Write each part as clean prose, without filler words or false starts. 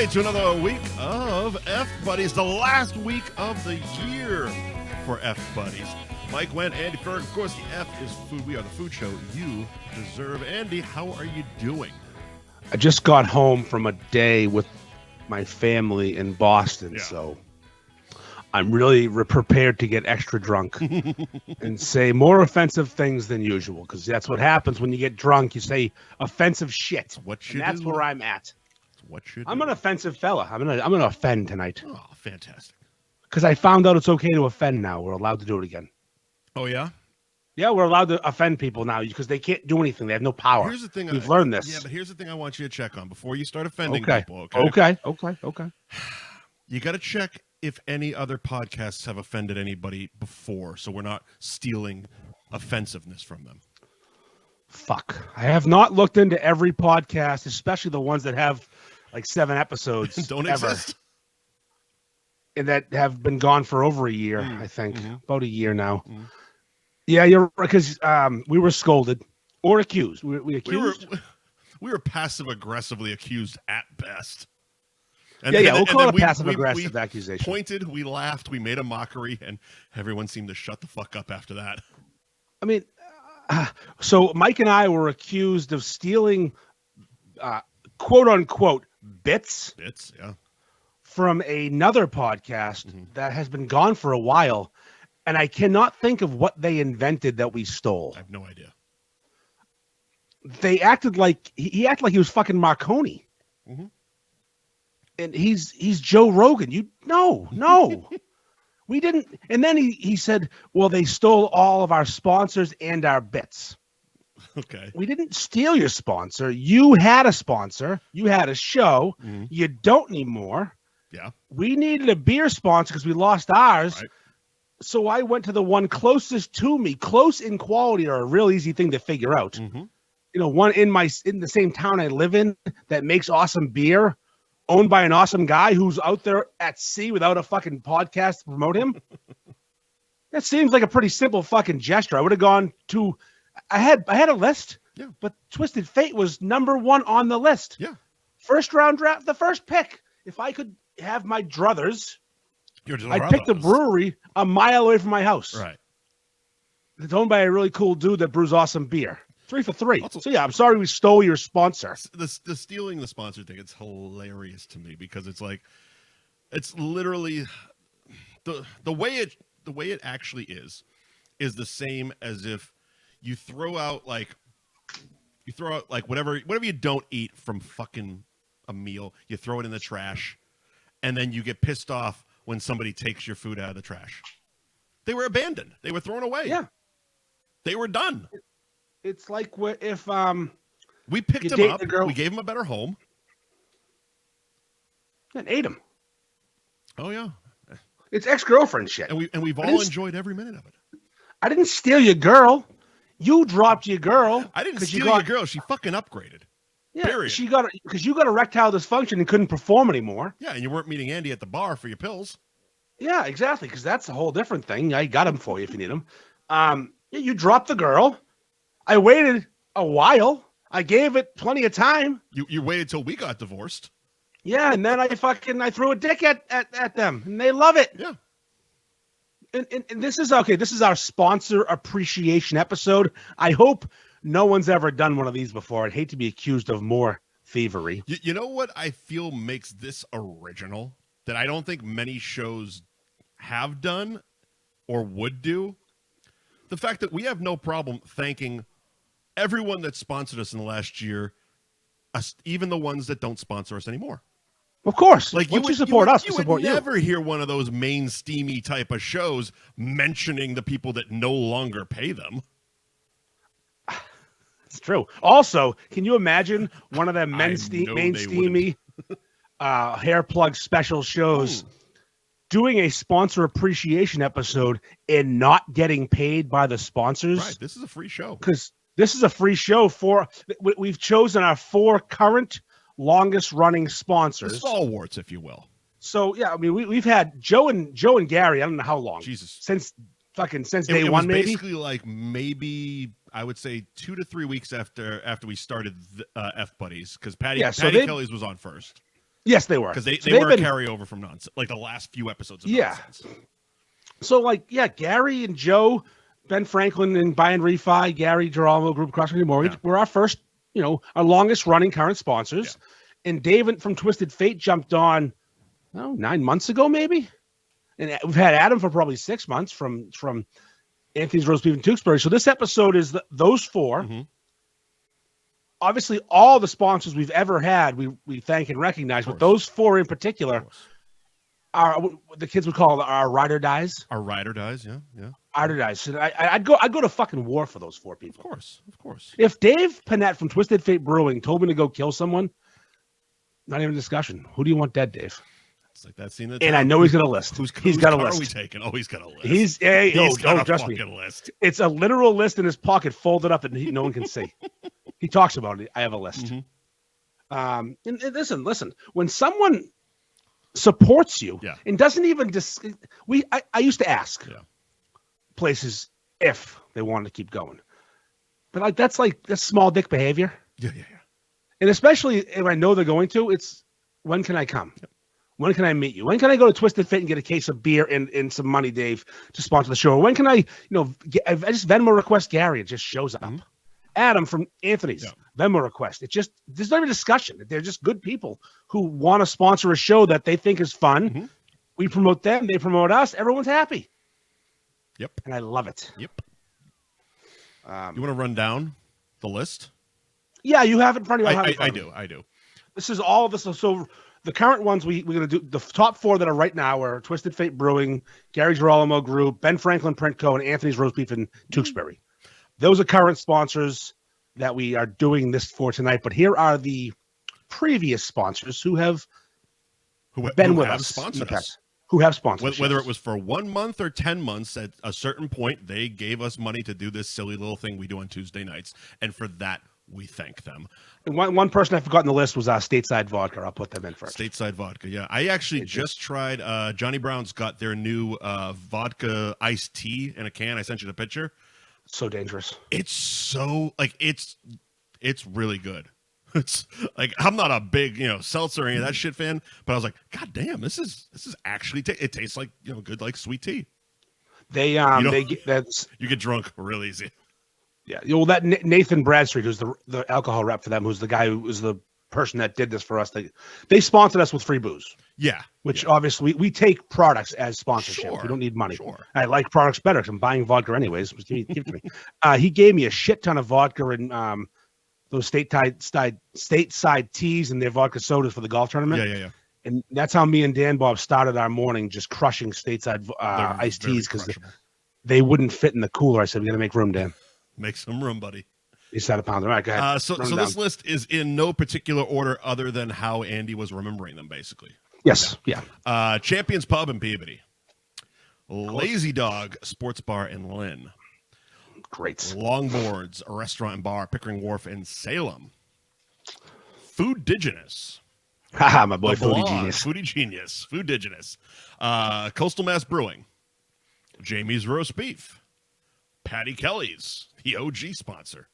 everybody, to another week of F Buddies, the last week of the year for F Buddies. Mike, Gwen, Andy, Ferg. Of course, the F is food. We are the food show you deserve. Andy, how are you doing? I just got home from a day with my family in Boston, so I'm really prepared to get extra drunk and say more offensive things than usual, because that's what happens when you get drunk. You say offensive shit. That's where I'm at. I'm an offensive fella. I'm gonna offend tonight. Oh, fantastic! Because I found out it's okay to offend now. We're allowed to do it again. Oh yeah. Yeah, we're allowed to offend people now because they can't do anything. They have no power. Here's the thing. We've learned this. Yeah, but here's the thing I want you to check on before you start offending people. Okay. You got to check if any other podcasts have offended anybody before, so we're not stealing offensiveness from them. Fuck. I have not looked into every podcast, especially the ones that have like 7 episodes. Don't ever. exist. And that have been gone for over a year, I think. About a year now. Yeah, you're right, because we were scolded or accused. We accused? We were passive-aggressively accused at best. We'll call it a passive-aggressive accusation. Pointed, we laughed, we made a mockery, and everyone seemed to shut the fuck up after that. I mean, so Mike and I were accused of stealing, quote-unquote, bits. Bits, yeah. From another podcast that has been gone for a while, and I cannot think of what they invented that we stole. I have no idea. They acted like he acted like he was fucking Marconi, and he's Joe Rogan. No, we didn't. And then he said, "Well, they stole all of our sponsors and our bits." Okay, we didn't steal your sponsor. You had a sponsor. You had a show. You don't anymore. Yeah, we needed a beer sponsor because we lost ours. Right. So I went to the one closest to me. Close in quality are a real easy thing to figure out. You know, one in the same town I live in that makes awesome beer, owned by an awesome guy who's out there at sea without a fucking podcast to promote him. That seems like a pretty simple fucking gesture. I would have gone to. I had a list, but Twisted Fate was number 1 on the list. Yeah, first round draft, the first pick. If I could have my druthers, I'd pick the brewery a mile away from my house. Right. It's owned by a really cool dude that brews awesome beer. 3 for 3. Also, so yeah, I'm sorry we stole your sponsor. The stealing the sponsor thing, it's hilarious to me because it's like, it's literally the way it actually is the same as if you throw out like whatever you don't eat from fucking a meal, you throw it in the trash, and then you get pissed off when somebody takes your food out of the trash. They were abandoned. They were thrown away. Yeah. They were done. It's like if we picked them up, we gave them a better home, and ate them. Oh yeah. It's ex-girlfriend shit. And we've all enjoyed every minute of it. I didn't steal your girl. You dropped your girl. I didn't steal your girl. She fucking upgraded. Yeah, period. Because you got erectile dysfunction and couldn't perform anymore. Yeah, and you weren't meeting Andy at the bar for your pills. Yeah, exactly, because that's a whole different thing. I got them for you if you need them. You dropped the girl. I waited a while. I gave it plenty of time. You waited till we got divorced. Yeah, and then I threw a dick at them, and they love it. Yeah. And this is okay. This is our sponsor appreciation episode. I hope no one's ever done one of these before. I'd hate to be accused of more thievery. You know what I feel makes this original that I don't think many shows have done or would do? The fact that we have no problem thanking everyone that sponsored us in the last year, even the ones that don't sponsor us anymore. Of course. Like you support us, we support you. You would never hear one of those main steamy type of shows mentioning the people that no longer pay them. It's true. Also, can you imagine one of them main steamy hair plug special shows doing a sponsor appreciation episode and not getting paid by the sponsors? Right. This is a free show. Because this is a free show we've chosen our 4 current longest running sponsors. The stalwarts, if you will. So yeah, I mean we've had Joe and Gary, I don't know how long. Jesus. Since day one, maybe. Basically like maybe I would say 2 to 3 weeks after we started F Buddies, because Paddy Kelly's was on first. Yes, they were. Because they were a carryover from nonsense, like the last few episodes of nonsense. So, Gary and Joe, Ben Franklin and Bayern Refi, Gary Girolamo Group Cross Country Mortgage were our first, our longest running current sponsors. Yeah. And David from Twisted Fate jumped on, 9 months ago, maybe. And we've had Adam for probably 6 months from Anthony's Roast Beef and Tewksbury. So this episode is those four. Mm-hmm. Obviously, all the sponsors we've ever had, we thank and recognize. But those four in particular are the kids would call our ride or dies. Our ride or dies, yeah. Ride or dies. And I'd go to fucking war for those four people. Of course. If Dave Panette from Twisted Fate Brewing told me to go kill someone, not even a discussion. Who do you want dead, Dave? It's like that scene. And I know he's got a list. He's got a list. Who are we taking? Oh, he's got a list. He's got a trust fucking list. It's a literal list in his pocket, folded up that no one can see. He talks about it. I have a list. Mm-hmm. And listen. When someone supports you and doesn't even I used to ask places if they wanted to keep going, but that's small dick behavior. Yeah. And especially if I know they're going to, it's when can I come? Yep. When can I meet you? When can I go to Twisted Fit and get a case of beer and some money, Dave, to sponsor the show? When can I just Venmo request Gary? It just shows up. Mm-hmm. Adam from Anthony's Venmo request. There's no even discussion. They're just good people who want to sponsor a show that they think is fun. Mm-hmm. We promote them. They promote us. Everyone's happy. Yep. And I love it. Yep. You want to run down the list? Yeah, you have it in front of you. I do. This is all of this. So the current ones we're going to do, the top four that are right now are Twisted Fate Brewing, Gary Girolamo Group, Ben Franklin Print Co., and Anthony's Roast Beef and Tewksbury. Those are current sponsors that we are doing this for tonight. But here are the previous sponsors who have been with us in the past. Who have sponsored. Whether it was for 1 month or 10 months, at a certain point, they gave us money to do this silly little thing we do on Tuesday nights. And for that, we thank them. And one person I forgot on the list was Stateside Vodka. I'll put them in first. Stateside Vodka, yeah. I actually just tried. Johnny Brown's got their new vodka iced tea in a can. I sent you the picture. So dangerous. It's so it's really good. It's like I'm not a big seltzer or any of that shit fan, but I was like, God damn, this is actually it tastes like good like sweet tea. You get drunk real easy. Yeah, well, that Nathan Bradstreet, who's the alcohol rep for them, who's the guy who was the person that did this for us. They sponsored us with free booze. Yeah, which obviously we take products as sponsorship. Sure, we don't need money. Sure. I like products better because I'm buying vodka anyways. Give it to me. He gave me a shit ton of vodka and those stateside teas and their vodka sodas for the golf tournament. Yeah. And that's how me and Dan Bob started our morning, just crushing stateside iced teas because they wouldn't fit in the cooler. I said, we got to make room, Dan. Make some room, buddy. He said a pound. All right, go ahead. So this list is in no particular order other than how Andy was remembering them, basically. Yes, yeah. Champions Pub in Peabody. Lazy Dog Sports Bar in Lynn. Great. Longboards, a restaurant and bar, Pickering Wharf in Salem. Foodigenous. Haha, my boy, Foodigenous. Foodigenous. Coastal Mass Brewing. Jamie's Roast Beef. Paddy Kelly's, the OG sponsor.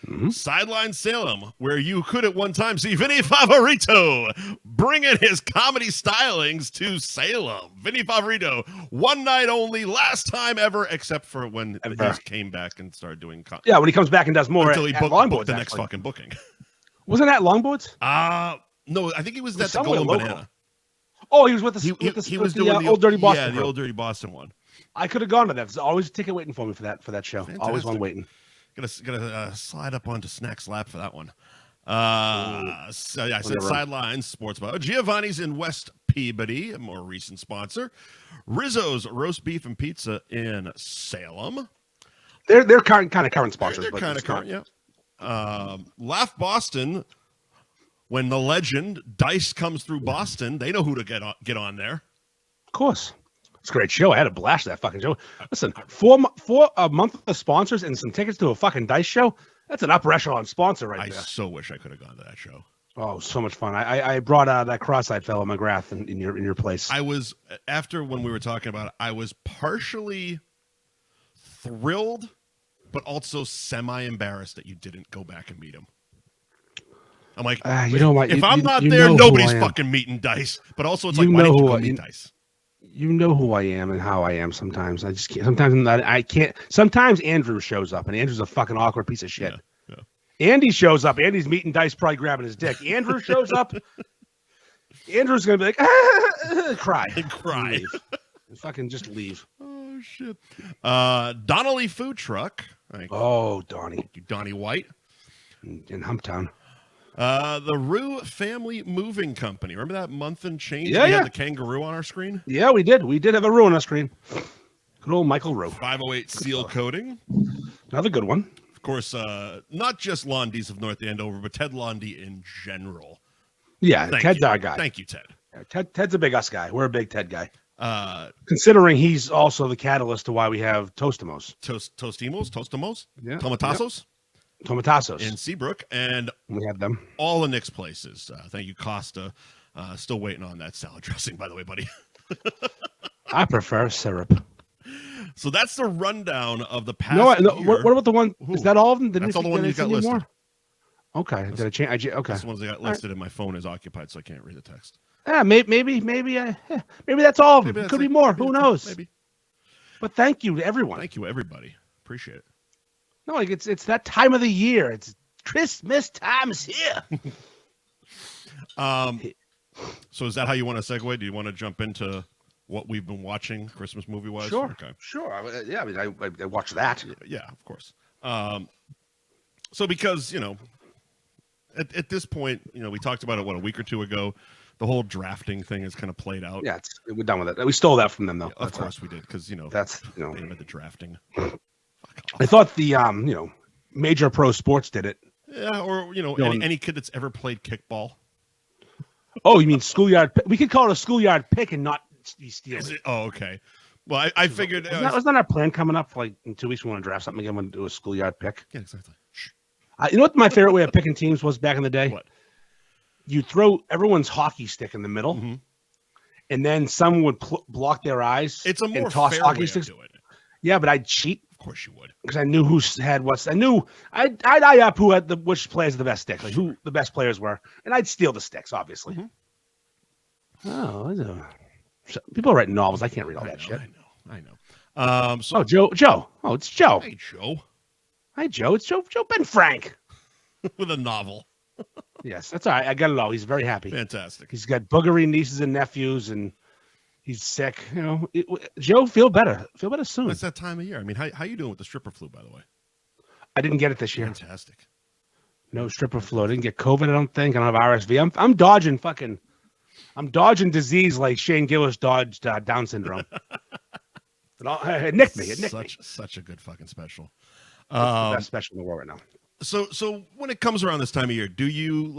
Mm-hmm. Sideline Salem, where you could at one time see Vinny Favorito bringing his comedy stylings to Salem. Vinny Favorito, one night only, last time ever, except for when he came back and started doing when he comes back and does more until he booked the next fucking booking. Wasn't that Longboards? No, I think he was at the Golden Banana. Oh, he was with the Old Dirty Boston. Yeah, the Old Dirty Boston one. I could have gone to that. There's always a ticket waiting for me for that show. Fantastic. Always one waiting. Gotta slide up onto Snack's lap for that one. I said Sideline Sports Bar. Giovanni's in West Peabody, a more recent sponsor. Rizzo's Roast Beef and Pizza in Salem. They're kind of current sponsors. They're kind of current, yeah. Laugh Boston. When the legend Dice comes through Boston, they know who to get on there. Of course. It's a great show. I had a blast that fucking show. Listen, for a month of sponsors and some tickets to a fucking Dice show, that's an upper echelon sponsor right there. I so wish I could have gone to that show. Oh, so much fun. I brought that cross-eyed fellow McGrath in your place. I was, after when we were talking about it, I was partially thrilled, but also semi-embarrassed that you didn't go back and meet him. I'm like, you know what? If I'm not you there, know nobody's fucking meeting dice. But also, it's like, why didn't you go meet dice? You know who I am and how I am sometimes. I just can't. Sometimes I can't. Sometimes Andrew shows up, and Andrew's a fucking awkward piece of shit. Yeah. Andy shows up. Andy's meeting dice, probably grabbing his dick. Andrew shows up. Andrew's going to be like, cry. Cry. Fucking just leave. Oh, shit. Donali Food Truck. Donnie. Thank you, Donnie White. In Humptown. The Roux Family Moving Company. Remember that month and change? Yeah, we had the kangaroo on our screen? Yeah, we did. We did have a Roux on our screen. Good old Michael Roux. 508 Sealcoating. Another good one. Of course, not just Londis of North Andover, but Ted Londi in general. Yeah, Ted's our guy. Thank you, Ted. Ted's a big us guy. We're a big Ted guy. Considering he's also the catalyst to why we have Tostimos. Tostimos? Yeah. Tomatasos? Yep. Tomatasos. In Seabrook. And we have them. All the Nick's places. Thank you, Costa. Still waiting on that salad dressing, by the way, buddy. I prefer syrup. So that's the rundown of the past year. What about the one? Is that all of them? That's all the ones you got listed. More? Okay. Did I change? Okay. That's the ones that got listed, and my phone is occupied, so I can't read the text. Yeah, maybe that's all of them. It could be more. Who knows? Maybe. But thank you to everyone. Thank you, everybody. Appreciate it. No, like it's that time of the year. It's Christmas time is here. So is that how you want to segue? Do you want to jump into what we've been watching Christmas movie wise? Sure. Okay. Sure. I watched that. Yeah, of course. So because, at this point, we talked about it, a week or two ago. The whole drafting thing is kind of played out. Yeah, we're done with it. We stole that from them, though. Yeah, of course we did, because, that's, they invented the drafting. I thought the, major pro sports did it. Yeah, or, any kid that's ever played kickball. Oh, you mean schoolyard? We could call it a schoolyard pick and not be stealing. Oh, okay. Well, I figured... Wasn't that our plan coming up? Like, in 2 weeks, we want to draft something again. We want to do a schoolyard pick. Yeah, exactly. You know what my favorite way of picking teams was back in the day? What? You throw everyone's hockey stick in the middle, and then someone would block their eyes. It's a more toss fair hockey way sticks. of doing it. Yeah, but I'd cheat. Of course you would, because I knew who had what. I knew I'd eye up who had which players had the best stick, like who the best players were, and I'd steal the sticks, obviously. Oh, people write novels. I can't read all that shit. I know. Joe. Oh, it's Joe. Hey, Joe. Hi, Joe. It's Joe Ben Frank with a novel. Yes, that's all right. I got it all. He's very happy. Fantastic. He's got boogery nieces and nephews, and he's sick. Joe, feel better. Feel better soon. It's that time of year. I mean, how you doing with the stripper flu, by the way? I didn't get it this year. Fantastic. No stripper flu. I didn't get COVID. I don't think. I don't have RSV. I'm dodging fucking. I'm dodging disease like Shane Gillis dodged Down syndrome. It nicked me. Such a good fucking special. The best special in the world right now. So when it comes around this time of year, do you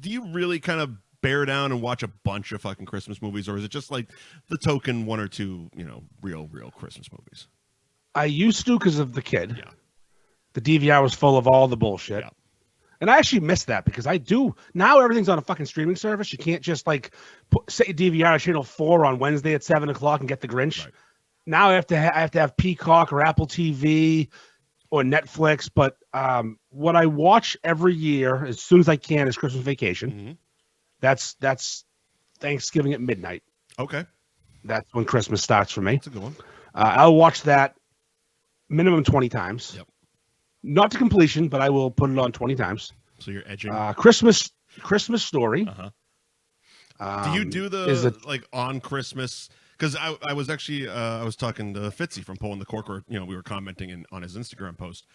really kind of bear down and watch a bunch of fucking Christmas movies, or is it just like the token one or two, real Christmas movies? I used to because of the kid. Yeah. The DVR was full of all the bullshit. Yeah. And I actually miss that because I do. Now everything's on a fucking streaming service. You can't just set your DVR to channel 4 on Wednesday at 7 o'clock and get the Grinch. Right. Now I have to have Peacock or Apple TV or Netflix. But what I watch every year as soon as I can is Christmas Vacation. Mm-hmm. That's Thanksgiving at midnight. Okay. That's when Christmas starts for me. That's a good one. I'll watch that minimum 20 times. Yep. Not to completion, but I will put it on 20 times. So you're edging. Christmas Story. Do you do the on Christmas? Because I was actually I was talking to Fitzy from Pulling the Cork, or we were commenting on his Instagram post,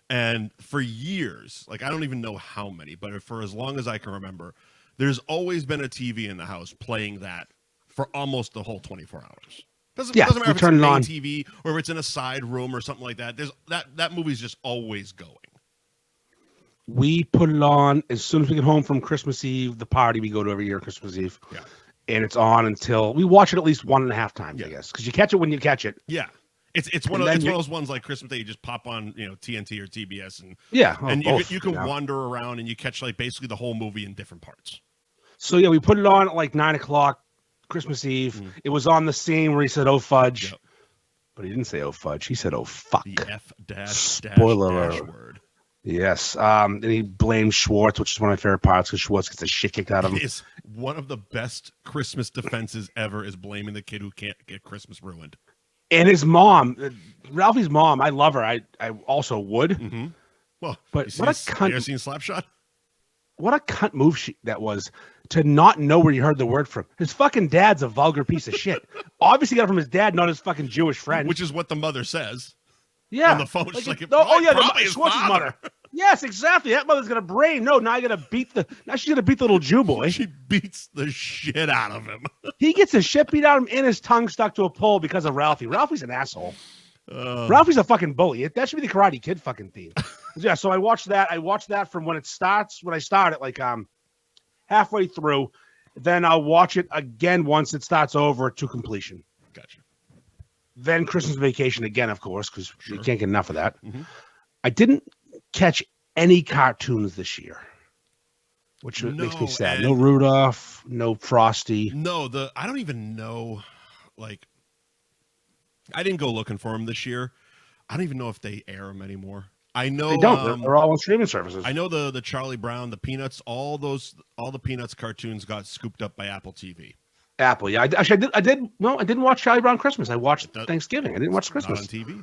and for years, I don't even know how many, but for as long as I can remember, there's always been a TV in the house playing that for almost the whole 24 hours. Doesn't matter if it's on main TV or if it's in a side room or something like that. There's that movie's just always going. We put it on as soon as we get home from Christmas Eve, the party we go to every year Christmas Eve. Yeah. And it's on until we watch it at least 1.5 times, I guess, because you catch it when you catch it. Yeah. It's one of those ones like Christmas Day you just pop on, TNT or TBS and you can wander around and you catch basically the whole movie in different parts. So we put it on at 9 o'clock Christmas Eve. Mm. It was on the scene where he said, "Oh fudge," but he didn't say "Oh fudge." He said, "Oh fuck." The F dash spoiler dash word. Yes. And he blames Schwartz, which is one of my favorite parts because Schwartz gets the shit kicked out of him. It is one of the best Christmas defenses ever is blaming the kid who can't get Christmas ruined. And his mom, Ralphie's mom, I love her. I also would. Mm-hmm. Well, but what a cunt. You ever seen Slapshot? What a cunt move that was to not know where you heard the word from. His fucking dad's a vulgar piece of shit. Obviously got it from his dad, not his fucking Jewish friend. Which is what the mother says. Yeah. On the phone. She's Schwartz's mother. Yes, exactly. That mother's got a brain. No, now she's gonna beat the little Jew boy. She beats the shit out of him. He gets the shit beat out of him and his tongue stuck to a pole because of Ralphie. Ralphie's an asshole. Ralphie's a fucking bully. That should be the Karate Kid fucking theme. Yeah, so I watched that. I watched that from when I start it, like halfway through. Then I'll watch it again once it starts over to completion. Gotcha. Then Christmas Vacation again, of course, because you can't get enough of that. Mm-hmm. I didn't catch any cartoons this year, which makes me sad. No Rudolph, no Frosty. No, I don't even know. Like, I didn't go looking for them this year. I don't even know if they air them anymore. I know they don't. They're all on streaming services. I know the Charlie Brown, the Peanuts, all the Peanuts cartoons got scooped up by Apple TV. Apple, yeah. I did. No, I didn't watch Charlie Brown Christmas. I watched Thanksgiving. I didn't watch Christmas on TV.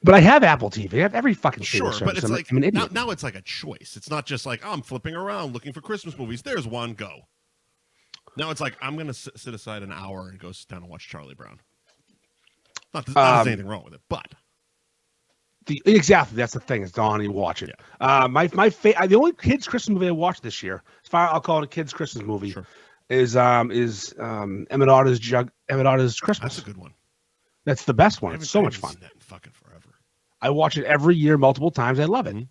But I have Apple TV. I have every fucking streaming service. But it's like I'm an idiot. Now it's like a choice. It's not just like I'm flipping around looking for Christmas movies. There's one, go. Now it's like I'm gonna sit aside an hour and go sit down and watch Charlie Brown. Not that there's anything wrong with it, but. Exactly, that's the thing. It's Donali, watch it. Yeah. The only kids Christmas movie I watched this year, as far I'll call it a kids Christmas movie, is Emmett Otter's Christmas. That's a good one. That's the best one. It's so much fun. That in fucking forever. I watch it every year, multiple times. I love it. Mm-hmm.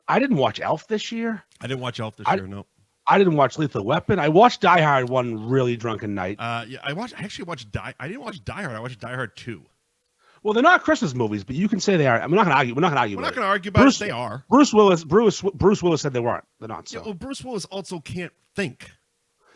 I didn't watch Elf this year. I didn't watch Elf this year. No. I didn't watch Lethal Weapon. I watched Die Hard one really drunken night. I actually watched I didn't watch Die Hard. I watched Die Hard 2. Well, they're not Christmas movies, but you can say they are. I'm not going to argue. We're not going to argue. We're not going to argue about it. They are. Bruce Willis said they weren't. They're not. So. Yeah, well, Bruce Willis also can't think.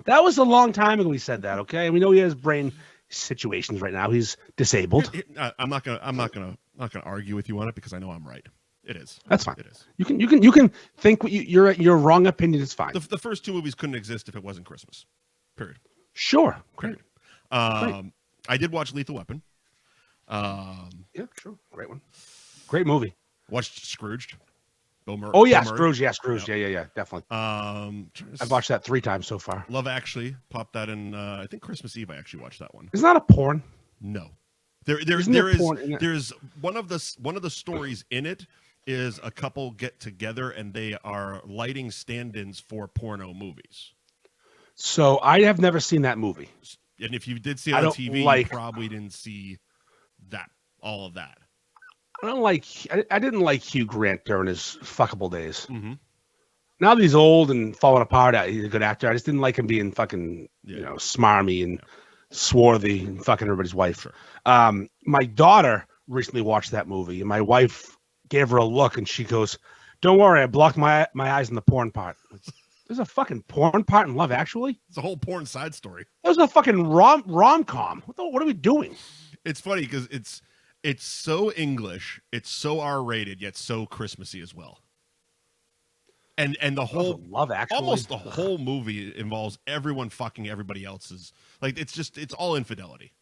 That was a long time ago. He said that. Okay, and we know he has brain situations right now. He's disabled. I'm not gonna argue with you on it because I know I'm right. It is. That's fine. It is. You can think what your wrong opinion is fine. The first two movies couldn't exist if it wasn't Christmas. Period. Sure. Period. I did watch Lethal Weapon. Yeah, sure. Great one. Great movie. Watched Scrooged. Bill Murray. Oh yeah, Scrooge. Yeah, Scrooge. Yep. Yeah, definitely. I've watched that 3 times so far. Love Actually popped that in. I think Christmas Eve. I actually watched that one. Isn't that a porn? No. There's one of the stories in it is a couple get together and they are lighting stand-ins for porno movies. So I have never seen that movie. And if you did see it on TV, you probably didn't see all of that. I didn't like Hugh Grant during his fuckable days. Mm-hmm. Now that he's old and falling apart, he's a good actor. I just didn't like him being fucking, smarmy and swarthy and fucking everybody's wife. Sure. My daughter recently watched that movie, and my wife gave her a look, and she goes, "Don't worry, I blocked my eyes on the porn part." There's a fucking porn part in Love Actually? It's a whole porn side story. That was a fucking rom-com. What are we doing? It's funny because it's so English, it's so R-rated, yet so Christmassy as well. And the whole Love Actually, almost the whole movie involves everyone fucking everybody else's. Like it's all infidelity.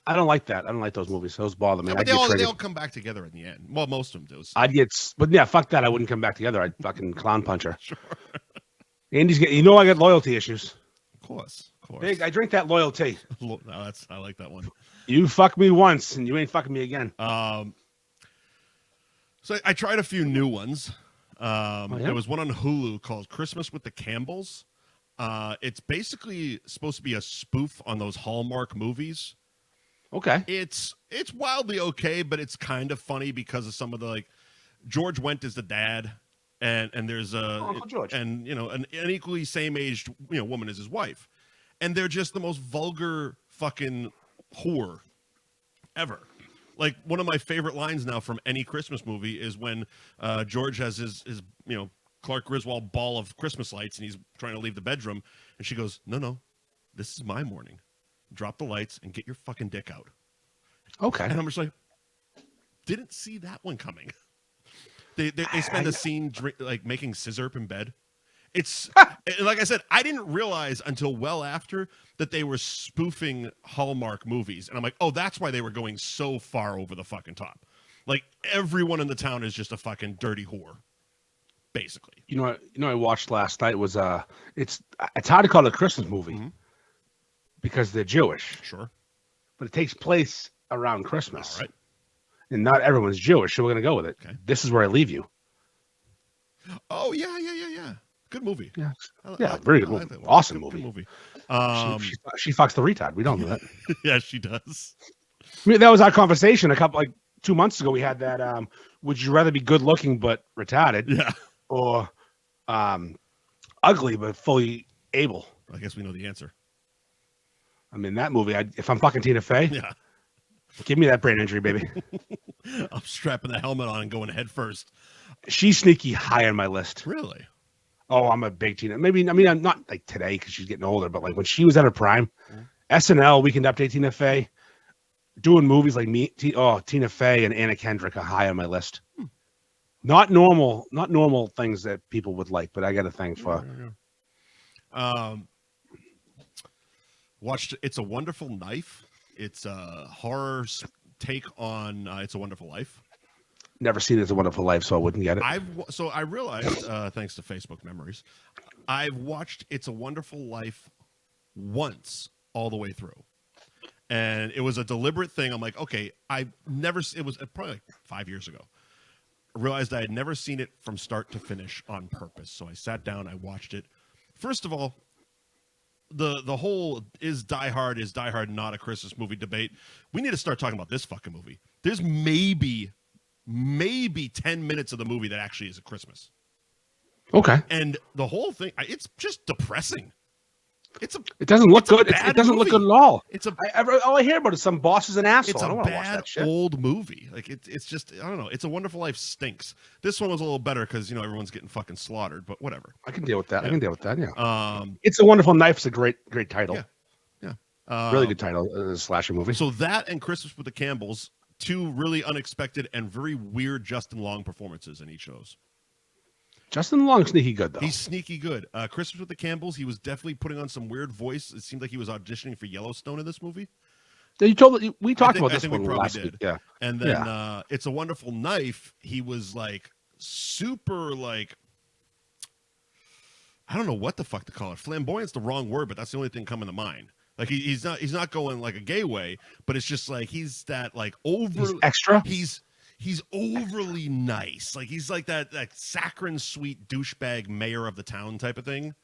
I don't like that. I don't like those movies. Those bother me. Yeah, but they all come back together in the end. Well, most of them do. So. But yeah, fuck that. I wouldn't come back together. I'd fucking clown punch her. Sure. Andy's I got loyalty issues. Of course. Big, I drink that loyalty. No, I like that one. You fuck me once, and you ain't fucking me again. So I tried a few new ones. Yeah? There was one on Hulu called Christmas with the Campbells. It's basically supposed to be a spoof on those Hallmark movies. Okay. It's wildly okay, but it's kind of funny because of some of the George Wendt is the dad, and there's Uncle George, and an equally same aged woman as his wife, and they're just the most vulgar fucking whore ever. Like, one of my favorite lines now from any Christmas movie is when George has his Clark Griswold ball of Christmas lights and he's trying to leave the bedroom, and she goes, no, this is my morning. Drop the lights and get your fucking dick out. Okay. And I'm just like, didn't see that one coming. They spend a scene like making scissor in bed. It's like I said, I didn't realize until well after that they were spoofing Hallmark movies, and I'm like, oh, that's why they were going so far over the fucking top. Like everyone in the town is just a fucking dirty whore, basically. You know, I watched last night was it's hard to call it a Christmas movie because they're Jewish. Sure, but it takes place around Christmas. All right. And not everyone's Jewish, so we're gonna go with it. Okay. This Is Where I Leave You. Oh yeah. Good movie. Yeah, very good movie. Awesome movie. Good movie. She fucks the retard. We don't know that. Yeah, she does. I mean, that was our conversation 2 months ago. We had that. Would you rather be good looking but retarded, Yeah, or ugly but fully able? I guess we know the answer. I mean, that movie. If I'm fucking Tina Fey, Yeah, give me that brain injury, baby. I'm strapping the helmet on and going head first. She's sneaky high on my list. Really? Oh, I'm a big Tina. Maybe, I mean, I'm not like today because she's getting older, but like when she was at her prime, SNL, Weekend Update, Tina Fey, doing movies like Tina Fey and Anna Kendrick are high on my list. Not normal things that people would like, but I got a thing for. Watched It's a Wonderful Knife. It's a horror take on It's a Wonderful Life. Never seen It's a Wonderful Life, so I wouldn't get it. I realized, thanks to Facebook memories, I've watched It's a Wonderful Life once all the way through, and it was a deliberate thing. I'm like, okay, it was probably like 5 years ago. I realized I had never seen it from start to finish on purpose, so I sat down, I watched it. First of all, the whole is Die Hard not a Christmas movie debate. We need to start talking about this fucking movie. There's maybe 10 minutes of the movie that actually is a Christmas. Okay. And the whole thing, it's just depressing. It doesn't look good. It doesn't look good at all. All I hear about is some boss is an asshole. It's I don't a want to watch bad that shit. old movie. Like it's just, I don't know. It's a Wonderful Life stinks. This one was a little better because everyone's getting fucking slaughtered. But whatever. I can deal with that. Yeah. Yeah. It's a Wonderful Knife is a great title. Yeah. Really good title. A slasher movie. So that and Christmas with the Campbells, two really unexpected and very weird Justin Long performances in each of those. Justin Long's sneaky good, though. He's sneaky good. Christmas with the Campbells, he was definitely putting on some weird voice. It seemed like he was auditioning for Yellowstone in this movie. We talked about this one last week. Yeah. And then It's a Wonderful Knife, he was like super like, I don't know what the fuck to call it. Flamboyant's the wrong word, but that's the only thing coming to mind. Like he's not going like a gay way, but it's just like he's that like He's extra. He's overly nice. Like he's like that saccharine sweet douchebag mayor of the town type of thing,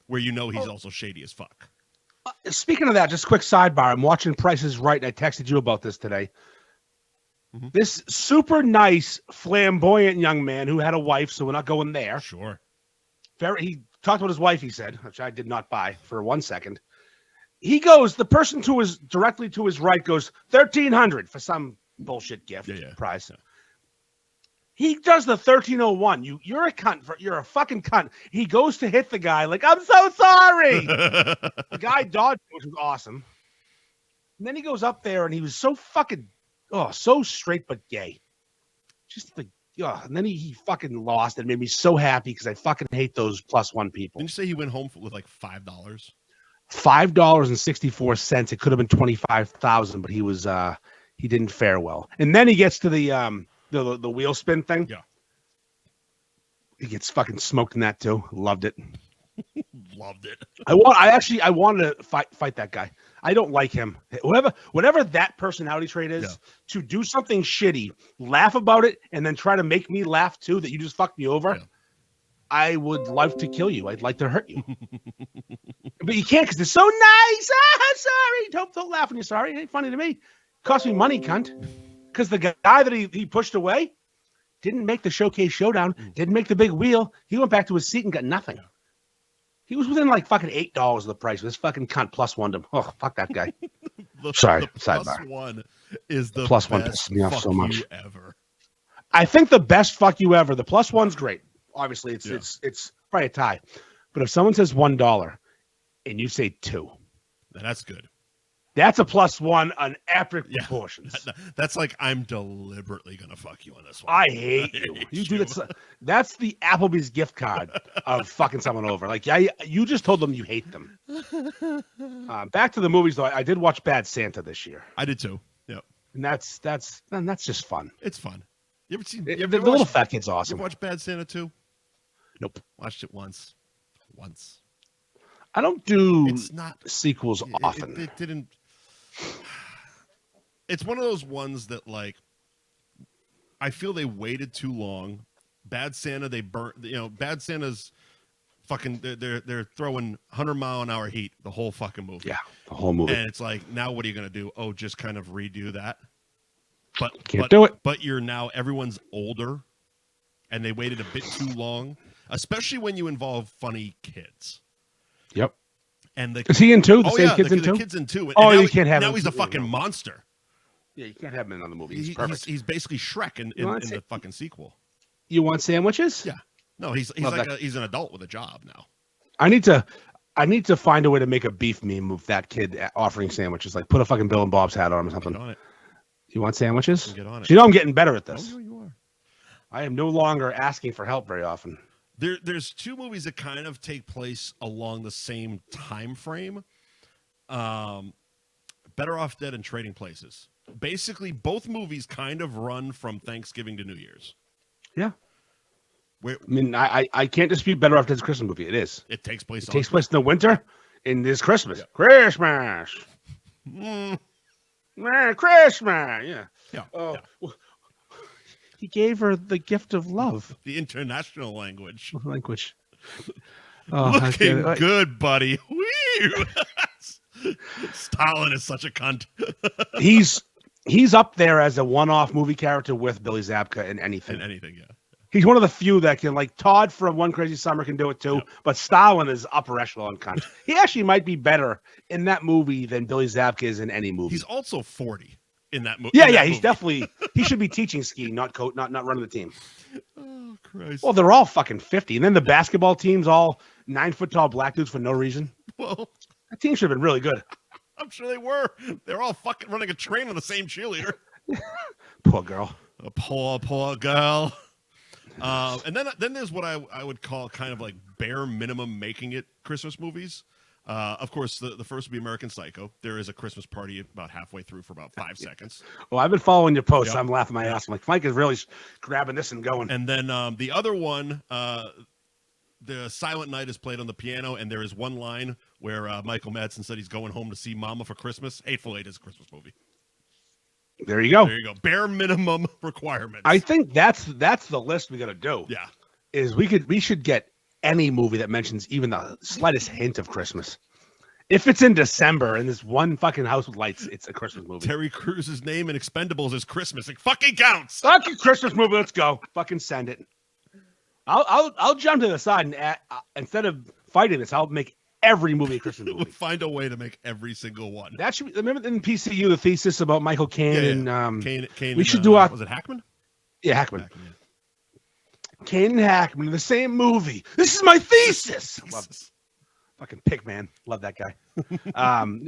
where he's also shady as fuck. Speaking of that, just quick sidebar. I'm watching Price is Right, and I texted you about this today. Mm-hmm. This super nice, flamboyant young man who had a wife, so we're not going there. Sure. He talked about his wife, he said, which I did not buy for 1 second. He goes, the person directly to his right goes, $1,300 for some bullshit gift prize. Yeah. He does the 1301. You're a cunt. You're a fucking cunt. He goes to hit the guy like, I'm so sorry. The guy dodged, which was awesome. And then he goes up there and he was so fucking, so straight but gay. Just like, and then he fucking lost. It made me so happy because I fucking hate those +1 people. Didn't you say he went home with like $5? $5.64. It could have been 25,000, but he was he didn't fare well. And then he gets to the wheel spin thing. Yeah. He gets fucking smoked in that too. Loved it. Loved it. I wanted to fight that guy. I don't like him. Whatever that personality trait is, to do something shitty, laugh about it, and then try to make me laugh too that you just fucked me over. Yeah. I would love to kill you. I'd like to hurt you. But you can't because they're so nice. Sorry. Don't laugh when you're sorry. It ain't funny to me. Cost me money, cunt. Because the guy that he pushed away didn't make the Showcase Showdown, didn't make the big wheel. He went back to his seat and got nothing. He was within like fucking $8 of the price. This fucking cunt +1 to him. Oh, fuck that guy. Sorry, sidebar. +1 is the +1 pisses me off so much. Ever. I think the best fuck you ever. The +1's great. Obviously, it's probably a tie. But if someone says $1 and you say 2, that's good. That's a +1 on epic proportions. That's like, I'm deliberately gonna fuck you on this one. I hate you. You do that. That's the Applebee's gift card of fucking someone over. Like, you just told them you hate them. Back to the movies though. I did watch Bad Santa this year. I did too. Yep. And that's just fun. It's fun. You ever seen the little fat kid's awesome. You watch Bad Santa 2? Nope. Watched it once. I don't do it's not sequels often. It didn't. It's one of those ones that, like, I feel they waited too long. Bad Santa, they burnt. Bad Santa's fucking. They're throwing 100-mile-an-hour heat the whole fucking movie. Yeah, the whole movie. And it's like, now what are you gonna do? Oh, just kind of redo that. But Can't do it. But everyone's older, and they waited a bit too long, especially when you involve funny kids. Yep. And is he in 2? The same kid's in 2? The kid's in 2. You can't have him. Now he's a fucking monster. Yeah, you can't have him in another movie. He's perfect. He's basically Shrek in the fucking sequel. You want sandwiches? Yeah. No, he's he's an adult with a job now. I need to find a way to make a beef meme with that kid offering sandwiches. Like, put a fucking Bill and Bob's hat on him or something. Get on it. You want sandwiches? Get on it. So I'm getting better at this. Oh, you are. I am no longer asking for help very often. There's 2 movies that kind of take place along the same time frame. Better Off Dead and Trading Places. Basically, both movies kind of run from Thanksgiving to New Year's. Yeah. I can't dispute Better Off Dead's Christmas movie. It is. It takes place. It takes place in the winter, in this Christmas. Yeah. Christmas. Christmas. Yeah. Yeah. Well, he gave her the gift of love. The international language. Looking good, buddy. Woo! Stalin is such a cunt. He's up there as a one-off movie character with Billy Zabka in anything. Yeah. He's one of the few that can, like, Todd from One Crazy Summer can do it too, but Stalin is upper echelon cunt. He actually might be better in that movie than Billy Zabka is in any movie. He's also 40 in that movie. Yeah, he's definitely, he should be teaching skiing, not running the team. Oh, Christ. Well, they're all fucking 50. And then the basketball team's all 9-foot-tall black dudes for no reason. Well, that team should have been really good. I'm sure they were. They're all fucking running a train on the same cheerleader. Poor girl. A poor girl. And then there's what I would call kind of like bare minimum making it Christmas movies. Of course, the first would be American Psycho. There is a Christmas party about halfway through for about 5 seconds. Well, I've been following your posts. Yep. I'm laughing my ass. I'm like, Mike is really grabbing this and going. And then the other one, the Silent Night is played on the piano, and there is one line where Michael Madsen said he's going home to see Mama for Christmas. Hateful Eight is a Christmas movie. There you go. There you go. Bare minimum requirements. I think that's the list we got to do. Yeah. Is we should get any movie that mentions even the slightest hint of Christmas. If it's in December and there's one fucking house with lights, it's a Christmas movie. Terry Cruz's name in Expendables is Christmas. It fucking counts. Fucking Christmas movie. Let's go. Fucking send it. I'll jump to the side and instead of fighting this, I'll make every movie a Christmas movie. We'll find a way to make every single one. That should be. Remember in PCU the thesis about Michael Caine and Caine. We should do a. Was it Hackman? Yeah, Hackman. Caine and Hackman in the same movie. This is my thesis. Fucking Pigman. Love that guy.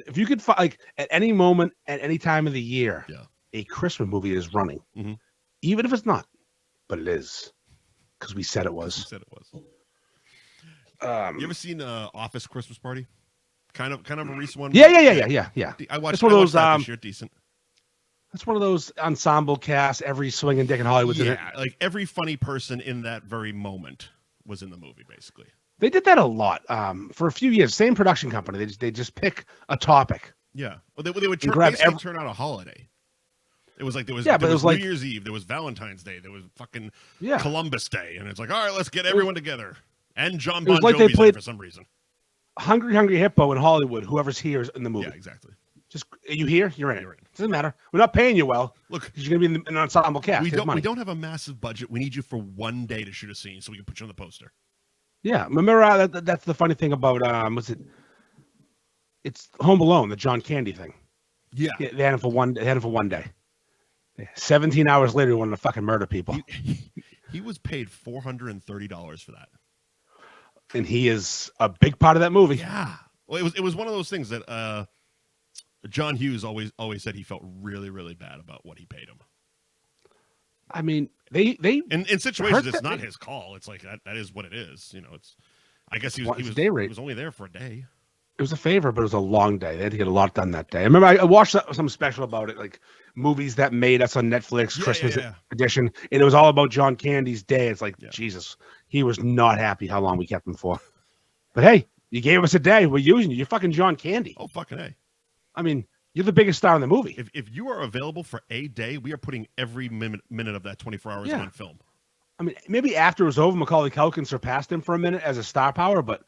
If you could find, like, at any moment, at any time of the year, a Christmas movie is running. Mm-hmm. Even if it's not. But it is. Because we said it was. We said it was. You ever seen Office Christmas Party? Kind of a recent one. Yeah. I watched one of those, that this year. Decent. That's one of those ensemble casts. Every swinging dick in Hollywood's in it. Yeah, like every funny person in that very moment was in the movie, basically. They did that a lot for a few years. Same production company. They just pick a topic. Yeah. Well, they would turn out a holiday. It was like there was New Year's Eve, there was Valentine's Day, there was fucking Columbus Day, and it's like, all right, let's get everyone together. And John Bon Jovi's there for some reason. Hungry Hippo in Hollywood. Whoever's here is in the movie. Yeah, exactly. Just are you here? You're in it. Doesn't matter. We're not paying you well. Look, because you're gonna be in an ensemble cast. We don't have a massive budget. We need you for one day to shoot a scene so we can put you on the poster. Yeah, remember that's the funny thing about it's Home Alone, the John Candy thing. Yeah, they had him for one day. 17 hours later, he wanted to fucking murder people. He was paid $430 for that, and he is a big part of that movie. Yeah, well, it was one of those things that John Hughes always said he felt really, really bad about what he paid him. I mean, they in situations it's not his call. It's like that is what it is. It's. I guess he was only there for a day. It was a favor, but it was a long day. They had to get a lot done that day. I remember I watched some special about it, like movies that made us on Netflix, Christmas edition, and it was all about John Candy's day. It's like, Jesus, he was not happy how long we kept him for. But hey, you gave us a day. We're using you. You're fucking John Candy. Oh, fucking A. I mean, you're the biggest star in the movie. If you are available for a day, we are putting every minute of that 24 hours on film. I mean, maybe after it was over, Macaulay Culkin surpassed him for a minute as a star power, but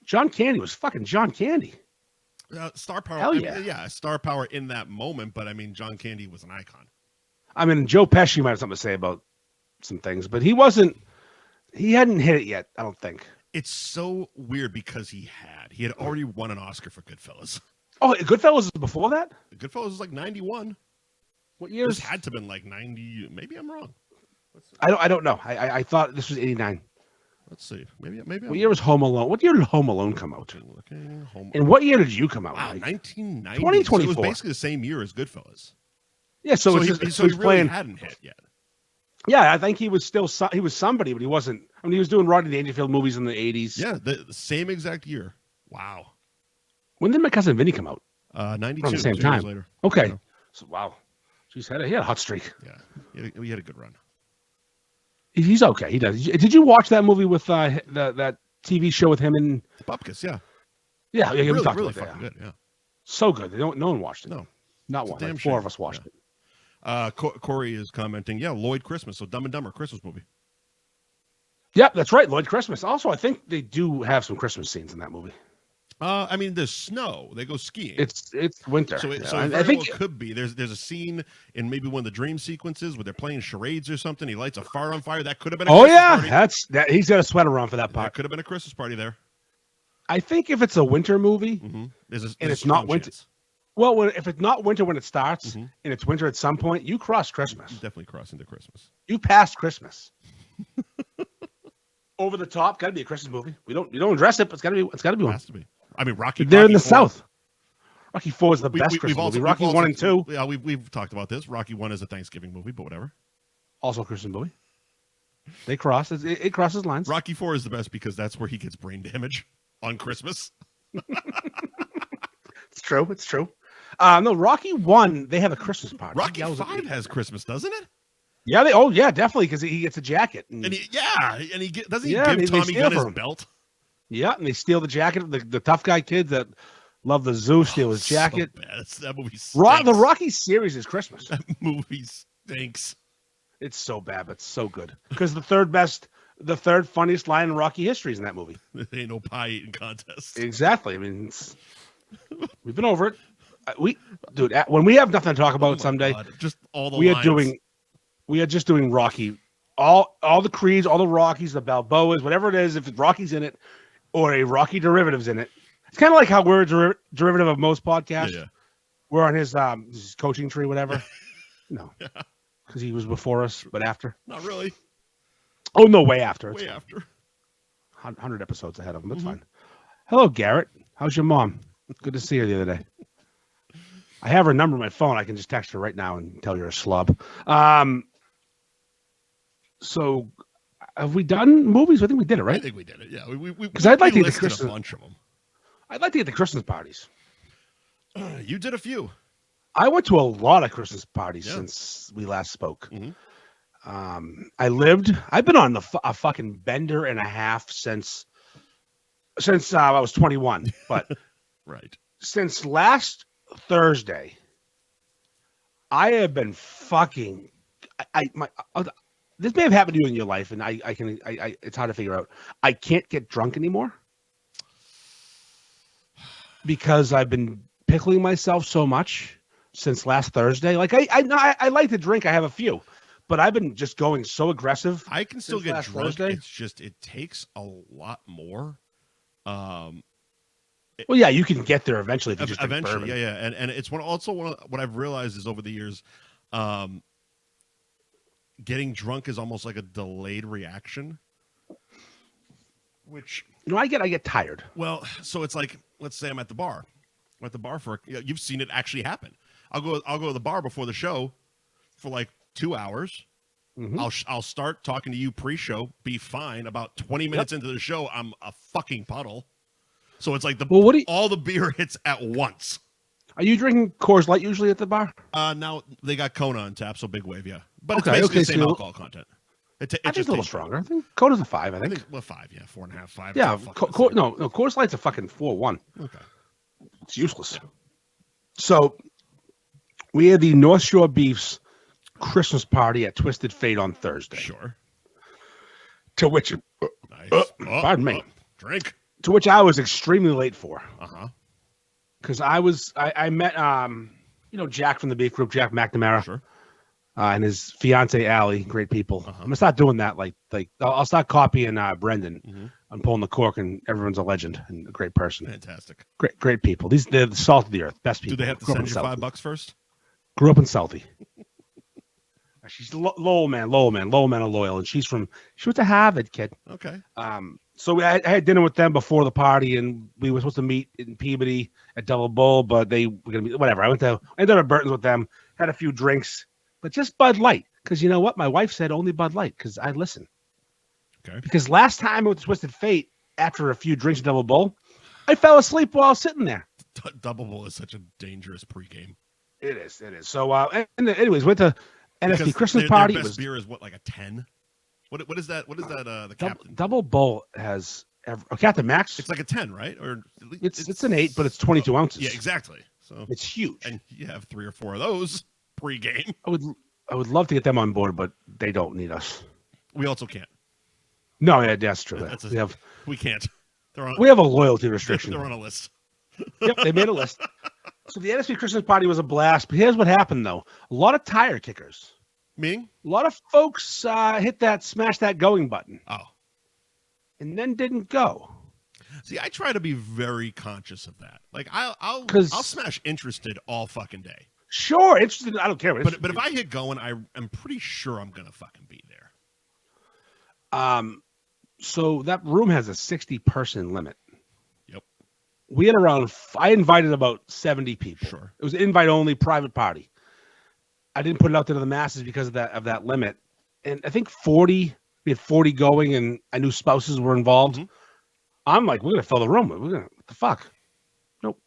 John Candy was fucking John Candy. Star power. Hell yeah. Star power in that moment, but I mean, John Candy was an icon. I mean, Joe Pesci might have something to say about some things, but he hadn't hit it yet, I don't think. It's so weird because he had already won an Oscar for Goodfellas. Oh, Goodfellas was before that? Goodfellas was like 91. What year? This had to have been like 90. Maybe I'm wrong. I don't know. I thought this was 89. Let's see. Maybe. What year was Home Alone? What year did Home Alone come out? And what year did you come out? Wow, 1990. 2024. So it was basically the same year as Goodfellas. Yeah, so he really playing, hadn't hit yet. Yeah, I think he was somebody, but he wasn't. I mean, he was doing Rodney Dangerfield movies in the 80s. Yeah, the same exact year. Wow. When did My Cousin Vinny come out? 92. Around the same time. Later. Okay. Yeah. So, wow. Jeez, he had a hot streak. Yeah, he had a good run. He's okay. He does. Did you watch that movie with that TV show with him and Bupkis? Yeah. Yeah, we talked really about fucking that. good. Yeah. So good. No one watched it. No, not one. Like 4 of us watched it. Corey is commenting. Yeah, Lloyd Christmas. So Dumb and Dumber Christmas movie. Yep, that's right. Lloyd Christmas. Also, I think they do have some Christmas scenes in that movie. I mean, there's snow. They go skiing. It's winter. So I think it could be. There's a scene in maybe one of the dream sequences where they're playing charades or something. He lights a fire on fire. That could have been. Christmas party. He's got a sweater on for that part. That could have been a Christmas party there. I think if it's a winter movie and it's not winter. Chance. Well, if it's not winter when it starts and it's winter at some point, you cross Christmas. You definitely cross into Christmas. You pass Christmas. Over the top, got to be a Christmas movie. We don't address it, but it's got to be one. It has to be. I mean, Rocky. They're in the South. Rocky 4 is the best Christmas movie. Rocky 1 and 2. Yeah, we've talked about this. Rocky 1 is a Thanksgiving movie, but whatever. Also a Christmas movie. They cross. It crosses lines. Rocky 4 is the best because that's where he gets brain damage on Christmas. It's true. No, Rocky 1, they have a Christmas party. Rocky 5 has Christmas, doesn't it? Yeah, definitely, because he gets a jacket. Doesn't he give Tommy Gunn his belt? Yeah, and they steal the jacket. The tough guy kids that love the zoo steal his jacket. So bad. That movie stinks. The Rocky series is Christmas. That movie stinks. It's so bad, but it's so good. Because the third funniest line in Rocky history is in that movie. There ain't no pie eating contest. Exactly. I mean, we've been over it. When we have nothing to talk about someday, just all the lines. We are just doing Rocky. All the Creeds, all the Rockies, the Balboas, whatever it is, if Rocky's in it or a Rocky derivative's in it. It's kind of like how we're a derivative of most podcasts. Yeah. We're on his coaching tree, whatever. No. Because he was before us, but after. Not really. Oh, no, way after. Way after. 100 episodes ahead of him. That's fine. Hello, Garrett. How's your mom? Good to see her the other day. I have her number on my phone. I can just text her right now and tell you're a slub. So, have we done movies? I think we did it, right? I think we did it. Yeah, because I'd like to get the Christmas. A bunch of them. I'd like to get the Christmas parties. You did a few. I went to a lot of Christmas parties since we last spoke. I've been on a fucking bender and a half since I was 21. But right since last Thursday, I have been fucking. This may have happened to you in your life, and I it's hard to figure out. I can't get drunk anymore because I've been pickling myself so much since last Thursday. Like I like to drink. I have a few, but I've been just going so aggressive. I can still get drunk. Thursday. It's just it takes a lot more. Well, yeah, you can get there eventually if you just eventually, yeah, and it's what I've realized is over the years, getting drunk is almost like a delayed reaction. Which I get tired. Well, so it's like, let's say I'm at the bar. at the bar you've seen it actually happen. I'll go to the bar before the show for like 2 hours. Mm-hmm. I'll start talking to you pre-show, be fine. About 20 minutes into the show, I'm a fucking puddle. So it's like all the beer hits at once. Are you drinking Coors Light usually at the bar? Now they got Kona on tap, so big wave, yeah. But it's basically the same alcohol content. I think it's a little stronger. I think Kona's a 5, I think. 5, yeah. 4.5, 5. Yeah, no, Coors Light's a fucking 4.1. Okay. It's useless. So we had the North Shore Beefs Christmas party at Twisted Fate on Thursday. Sure. To which, pardon me. Drink. To which I was extremely late for. Uh-huh. Because I met, Jack from the Beef Group, Jack McNamara. Sure. And his fiance Allie, great people. Uh-huh. I'm gonna start doing that. Like I'll start copying Brendan on pulling the cork, and everyone's a legend and a great person. Fantastic. Great people. They're the salt of the earth, best people. Do they have to send you $5 first? Grew up in Southie. She's Lowell man are loyal, and she went to Harvard, kid. Okay. So I had dinner with them before the party, and we were supposed to meet in Peabody at Double Bull, but they were gonna be whatever. I ended up at Burton's with them, had a few drinks. But just Bud Light, because you know what? My wife said only Bud Light, because I listen. Okay. Because last time with Twisted Fate, after a few drinks of Double Bull, I fell asleep while sitting there. Double Bull is such a dangerous pregame. It is. So, anyways, went to NSP Christmas party. Their best beer is what, like a 10? What is that? What is that? The Captain. Double Bull has Captain Max. It's like a 10, right? Or it's an 8, but it's 22 ounces. Yeah, exactly. So it's huge. And you have 3 or 4 of those pre-game. I would love to get them on board, but they don't need us. We also can't. No, yeah, that's true. We can't. We have a loyalty restriction. They're on a list. Yep, they made a list. So the NSP Christmas party was a blast. But here's what happened, though: a lot of tire kickers. Meaning? A lot of folks smash that going button. Oh. And then didn't go. See, I try to be very conscious of that. Like I'll smash interested all fucking day. Sure, interested. I don't care. But if I hit going, I'm pretty sure I'm gonna fucking be there. So that room has a 60-person limit. Yep. We had I invited about 70 people. Sure. It was an invite only private party. I didn't put it out there to the masses because of that limit. And I think we had 40 going, and I knew spouses were involved. Mm-hmm. I'm like, we're gonna fill the room. What the fuck? Nope.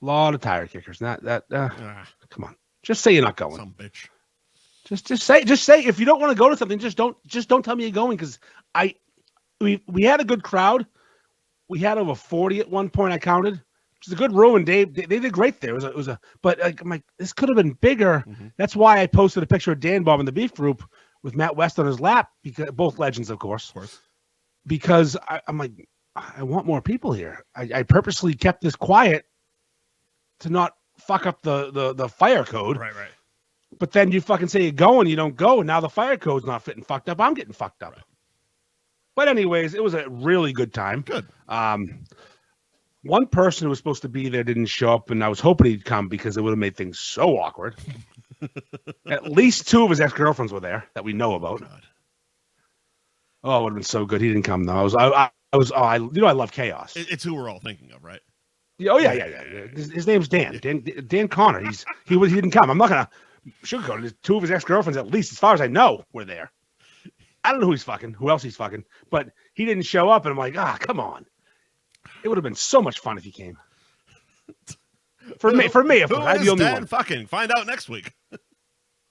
A lot of tire kickers. Come on. Just say you're not going. Some bitch. Just say if you don't want to go to something, just don't tell me you're going, because we had a good crowd. We had over 40 at one point, I counted. Which is a good room, and they did great there. But I'm like, this could have been bigger. Mm-hmm. That's why I posted a picture of Dan Bob in the Beef Group with Matt West on his lap, because both legends, of course. Because I'm like, I want more people here. I purposely kept this quiet to not fuck up the fire code. Right. But then you fucking say you're going, you don't go, and now the fire code's not fitting fucked up. I'm getting fucked up. Right. But anyways, it was a really good time. Good. One person who was supposed to be there didn't show up, and I was hoping he'd come because it would have made things so awkward. At least 2 of his ex-girlfriends were there that we know about. God. Oh, it would have been so good. He didn't come though. I love chaos. It's who we're all thinking of, right? Oh yeah. His name's Dan. Dan Connor. He didn't come. I'm not gonna sugarcoat it. 2 of his ex-girlfriends, at least as far as I know, were there. I don't know who else he's fucking, but he didn't show up, and I'm like, come on. It would have been so much fun if he came. For me, of course. I'd be the only one. Fucking find out next week.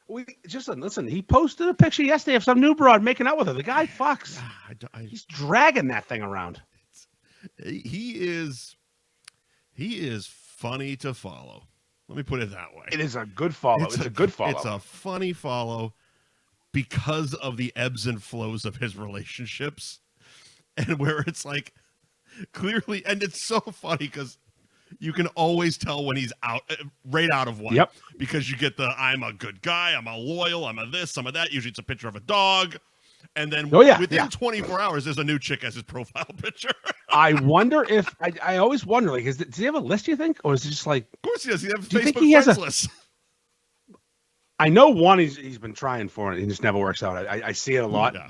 Listen. He posted a picture yesterday of some new broad making out with her. The guy fucks. He's dragging that thing around. He is funny to follow. Let me put it that way. It is a good follow. It's a good follow. It's a funny follow because of the ebbs and flows of his relationships, and where it's like clearly, and it's so funny because you can always tell when he's right out of one. Yep. Because you get I'm a good guy, I'm a loyal, I'm a this, I'm a that. Usually it's a picture of a dog. And then within 24 hours, there's a new chick as his profile picture. I wonder if I always wonder, like, does he have a list, you think? Or is it just like, of course he does. He has do Facebook friends list. I know one he's been trying for it. He just never works out. I see it a lot. Yeah.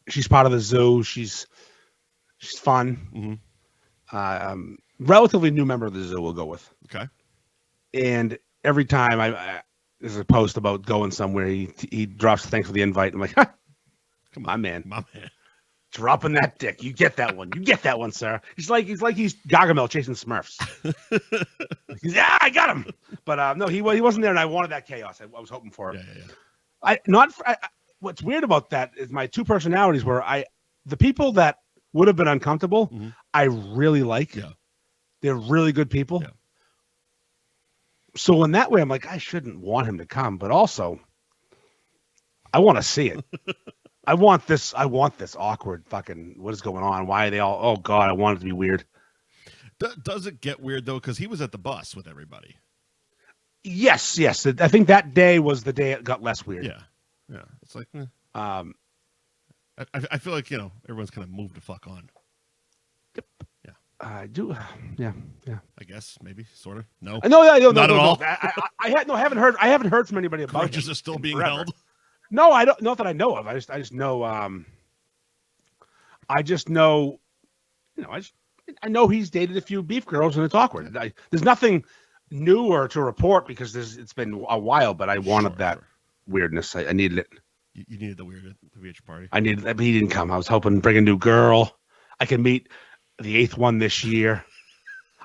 She's part of the zoo. She's fun. Mm-hmm. relatively new member of the zoo, we'll go with. Okay. And every time there's a post about going somewhere, he drops thanks for the invite. I'm like, come on, man. My man. Dropping that dick. You get that one. You get that one, sir. He's like he's Gargamel chasing Smurfs. Yeah, I got him. But no, he wasn't there, and I wanted that chaos. I was hoping for it. Yeah. What's weird about that is my two personalities were the people that would have been uncomfortable, I really like. Yeah. They're really good people. Yeah. So in that way, I'm like, I shouldn't want him to come, but also I want to see it. I want this awkward fucking, what is going on? Why are they all, oh God, I want it to be weird. Does it get weird though? Because he was at the bus with everybody. Yes. I think that day was the day it got less weird. Yeah. It's like, I feel like, everyone's kind of moved the fuck on. Yep. Yeah. I do. Yeah. I guess maybe sort of. No. No, not at all. I haven't heard from anybody about it. Grudges are still being held. No, I don't. Not that I know of. I just know. I just know. I know he's dated a few beef girls, and it's awkward. There's nothing new or to report because it's been a while. But I wanted that weirdness. I needed it. You needed the weird at the VH party. I needed. But he didn't come. I was hoping to bring a new girl. I can meet the 8th one this year.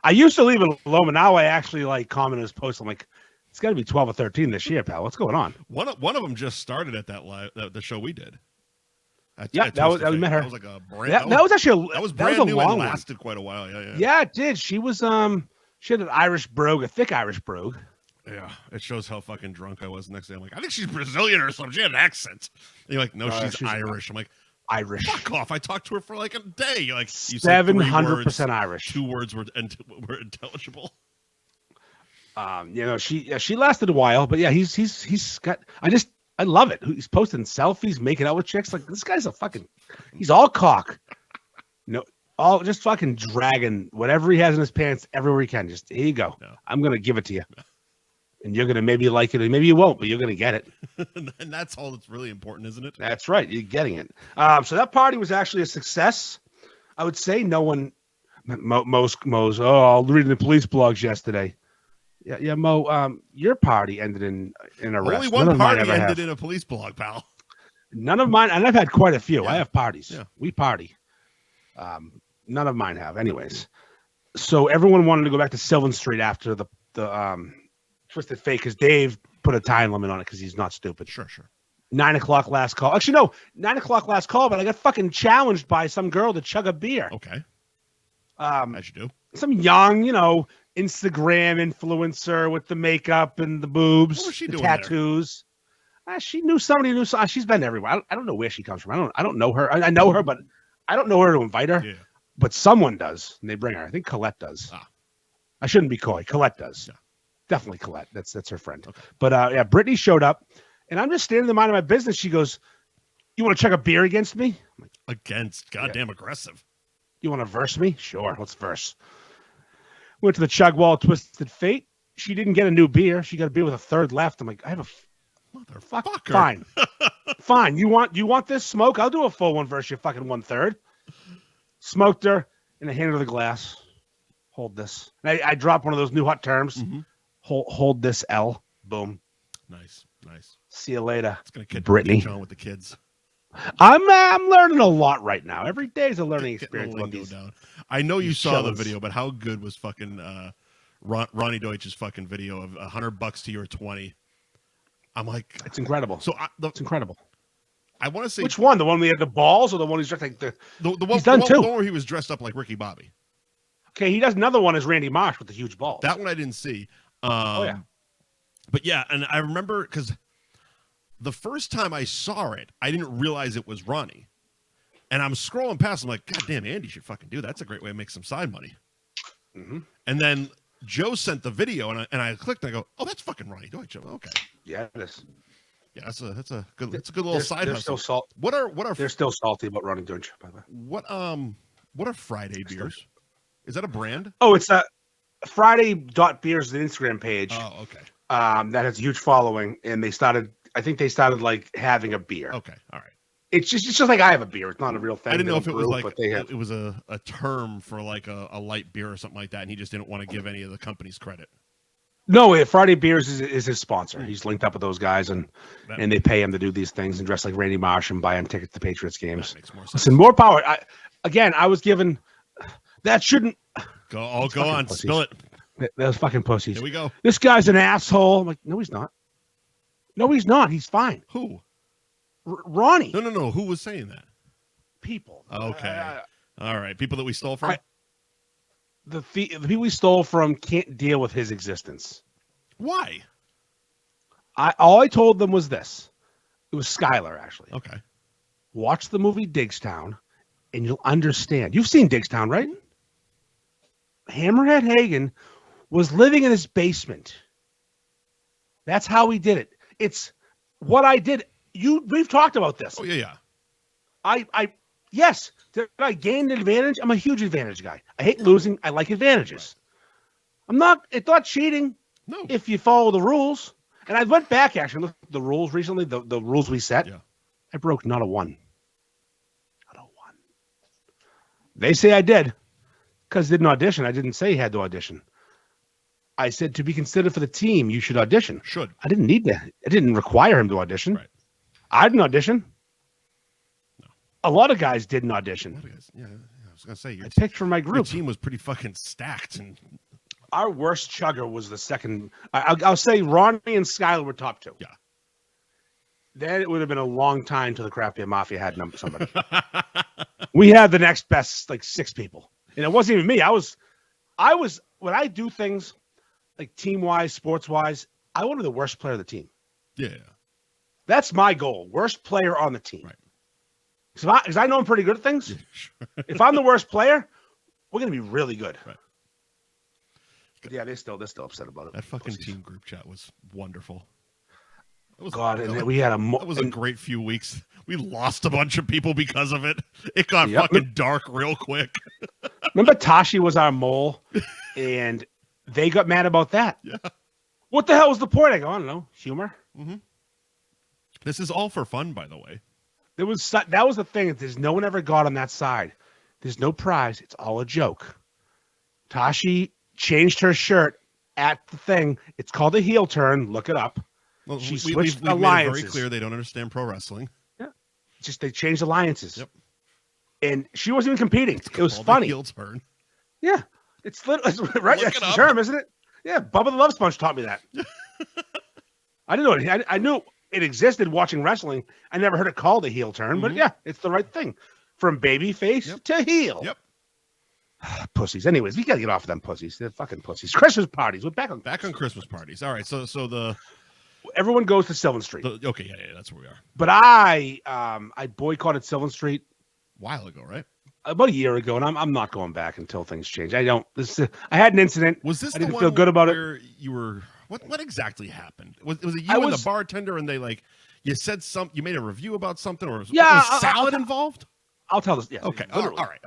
I used to leave it alone, but now I actually comment on his post. I'm like, it's got to be 12 or 13 this year, pal. What's going on? One of them just started at that live the show we did. We met her. That was like a brand. That was actually that was brand new and lasted quite a while. Yeah. Yeah, it did. She was she had an Irish brogue, a thick Irish brogue. Yeah, it shows how fucking drunk I was the next day. I'm like, I think she's Brazilian or something. She had an accent. And you're like, no, she's Irish. I'm like, Irish. Fuck off. I talked to her for like a day. You're like, you 700% Irish. 2 words were intelligible. She lasted a while, but yeah, he's got. I love it. He's posting selfies, making out with chicks. Like, this guy's he's all cock. No, all just fucking dragging whatever he has in his pants everywhere he can. Just here you go. No. I'm gonna give it to you, and you're gonna maybe like it, or maybe you won't, but you're gonna get it. And that's all that's really important, isn't it? That's right. You're getting it. So that party was actually a success. I would say no one. Mo's. Oh, I was reading the police blogs yesterday. Yeah, Mo. Your party ended in arrest. Only one party ended in a police blog, pal. None of mine, and I've had quite a few. Yeah. I have parties. Yeah. We party. None of mine have, anyways. So everyone wanted to go back to Sylvan Street after the Twisted Fate because Dave put a time limit on it because he's not stupid. Sure. 9 o'clock last call. Actually, no, 9 o'clock last call, but I got fucking challenged by some girl to chug a beer. Okay. As you do. Some young, Instagram influencer with the makeup and the boobs, what was she the doing tattoos. She knew somebody who knew. She's been everywhere. I don't know where she comes from. I don't know her. I know her, but I don't know her to invite her. Yeah. But someone does, and they bring her. I think Colette does. I shouldn't be coy. Colette does. Yeah. Definitely Colette. That's her friend. Okay. But Brittany showed up, and I'm just standing in the mind of my business. She goes, "You want to chug a beer against me?" I'm like, against? Goddamn aggressive. You want to verse me? Sure, let's verse. Went to the chug wall, Twisted Fate. She didn't get a new beer. She got a beer with a third left. I'm like, I have a motherfucker. Fine. You want this smoke? I'll do a full one versus your fucking 1/3. Smoked her and I handed her the glass. Hold this. And I dropped one of those new hot terms. Mm-hmm. Hold this L. Boom. Nice. See you later. It's gonna catch Brittany on with the kids. I'm learning a lot right now. Every day is a learning experience. Down. I know you saw the video, but how good was fucking Ronnie Deutsch's fucking video of $100 to your 20? I'm like, it's incredible. So it's incredible. I want to say which one? The one where he had the balls, or the one he's dressed like the one? He's done two. The one where he was dressed up like Ricky Bobby. Okay, he does another one as Randy Marsh with the huge balls. That one I didn't see. Yeah. But yeah, and I remember because the first time I saw it, I didn't realize it was Ronnie. And I'm scrolling past, I'm like, God damn, Andy should fucking do that. That's a great way to make some side money. Mm-hmm. And then Joe sent the video, and I clicked, and I go, oh, that's fucking Ronnie Deutsch. Okay. Yeah, it is. Yeah, that's a good little side hustle. Still what are they're still salty about Ronnie Deutsch, by the way. What are Friday beers? Is that a brand? Oh, it's a Friday.beers, the Instagram page. Oh, okay. That has a huge following, and I think they started like having a beer. Okay, all right. It's just like I have a beer. It's not a real thing. I didn't know if it was brew, but it was a term for like a light beer or something like that, and he just didn't want to give any of the companies credit. No, Friday Beers is his sponsor. He's linked up with those guys, and they pay him to do these things and dress like Randy Marsh and buy him tickets to Patriots games. That makes more sense. Listen, more power. I was given that shouldn't go on, pussies. Spill it. Those fucking pussies. Here we go. This guy's an asshole. I'm like, no, he's not. No, he's not. He's fine. Who? Ronnie. No. Who was saying that? People. Okay. All right. People that we stole from? The people we stole from can't deal with his existence. Why? All I told them was this. It was Skylar, actually. Okay. Watch the movie Digstown, and you'll understand. You've seen Digstown, right? Hammerhead Hagen was living in his basement. That's how he did it. It's what I did. We've talked about this. Oh, yeah. Yes. Did I gain an advantage? I'm a huge advantage guy. I hate losing. I like advantages. Right. It's not cheating. No. If you follow the rules. And I went back actually and looked at the rules recently, the rules we set. Yeah. I broke not a one. Not a one. They say I did because I didn't audition. I didn't say he had to audition. I said to be considered for the team, you should audition. Should. I didn't need to. I didn't require him to audition. Right. I didn't audition. No. A lot of guys didn't audition. Yeah, I was gonna say I picked from my group. Your team was pretty fucking stacked, and our worst chugger was the second. I'll say Ronnie and Skyler were top two. Yeah. Then it would have been a long time till the Craft Beer Mafia had somebody. We had the next best, like 6 people, and it wasn't even me. I was when I do things like team wise, sports wise, I want to be the worst player of the team. Yeah. That's my goal. Worst player on the team. Right. Because I know I'm pretty good at things. Yeah, sure. If I'm the worst player, we're going to be really good. Right. Yeah, they're still upset about it. That fucking team group chat was wonderful. We had that was a great few weeks. We lost a bunch of people because of it. It got fucking dark real quick. Remember Tashi was our mole, and they got mad about that. Yeah. What the hell was the point? I go, I don't know. Humor. Mm-hmm. This is all for fun, by the way. That was the thing. There's no one ever got on that side. There's no prize. It's all a joke. Tashi changed her shirt at the thing. It's called a heel turn. Look it up. Well, she switched we've alliances. Made it very clear they don't understand pro wrestling. Yeah, just they changed alliances. Yep. And she wasn't even competing. It was funny. Heel turn. Yeah, it's right. That's the term, isn't it? Yeah, Bubba the Love Sponge taught me that. I didn't know it. I knew it existed watching wrestling. I never heard it called a heel turn, but yeah, it's the right thing. From babyface to heel. Yep. Pussies. Anyways, we gotta get off of them pussies. They're fucking pussies. Christmas parties. We're back on Christmas parties. All right. So the everyone goes to Sylvan Street. Okay, yeah, that's where we are. But I boycotted Sylvan Street a while ago, right? About a year ago, and I'm not going back until things change. I had an incident. Was this I the didn't one feel good about where it? You were what exactly happened? Was it you and the bartender, and they you said you made a review about something, or was salad involved? I'll tell this. Yeah. Okay. All right.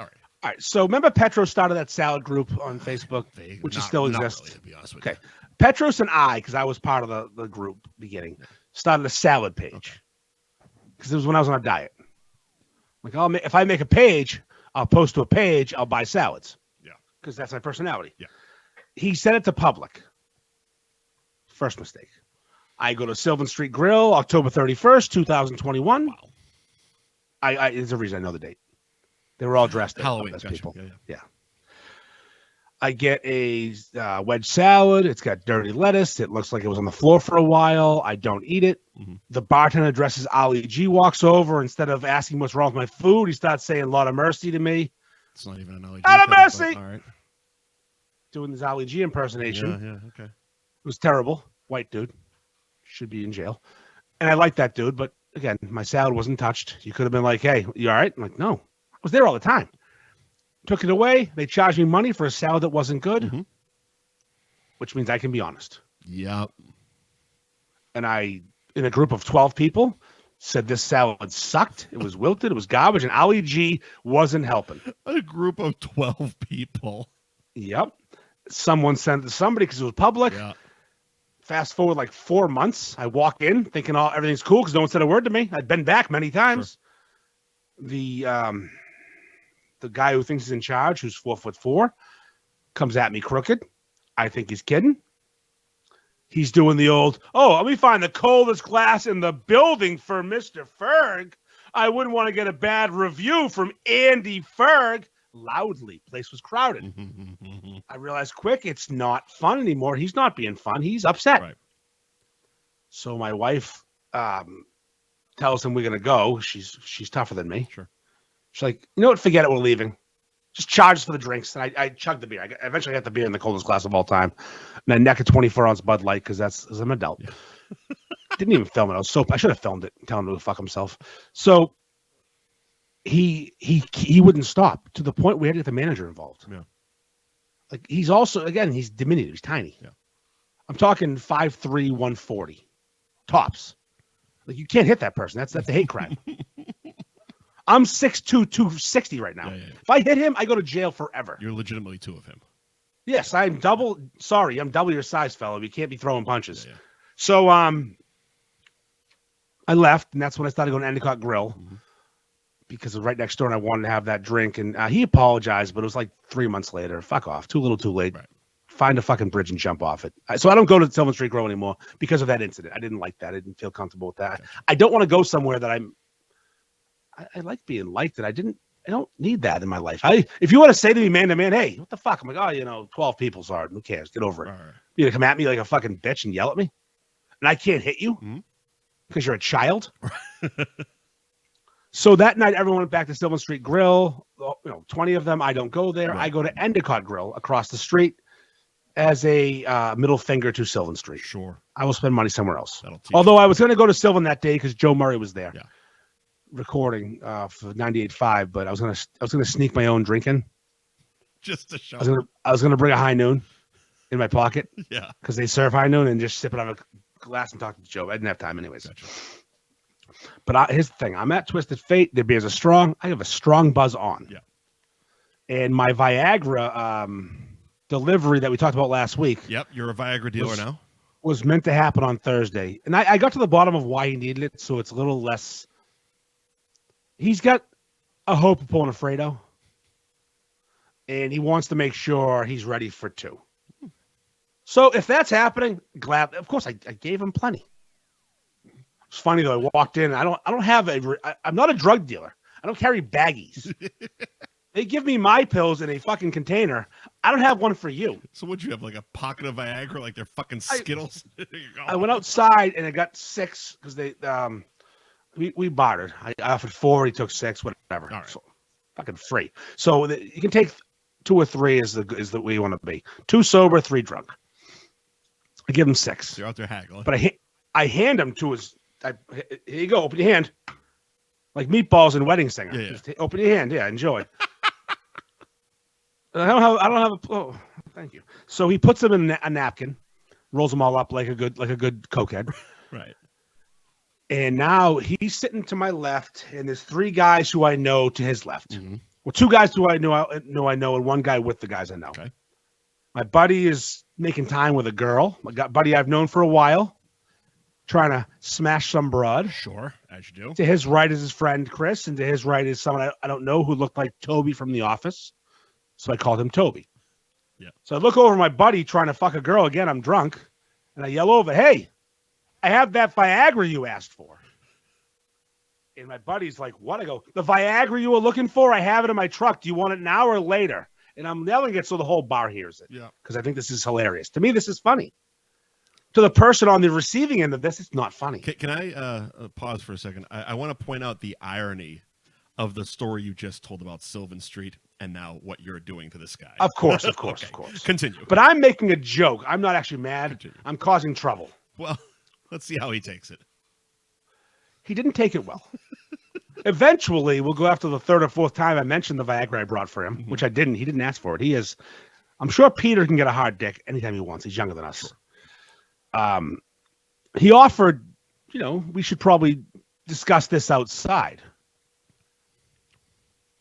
So remember Petros started that salad group on Facebook, which still exists. Really, to be honest with you. Petros and I, because I was part of the group beginning, started a salad page. Because it was when I was on a diet. Like, if I make a page, I'll post to a page, I'll buy salads. Yeah. Because that's my personality. Yeah. He sent it to public. First mistake. I go to Sylvan Street Grill, October 31st, 2021. Wow. There's a reason I know the date. They were all dressed Halloween as gotcha. people. Yeah. I get a wedge salad. It's got dirty lettuce. It looks like it was on the floor for a while. I don't eat it. Mm-hmm. The bartender dresses Ali G, walks over. Instead of asking what's wrong with my food, he starts saying "Lot of mercy" to me. It's not even an Ali G. Lot of mercy. All right. Doing this Ali G impersonation. Yeah. Okay. It was terrible. White dude. Should be in jail. And I like that dude, but again, my salad wasn't touched. You could have been like, "Hey, you all right?" I'm like, "No." I was there all the time. Took it away. They charged me money for a salad that wasn't good, which means I can be honest. Yep. And I, in a group of 12 people, said this salad sucked. It was wilted. It was garbage. And Ali G wasn't helping. A group of 12 people. Yep. Someone sent it to somebody because it was public. Yeah. Fast forward like 4 months. I walk in thinking everything's cool because no one said a word to me. I'd been back many times. Sure. the guy who thinks he's in charge, who's 4'4", comes at me crooked. I think he's kidding. He's doing the old, let me find the coldest glass in the building for Mr. Ferg. I wouldn't want to get a bad review from Andy Ferg. Loudly. Place was crowded. I realized quick, it's not fun anymore. He's not being fun. He's upset. Right. So my wife tells him we're going to go. She's tougher than me. Sure. She's like, you know what? Forget it. We're leaving. Just charge us for the drinks. And I chugged the beer. I eventually got the beer in the coldest glass of all time. And I neck a 24-ounce Bud Light because I'm an adult. Yeah. Didn't even film it. I should have filmed it and tell him to fuck himself. So he wouldn't stop to the point we had to get the manager involved. Yeah. Like he's also, again, he's diminutive. He's tiny. Yeah. I'm talking 5'3", 140 tops. Like you can't hit that person. That's a hate crime. I'm 6'2", 260 right now. Yeah. If I hit him, I go to jail forever. You're legitimately two of him. Yes, I'm double. Sorry, I'm double your size, fellow. You can't be throwing punches. Yeah. So I left, and that's when I started going to Endicott Grill because it was right next door, and I wanted to have that drink. And he apologized, but it was like 3 months later. Fuck off. Too little, too late. Right. Find a fucking bridge and jump off it. So I don't go to Sylvan Street Grill anymore because of that incident. I didn't like that. I didn't feel comfortable with that. Okay. I don't want to go somewhere that I like being liked, and I don't need that in my life. If you want to say to me man to man, hey, what the fuck? I'm like, 12 people's hard. Who cares? Get over it. Right. You're going to come at me like a fucking bitch and yell at me? And I can't hit you because you're a child? So that night, everyone went back to Sylvan Street Grill. 20 of them. I don't go there. Right. I go to Endicott Grill across the street as a middle finger to Sylvan Street. Sure. I will spend money somewhere else. Although I was going to go to Sylvan that day because Joe Murray was there. Yeah. Recording for 98.5, but I was gonna sneak my own drink in. Just to show. I was gonna bring a High Noon in my pocket. Yeah. Because they serve High Noon and just sip it out of a glass and talk to Joe. I didn't have time anyways. Gotcha. But here's the thing: I'm at Twisted Fate. Their beers are strong. I have a strong buzz on. Yeah. And my Viagra delivery that we talked about last week. Yep, you're a Viagra dealer now. Was meant to happen on Thursday, and I got to the bottom of why he needed it, so it's a little less. He's got a hope of pulling a Fredo, and he wants to make sure he's ready for 2. So if that's happening, glad. Of course, I gave him plenty. It's funny though. I walked in. I'm not a drug dealer. I don't carry baggies. They give me my pills in a fucking container. I don't have one for you. So what'd you have, like a pocket of Viagra, like they're fucking Skittles? I went outside and I got 6 because they we bartered. I offered 4, he took 6, whatever. All right. So, fucking free. So you can take 2 or 3 is the way you want to be. 2 sober, 3 drunk. I give him 6. You're out there haggling. But I hand him to his. Here you go. Open your hand. Like meatballs in Wedding Singer. Yeah. Just open your hand. Yeah, enjoy. I don't have a. Oh, thank you. So he puts them in a napkin, rolls them all up like a good cokehead. Right. And now he's sitting to my left, and there's 3 guys who I know to his left. Mm-hmm. Well, 2 guys who I know, and 1 guy with the guys I know. Okay. My buddy is making time with a girl. My buddy I've known for a while, trying to smash some broad. Sure, as you do. To his right is his friend Chris, and to his right is someone I don't know who looked like Toby from The Office. So I called him Toby. Yeah. So I look over my buddy trying to fuck a girl. Again, I'm drunk. And I yell over, hey, I have that Viagra you asked for. And my buddy's like, what? I go, the Viagra you were looking for? I have it in my truck. Do you want it now or later? And I'm yelling it so the whole bar hears it. Yeah. Because I think this is hilarious. To me, this is funny. To the person on the receiving end of this, it's not funny. Can I pause for a second? I want to point out the irony of the story you just told about Sylvan Street and now what you're doing to this guy. Of course. Okay. Continue. But I'm making a joke. I'm not actually mad. Continue. I'm causing trouble. Well, let's see how he takes it. He didn't take it well. Eventually, we'll go after the 3rd or 4th time I mentioned the Viagra I brought for him, which I didn't. He didn't ask for it. I'm sure Peter can get a hard dick anytime he wants. He's younger than us. Sure. He offered, we should probably discuss this outside.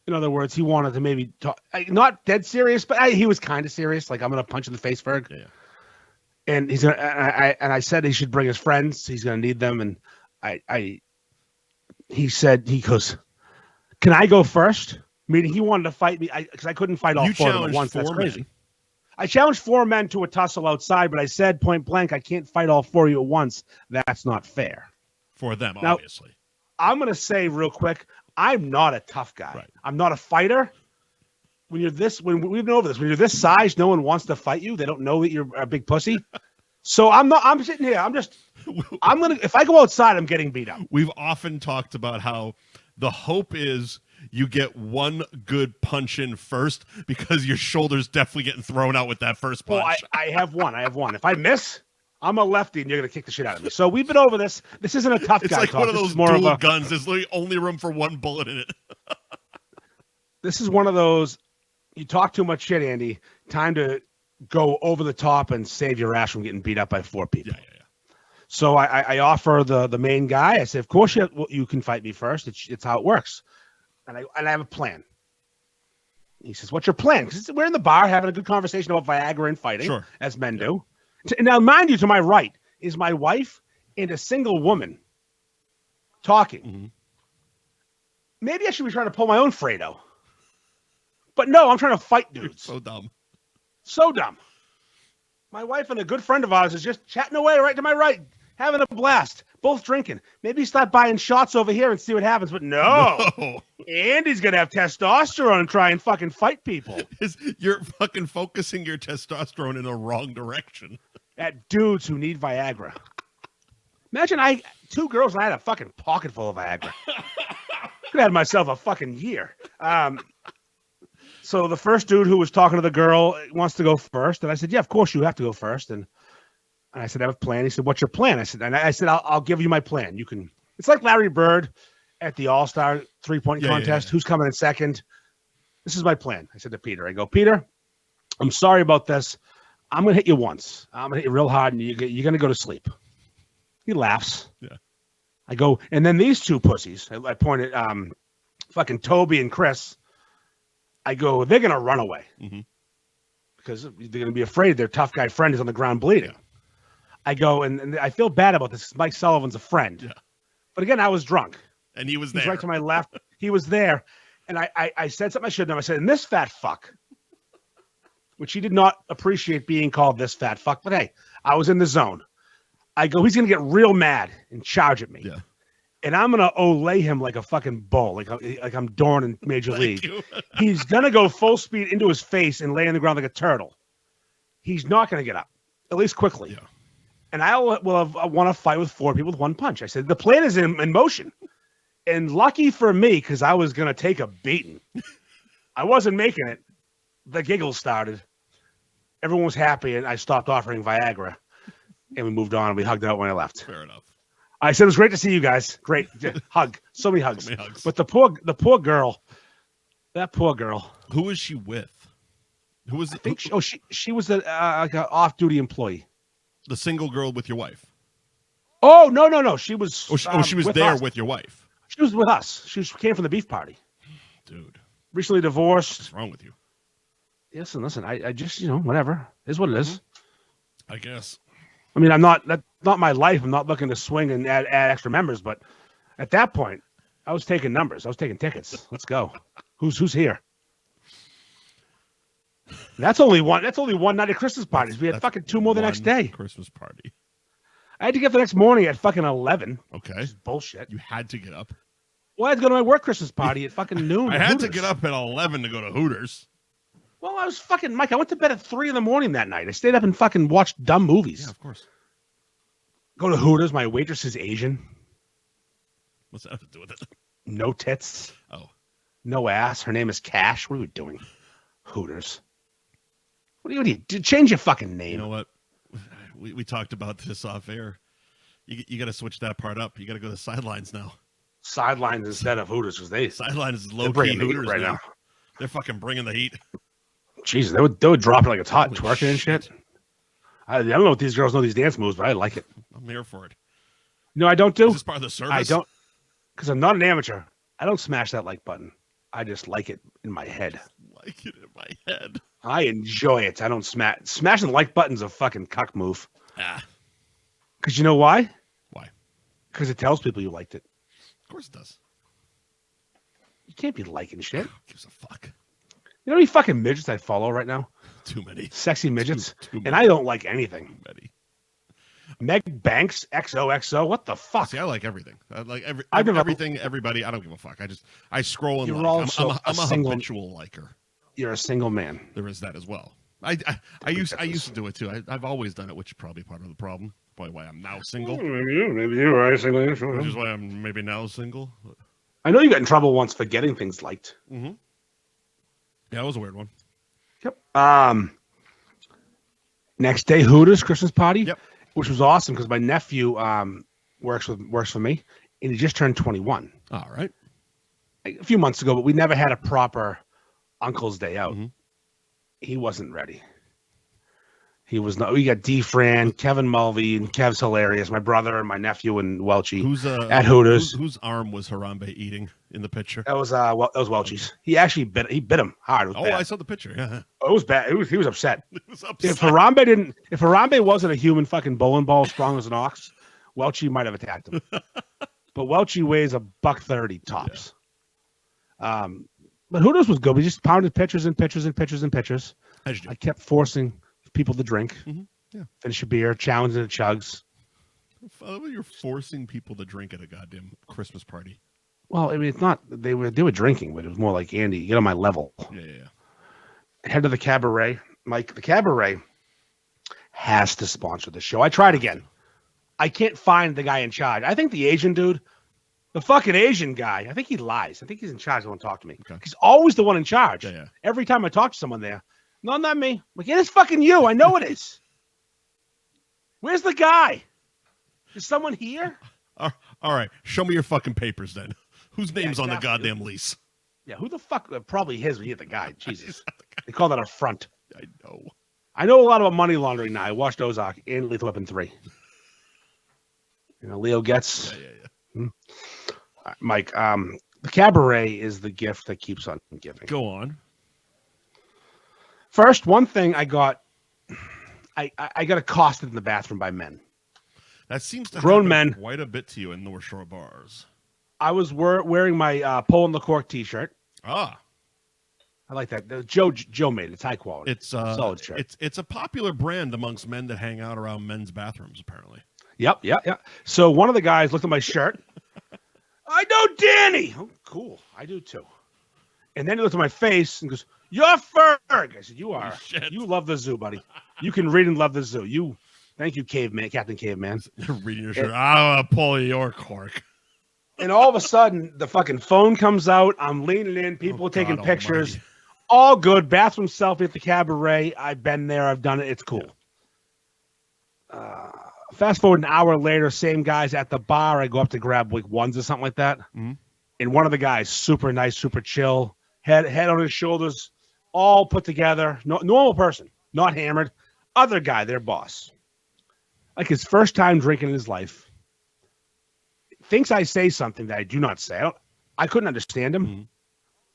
In other words, he wanted to maybe talk, not dead serious, but he was kind of serious. Like, I'm going to punch in the face, Ferg. Yeah. And he's going to, I said he should bring his friends. He's going to need them. And he goes, Can I go first? Meaning he wanted to fight me because I couldn't fight all You four of them at challenged once. That's 4 crazy. men. I challenged 4 men to a tussle outside, but I said point blank, I can't fight all 4 of you at once. That's not fair. For them, Now, obviously. I'm going to say real quick, I'm not a tough guy. Right. I'm not a fighter. When we've been over this, when you're this size, no one wants to fight you. They don't know that you're a big pussy. So I'm sitting here. If I go outside, I'm getting beat up. We've often talked about how the hope is you get one good punch in first because your shoulder's definitely getting thrown out with that first punch. Well, I have one. If I miss, I'm a lefty and you're going to kick the shit out of me. So we've been over this. This isn't a tough guy It's like talk. one of those dual guns. There's literally only room for one bullet in it. This is one of those, you talk too much shit, Andy. Time to go over the top and save your ass from getting beat up by 4 people. Yeah. So I offer the main guy. I say, of course you can fight me first. It's how it works. And I have a plan. He says, what's your plan? Because we're in the bar having a good conversation about Viagra and fighting, sure, as men do. Now, mind you, to my right is my wife and a single woman talking. Mm-hmm. Maybe I should be trying to pull my own Fredo. But no, I'm trying to fight dudes. So dumb. So dumb. My wife and a good friend of ours is just chatting away right to my right, having a blast, both drinking. Maybe start buying shots over here and see what happens. But no. Andy's going to have testosterone and try and fucking fight people. You're fucking focusing your testosterone in the wrong direction. At dudes who need Viagra. Imagine 2 girls and I had a fucking pocket full of Viagra. Could have had myself a fucking year. So the first dude who was talking to the girl wants to go first. And I said, yeah, of course you have to go first. And I said, I have a plan. He said, what's your plan? I said, I'll give you my plan. You can. It's like Larry Bird at the All-Star 3-point contest. Yeah. Who's coming in second? This is my plan. I said to Peter, I go, Peter, I'm sorry about this. I'm going to hit you once. I'm going to hit you real hard, and you're going to go to sleep. He laughs. Yeah. I go, and then these 2 pussies, I pointed fucking Toby and Chris. I go, they're going to run away. Mm-hmm. Because they're going to be afraid their tough guy friend is on the ground bleeding. Yeah. I go, and I feel bad about this. Mike Sullivan's a friend. Yeah. But again, I was drunk. And he was there. He's right to my left. He was there. And I said something I shouldn't have. I said, and this fat fuck, which he did not appreciate being called this fat fuck. But hey, I was in the zone. I go, he's going to get real mad and charge at me. Yeah. And I'm going to olay him like a fucking bull, like I'm Dorn in Major League. He's going to go full speed into his face and lay on the ground like a turtle. He's not going to get up, at least quickly. Yeah. And I want to fight with 4 people with 1 punch. I said, the plan is in motion. And lucky for me, because I was going to take a beating. I wasn't making it. The giggles started. Everyone was happy, and I stopped offering Viagra. And we moved on, and we hugged it out when I left. Fair enough. I said, it was great to see you guys. Great. Hug. So many hugs. But the poor girl, that poor girl. Who was she with? Who was? She was like an off-duty employee. The single girl with your wife. Oh, no. She was. She was there with your wife. She was with us. She came from the beef party. Dude. Recently divorced. What's wrong with you? Yes, and listen, I just, whatever. It is what it is. I guess. I mean, that's not my life. I'm not looking to swing and add extra members, but at that point, I was taking numbers. I was taking tickets. Let's go. Who's here? That's only one night at Christmas parties. We had fucking 2 more the next day. Christmas party. I had to get the next morning at fucking 11. Okay. Which is bullshit. You had to get up. Well, I had to go to my work Christmas party at fucking noon. I had to get up at 11 to go to Hooters. Well, I was fucking Mike. I went to bed at 3 a.m. that night. I stayed up and fucking watched dumb movies. Yeah, of course. Go to Hooters. My waitress is Asian. What's that have to do with it? No tits. Oh. No ass. Her name is Cash. What are we doing? Hooters. What do you change your fucking name? You know what? We talked about this off air. You got to switch that part up. You got to go to Sidelines now. Sidelines instead of Hooters because Sidelines is low-key Hooters right now. They're fucking bringing the heat. Jesus, they would drop it like it's hot, twerking and shit. I don't know if these girls know these dance moves, but I like it. I'm here for it. No, I don't do. Is this part of the service? I don't, because I'm not an amateur. I don't smash that like button. I just like it in my head. Like it in my head. I enjoy it. I don't smash. Smashing the like button's a fucking cuck move. Because you know why? Why? Because it tells people you liked it. Of course it does. You can't be liking shit. Who gives a fuck? You know how many fucking midgets I follow right now? Too many. Sexy midgets. Too and I don't like anything. Too many. Meg Banks, XOXO. What the fuck? See, I like everything. I like everything, everybody. I don't give a fuck. I scroll and You're like. also I'm a habitual liker. You're a single man. There is that as well. I used to do it too. I've always done it, which is probably part of the problem. Probably why I'm now single. Maybe you are single. Which is why I'm maybe now single. I know you got in trouble once for getting things liked. Mm-hmm. Yeah, that was a weird one. Yep. Next day, Hooters Christmas party. Yep. Which was awesome because my nephew works for me, and he just turned 21. All right. A few months ago, but we never had a proper Uncle's Day out. Mm-hmm. He wasn't ready. He was not. We got D-Fran, Kevin Mulvey, and Kev's hilarious. My brother and my nephew and Welchie at Hooters. Whose arm was Harambe eating in the picture? That was Welchie's. He actually bit him hard. I saw the picture. Yeah. Oh, it was bad. He was upset. He was upset. If Harambe wasn't a human fucking bowling ball strong as an ox, Welchie might have attacked him. But Welchie weighs $130 tops. Yeah. But Hooters was good. We just pounded pitchers and pitchers and pitchers and pitchers. I kept forcing people to drink. Mm-hmm. Yeah. Finish a beer, challenging the chugs. You're forcing people to drink at a goddamn Christmas party. Well, I mean, it's not they were drinking, but it was more like, Andy, get on my level. Yeah. Head to the cabaret. Mike, the cabaret has to sponsor the show. I tried again. I can't find the guy in charge. I think the Asian dude, the fucking Asian guy, I think he lies. I think he's in charge. He won't talk to me. Okay. He's always the one in charge. Yeah. Every time I talk to someone there, no, not me. I'm like, it is fucking you. I know it is. Where's the guy? Is someone here? All right. Show me your fucking papers then. Whose name's on the goddamn lease? Yeah, who the fuck? Probably his when you hit the guy. Jesus. They call that a front. I know a lot about money laundering now. I watched Ozark and Lethal Weapon 3. Leo Getz. Yeah. Mike, the cabaret is the gift that keeps on giving. Go on. First, one thing I got accosted in the bathroom by men. That seems to grown men quite a bit to you in North Shore bars. I was wearing my Pole and the Cork T-shirt. I like that. Joe made it. It's high quality. It's solid shirt. It's a popular brand amongst men that hang out around men's bathrooms, apparently. Yep. So one of the guys looked at my shirt. I know Danny. Oh, cool. I do too. And then he looked at my face and goes, "You're Ferg." I said, "You are. You love the zoo, buddy. You can read and love the zoo. Thank you, caveman, Captain Caveman." You're reading your shirt. I'll pull your cork. And all of a sudden, the fucking phone comes out. I'm leaning in. People taking pictures. Almighty. All good. Bathroom selfie at the cabaret. I've been there. I've done it. It's cool. Fast forward an hour later, same guys at the bar. I go up to grab like ones or something like that. Mm-hmm. And one of the guys, super nice, super chill, head on his shoulders, all put together. No, normal person, not hammered. Other guy, their boss. Like his first time drinking in his life. Thinks I say something that I do not say. I couldn't understand him. Mm-hmm.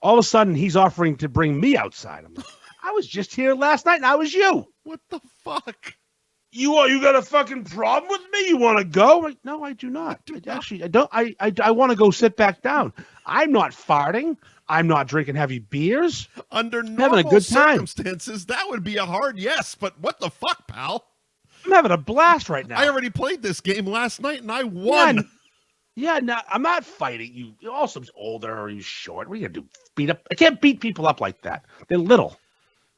All of a sudden, he's offering to bring me outside. I'm like, I was just here last night, and I was you. What the fuck? You got a fucking problem with me? You want to go? Like, no, I do not. Actually, I don't. I want to go sit back down. I'm not farting. I'm not drinking heavy beers. Under normal having a good circumstances, that would be a hard yes. But what the fuck, pal? I'm having a blast right now. I already played this game last night, and I won. Yeah, no, I'm not fighting you. You're also older or you short. What are you gonna do? Beat up? I can't beat people up like that. They're little.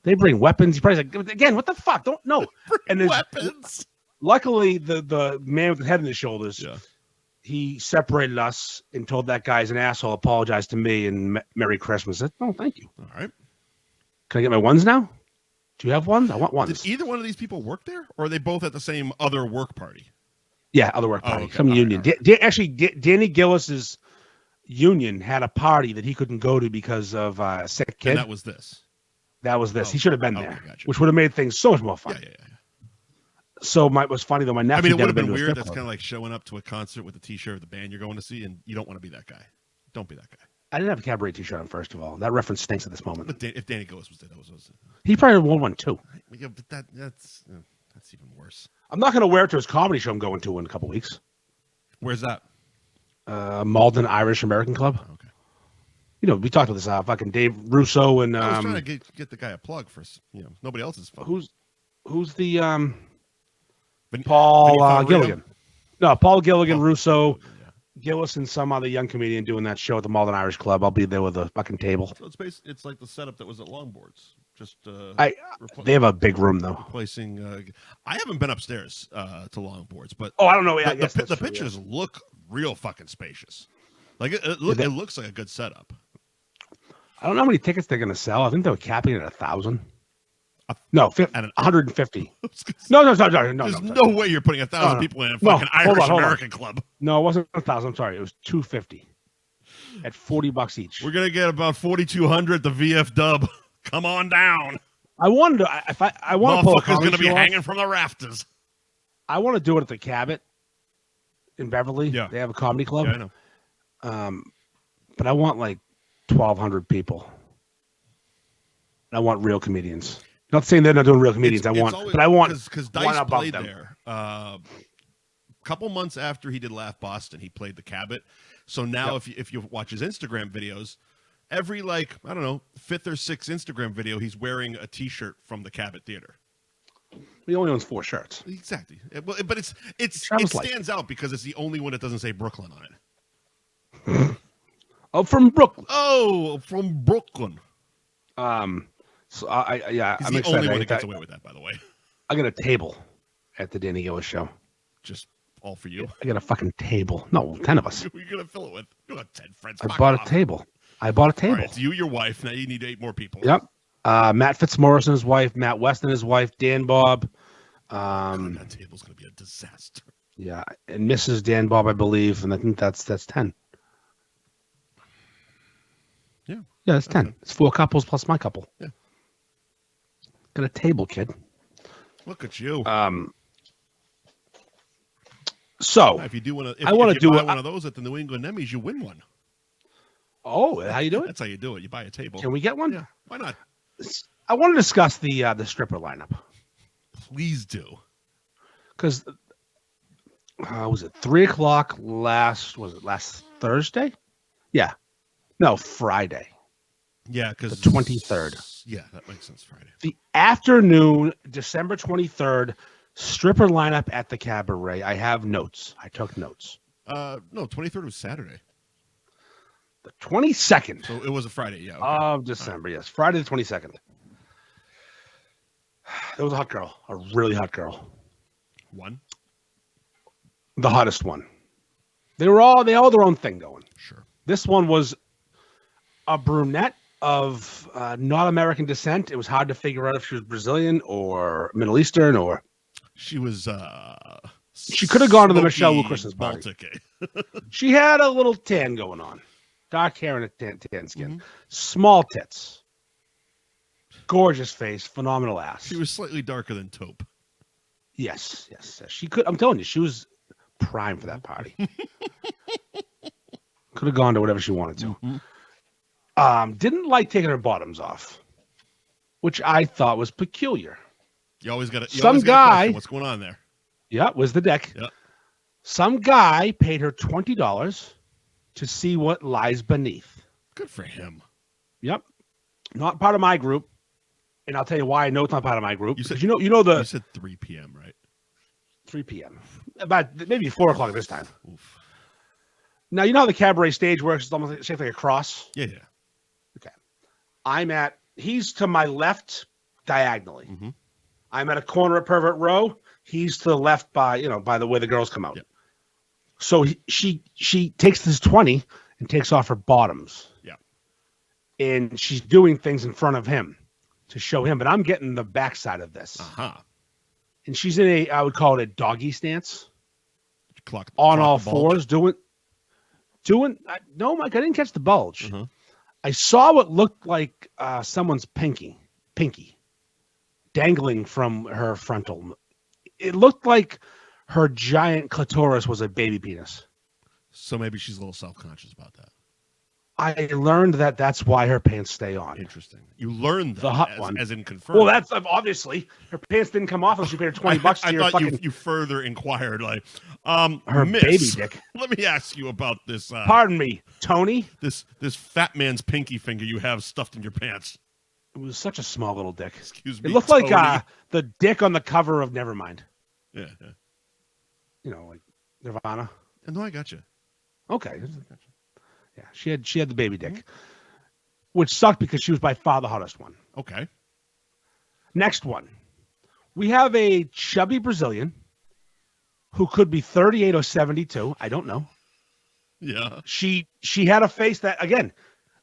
They bring weapons. You probably like, again, what the fuck? Don't know. And weapons. Luckily, the man with the head on his shoulders, he separated us and told that guy's an asshole. Apologized to me and Merry Christmas. I said, "Oh, thank you." All right. Can I get my ones now? Do you have ones? I want ones. Did either one of these people work there, or are they both at the same other work party? Yeah, other work party. Okay. Some union. Right. Actually, Danny Gillis's union had a party that he couldn't go to because of a sick kid. And that was this. He should have been there, which would have made things so much more fun. Yeah. So it was funny though. My nephew. I mean, it would have been weird. That's kind of like showing up to a concert with a T-shirt of the band you're going to see, and you don't want to be that guy. Don't be that guy. I didn't have a cabaret T-shirt on. First of all, that reference stinks at this moment. But if Danny Gillis was there, that was he probably won one too. Yeah, but that's even worse. I'm not going to wear it to his comedy show I'm going to in a couple weeks. Where's that? Malden Irish American Club. Okay. we talked about this. Fucking Dave Russo and I was trying to get the guy a plug for nobody else's phone. Who's the Paul Gilligan? No, Paul Gilligan, Russo, Gillis, and some other young comedian doing that show at the Malden Irish Club. I'll be there with a fucking table. So it's like the setup that was at Longboards. Just they have a big room though. Replacing. I haven't been upstairs to Longboards, but I don't know. Yeah, the pictures look real fucking spacious. Like it looks like a good setup. I don't know how many tickets they're going to sell. I think they were capping it at 1,000. No, 150. No. There's no way you're putting 1,000 people in a fucking Irish American club. No, it wasn't 1,000. I'm sorry. It was 250 at $40 each. We're gonna get about 4,200 at the VF Dub. Come on down. I wanted to. If I want to pull a comedy going to be show hanging off, from the rafters. I want to do it at the Cabot in Beverly. Yeah, they have a comedy club. Yeah, I know. But I want like 1,200 people. I want real comedians. Not saying they're not doing real comedians. I want because Dice played there. A couple months after he did Laugh Boston, he played the Cabot. So now, if you watch his Instagram videos, every fifth or sixth Instagram video, he's wearing a T-shirt from the Cabot Theater. He only owns 4 shirts. Exactly, but it stands out because it's the only one that doesn't say Brooklyn on it. From Brooklyn. From Brooklyn. So I'm the only one that gets away with that, by the way. I got a table at the Danny Gillis show. Just all for you? I got a fucking table. No, 10 of us. Who are you gonna fill it with? You got 10 friends. I bought a table. All right, it's you, your wife. Now you need 8 more people. Yep. Matt Fitzmaurice and his wife, Matt West and his wife, Dan Bob. That table's gonna be a disaster. Yeah, and Mrs. Dan Bob, I believe, and I think that's 10. Yeah, it's 10. It's 4 couples plus my couple. Yeah. Got a table, kid. Look at you. So if you do want to, I want to do one of those at the New England Emmys, you win one. Oh, how you do it? That's how you do it. You buy a table. Can we get one? Yeah. Why not? I want to discuss the stripper lineup. Please do. Because was it 3:00 last Thursday? Yeah. No, Friday. Yeah, because the 23rd. Yeah, that makes sense. Friday. The afternoon, December 23rd, stripper lineup at the Cabaret. I have notes. I took notes. No, 23rd was Saturday. The 22nd. So it was a Friday, yeah. Okay. Of December, yes. Friday the 22nd. There was a hot girl. A really hot girl. One? The hottest one. They all had their own thing going. Sure. This one was a brunette of not American descent. It was hard to figure out if she was Brazilian or Middle Eastern or... She was... she could have gone to the Michelle Wilkerson's party. She had a little tan going on. Dark hair and a tan skin. Mm-hmm. Small tits. Gorgeous face. Phenomenal ass. She was slightly darker than taupe. Yes. She could... I'm telling you, she was prime for that party. Could have gone to whatever she wanted to. Mm-hmm. Didn't like taking her bottoms off, which I thought was peculiar. You always got some guy. What's going on there? Yeah, was the deck. Yeah. Some guy paid her $20 to see what lies beneath. Good for him. Yep. Not part of my group, and I'll tell you why I know it's not part of my group. You said, you said 3 p.m., right? 3 p.m. About maybe 4 o'clock this time. Oof. Now you know how the cabaret stage works. It's almost shaped like a cross. Yeah. Okay. He's to my left diagonally. Mm-hmm. I'm at a corner of Pervert Row. He's to the left by the way the girls come out. Yep. So she takes this 20 and takes off her bottoms. Yeah. And she's doing things in front of him to show him, but I'm getting the backside of this. Uh-huh. And she's in I would call it a doggy stance. Clock all fours, doing. No, Mike, I didn't catch the bulge. Uh-huh. I saw what looked like someone's pinky dangling from her frontal. It looked like her giant clitoris was a baby penis. So maybe she's a little self-conscious about that. I learned that that's why her pants stay on. Interesting. You learned that the hot one, as in confirmed. Well, that's obviously her pants didn't come off unless she paid her $20 to I your thought fucking. you further inquired, like, her miss, baby dick. Let me ask you about this. Pardon me, Tony. This fat man's pinky finger you have stuffed in your pants. It was such a small little dick. Excuse me. It looked Tony. like the dick on the cover of Nevermind. Yeah. You know, like Nirvana. No, I got you. Okay. Yeah, she had the baby dick, which sucked because she was by far the hottest one. Okay. Next one. We have a chubby Brazilian who could be 38 or 72. I don't know. Yeah. She had a face that, again,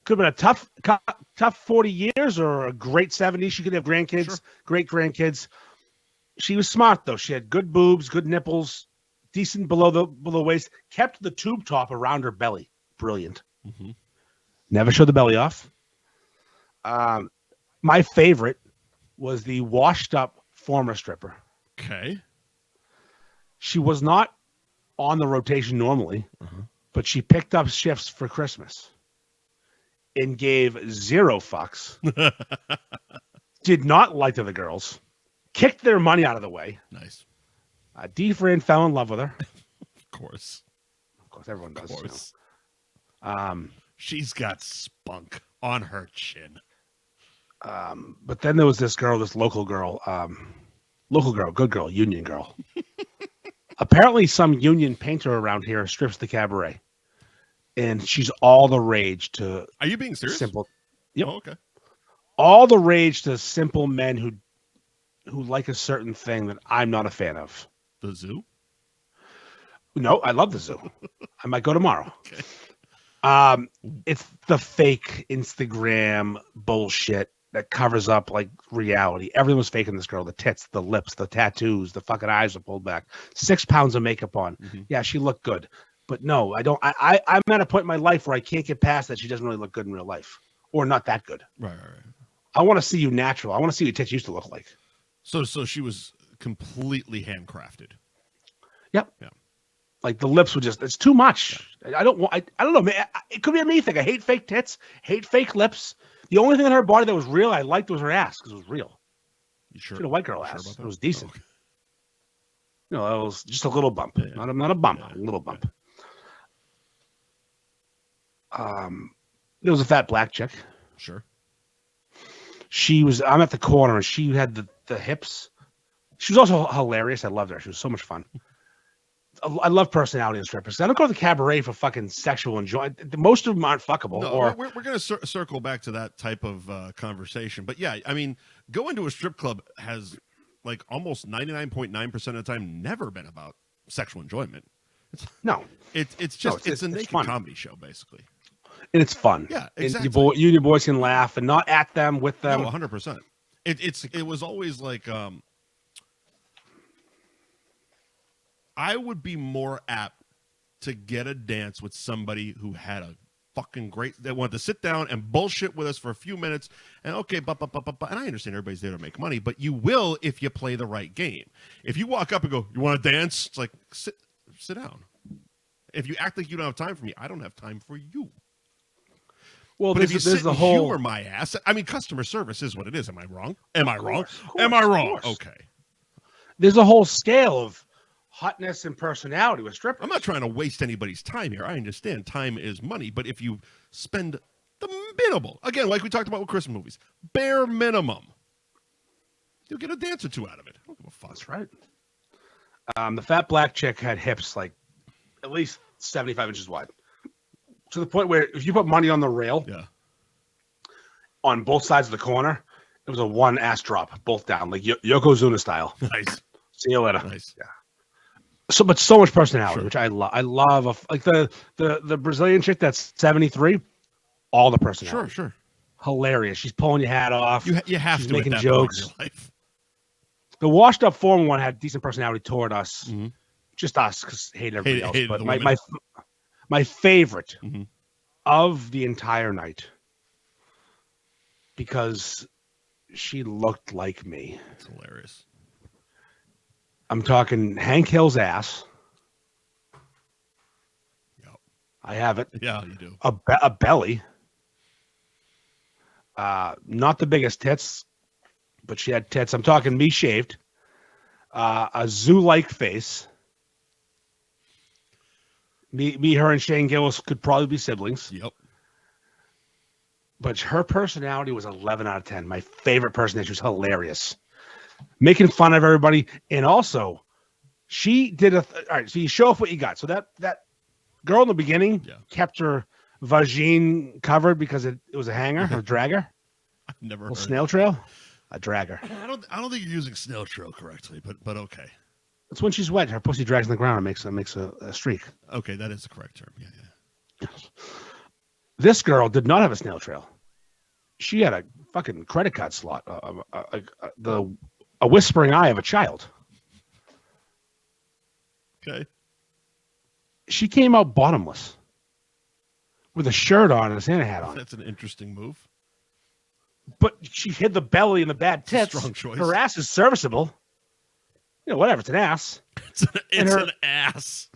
could have been a tough 40 years or a great 70s. She could have grandkids, Sure. great grandkids. She was smart, though. She had good boobs, good nipples, decent below the waist, kept the tube top around her belly. Brilliant. Mm-hmm. Never showed the belly off. My favorite was the washed up former stripper. Okay. She was not on the rotation normally, but she picked up shifts for Christmas and gave 0 fucks. Did not lie to the girls. Kicked their money out of the way. Nice. D-Fran fell in love with her. Of course, Everyone does. Of course. You know. She's got spunk on her chin. But then there was this girl, this local girl, good girl, union girl. Apparently some union painter around here strips the cabaret. And she's all the rage to... Are you being serious? Simple. Yep. Oh, okay. All the rage to simple men who like a certain thing that I'm not a fan of. The zoo? No, I love the zoo. I might go tomorrow. Okay. It's the fake Instagram bullshit that covers up like reality. Everything was fake in this girl. The tits, the lips, the tattoos, the fucking eyes are pulled back. 6 pounds of makeup on. Mm-hmm. Yeah, she looked good. But no, I don't. I'm at a point in my life where I can't get past that she doesn't really look good in real life. Or not that good. Right. I want to see you natural. I want to see what your tits used to look like. So she was completely handcrafted. Yep. Yeah. Like the lips were just, it's too much. I don't know, man. It could be anything. I hate fake tits, hate fake lips. The only thing in her body that was real I liked was her ass because it was real. You sure? She had a white girl Sure ass. about that? It was decent. Oh, okay. You know, it was just a little bump. Yeah. Not a bump, a little bump. There was a fat black chick. Sure. I'm at the corner and she had the hips. She was also hilarious. I loved her. She was so much fun. I love personality in strippers. I don't go to the cabaret for fucking sexual enjoyment. Most of them aren't fuckable. No, we're going to circle back to that type of conversation. But yeah, I mean, going to a strip club has like almost 99.9% of the time never been about sexual enjoyment. It's a naked comedy show basically. And it's fun. Yeah, exactly. And you and your boys can laugh and not at them, with them. No, 100%. It was always like I would be more apt to get a dance with somebody who had a fucking they wanted to sit down and bullshit with us for a few minutes and okay, and I understand everybody's there to make money, but you will if you play the right game. If you walk up and go, "You want to dance?" It's like sit down. If you act like you don't have time for me, I don't have time for you. Well, but if you sit and humor my ass, I mean, customer service is what it is. Am I wrong? Am I wrong? Am I wrong? Okay. There's a whole scale of hotness and personality with strippers. I'm not trying to waste anybody's time here. I understand time is money, but if you spend the minimal, again, like we talked about with Christmas movies, bare minimum, you'll get a dance or two out of it. I don't give a fuck. That's right. The fat black chick had hips like at least 75 inches wide. To the point where if you put money on the rail, on both sides of the corner, it was a one ass drop, both down, like Yokozuna style. Nice. See you later. Nice. Yeah. So much personality, which I love. I love like the Brazilian chick that's 73. All the personality. Sure. Hilarious. She's pulling your hat off. You have She's to making at that jokes. point in your life. The washed up former one had decent personality toward us. Mm-hmm. Just us, because hate everybody else. Hated but the my favorite mm-hmm. of the entire night, because she looked like me. It's hilarious. I'm talking Hank Hill's ass. Yep. I have it. Yeah, you do. A belly. Not the biggest tits, but she had tits. I'm talking me shaved. A zoo-like face. Me, her, and Shane Gillis could probably be siblings. Yep. But her personality was 11 out of 10. My favorite personality. She was hilarious. Making fun of everybody. And also, she did all right, so you show off what you got. So that girl in the beginning kept her vagine covered because it was a hanger, a dragger. I've never a heard snail trail. A dragger. I don't think you're using snail trail correctly, but okay. It's when she's wet. Her pussy drags on the ground and makes a streak. Okay, that is the correct term. Yeah. This girl did not have a snail trail. She had a fucking credit card slot, a whispering eye of a child. Okay. She came out bottomless with a shirt on and a Santa hat on. That's an interesting move. But she hid the belly and the bad tits. Strong choice. Her ass is serviceable. You know, whatever. It's an ass. It's an ass.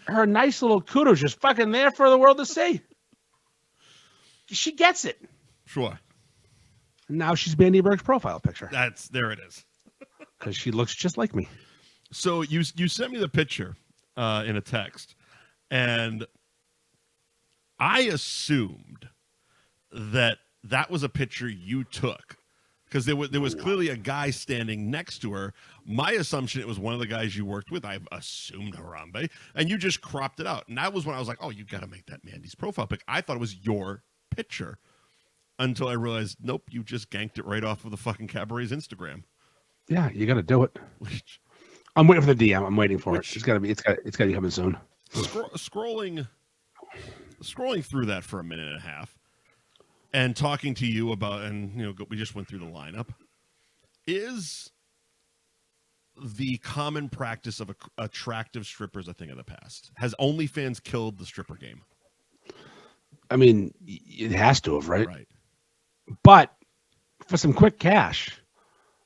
Her nice little kudos just fucking there for the world to see. She gets it. Sure. And now she's Bandy Berg's profile picture. There it is. Because she looks just like me. So you sent me the picture in a text, and I assumed that was a picture you took because there was clearly a guy standing next to her. My assumption it was one of the guys you worked with. I assumed Harambe, and you just cropped it out. And that was when I was like, oh, you got to make that Mandy's profile pic. I thought it was your picture until I realized, nope, you just ganked it right off of the fucking Cabaret's Instagram. Yeah, you got to do it. I'm waiting for the DM. I'm waiting for it. It's got to be coming soon. Scrolling through that for a minute and a half. And talking to you about, and we just went through the lineup, is the common practice of attractive strippers a thing of the past? Has OnlyFans killed the stripper game? I mean, it has to have, right? Right. But for some quick cash,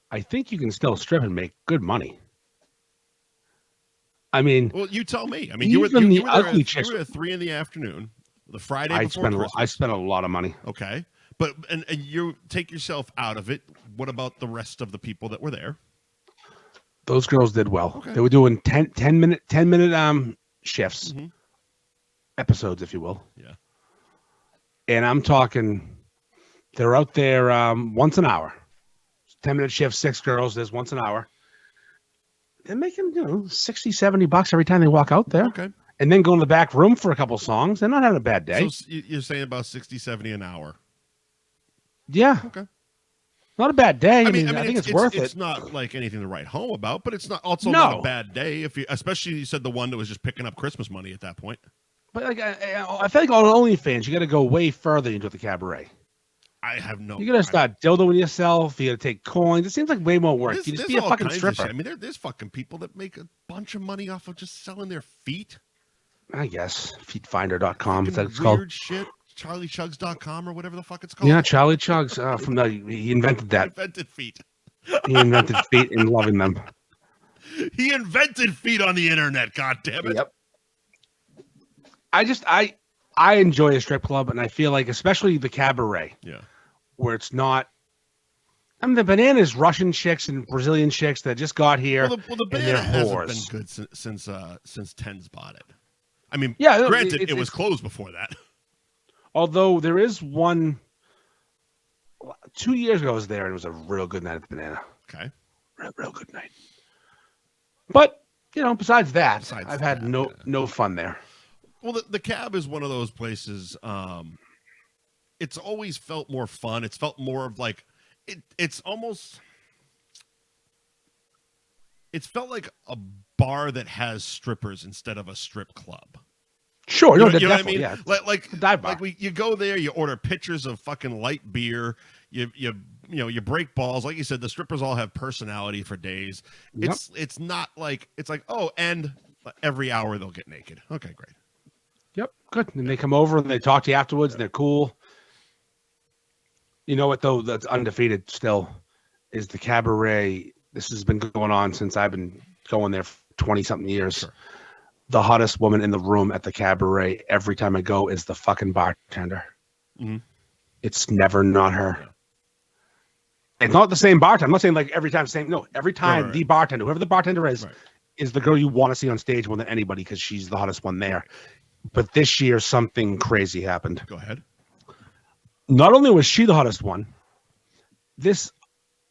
I think you can still strip and make good money. I mean, well, you tell me. I mean, you were there at 3 p.m. The Friday before Christmas. I spent a lot of money. Okay. But and you take yourself out of it. What about the rest of the people that were there? Those girls did well. Okay. They were doing 10 minute shifts, episodes, if you will. Yeah. And I'm talking, they're out there once an hour. 10-minute shift, 6 girls. There's once an hour. They're making $60, $70 every time they walk out there. Okay. And then go in the back room for a couple songs. They're not having a bad day. So you're saying about $60, $70 an hour? Yeah. Okay. Not a bad day. I mean, I think it's worth it. It's not like anything to write home about, but it's not not a bad day. Especially you said the one that was just picking up Christmas money at that point. But like, I feel like on OnlyFans, you got to go way further into the cabaret. I have no. You got to start dildoing yourself. You got to take coins. It seems like way more work. You just be a fucking stripper. I mean, there's fucking people that make a bunch of money off of just selling their feet. I guess feetfinder.com. Is that it's weird called? Weird shit. CharlieChugs.com or whatever the fuck it's called. Yeah, Charlie Chugs. He invented that. He invented feet. He invented feet and loving them. He invented feet on the internet. God damn it. Yep. I enjoy a strip club, and I feel like, especially the cabaret, where it's not. I mean, the bananas Russian chicks and Brazilian chicks that just got here. Well, the banana hasn't been good since Tens bought it. I mean, granted, it was closed before that. Although there is one, 2 years ago I was there, and it was a real good night at the Banana. Okay. Real good night. But, besides that, I've had no fun there. Well, the Cab is one of those places, it's always felt more fun. It's felt more of like, it's felt like a bar that has strippers instead of a strip club. Sure, you know what I mean? Yeah. Like dive bar. You go there, you order pitchers of fucking light beer, you break balls. Like you said, the strippers all have personality for days. Yep. It's not like and every hour they'll get naked. Okay, great. Yep, good. And they come over and they talk to you afterwards, and they're cool. You know what though? That's undefeated still is the cabaret. This has been going on since I've been going there for 20-something years. Sure. the hottest woman in the room at the cabaret every time I go is the fucking bartender. Mm-hmm. It's never not her. Yeah. It's not the same bartender. I'm not saying like every time same. No, every time the bartender, whoever the bartender is the girl you want to see on stage more than anybody because she's the hottest one there. But this year something crazy happened. Go ahead. Not only was she the hottest one, this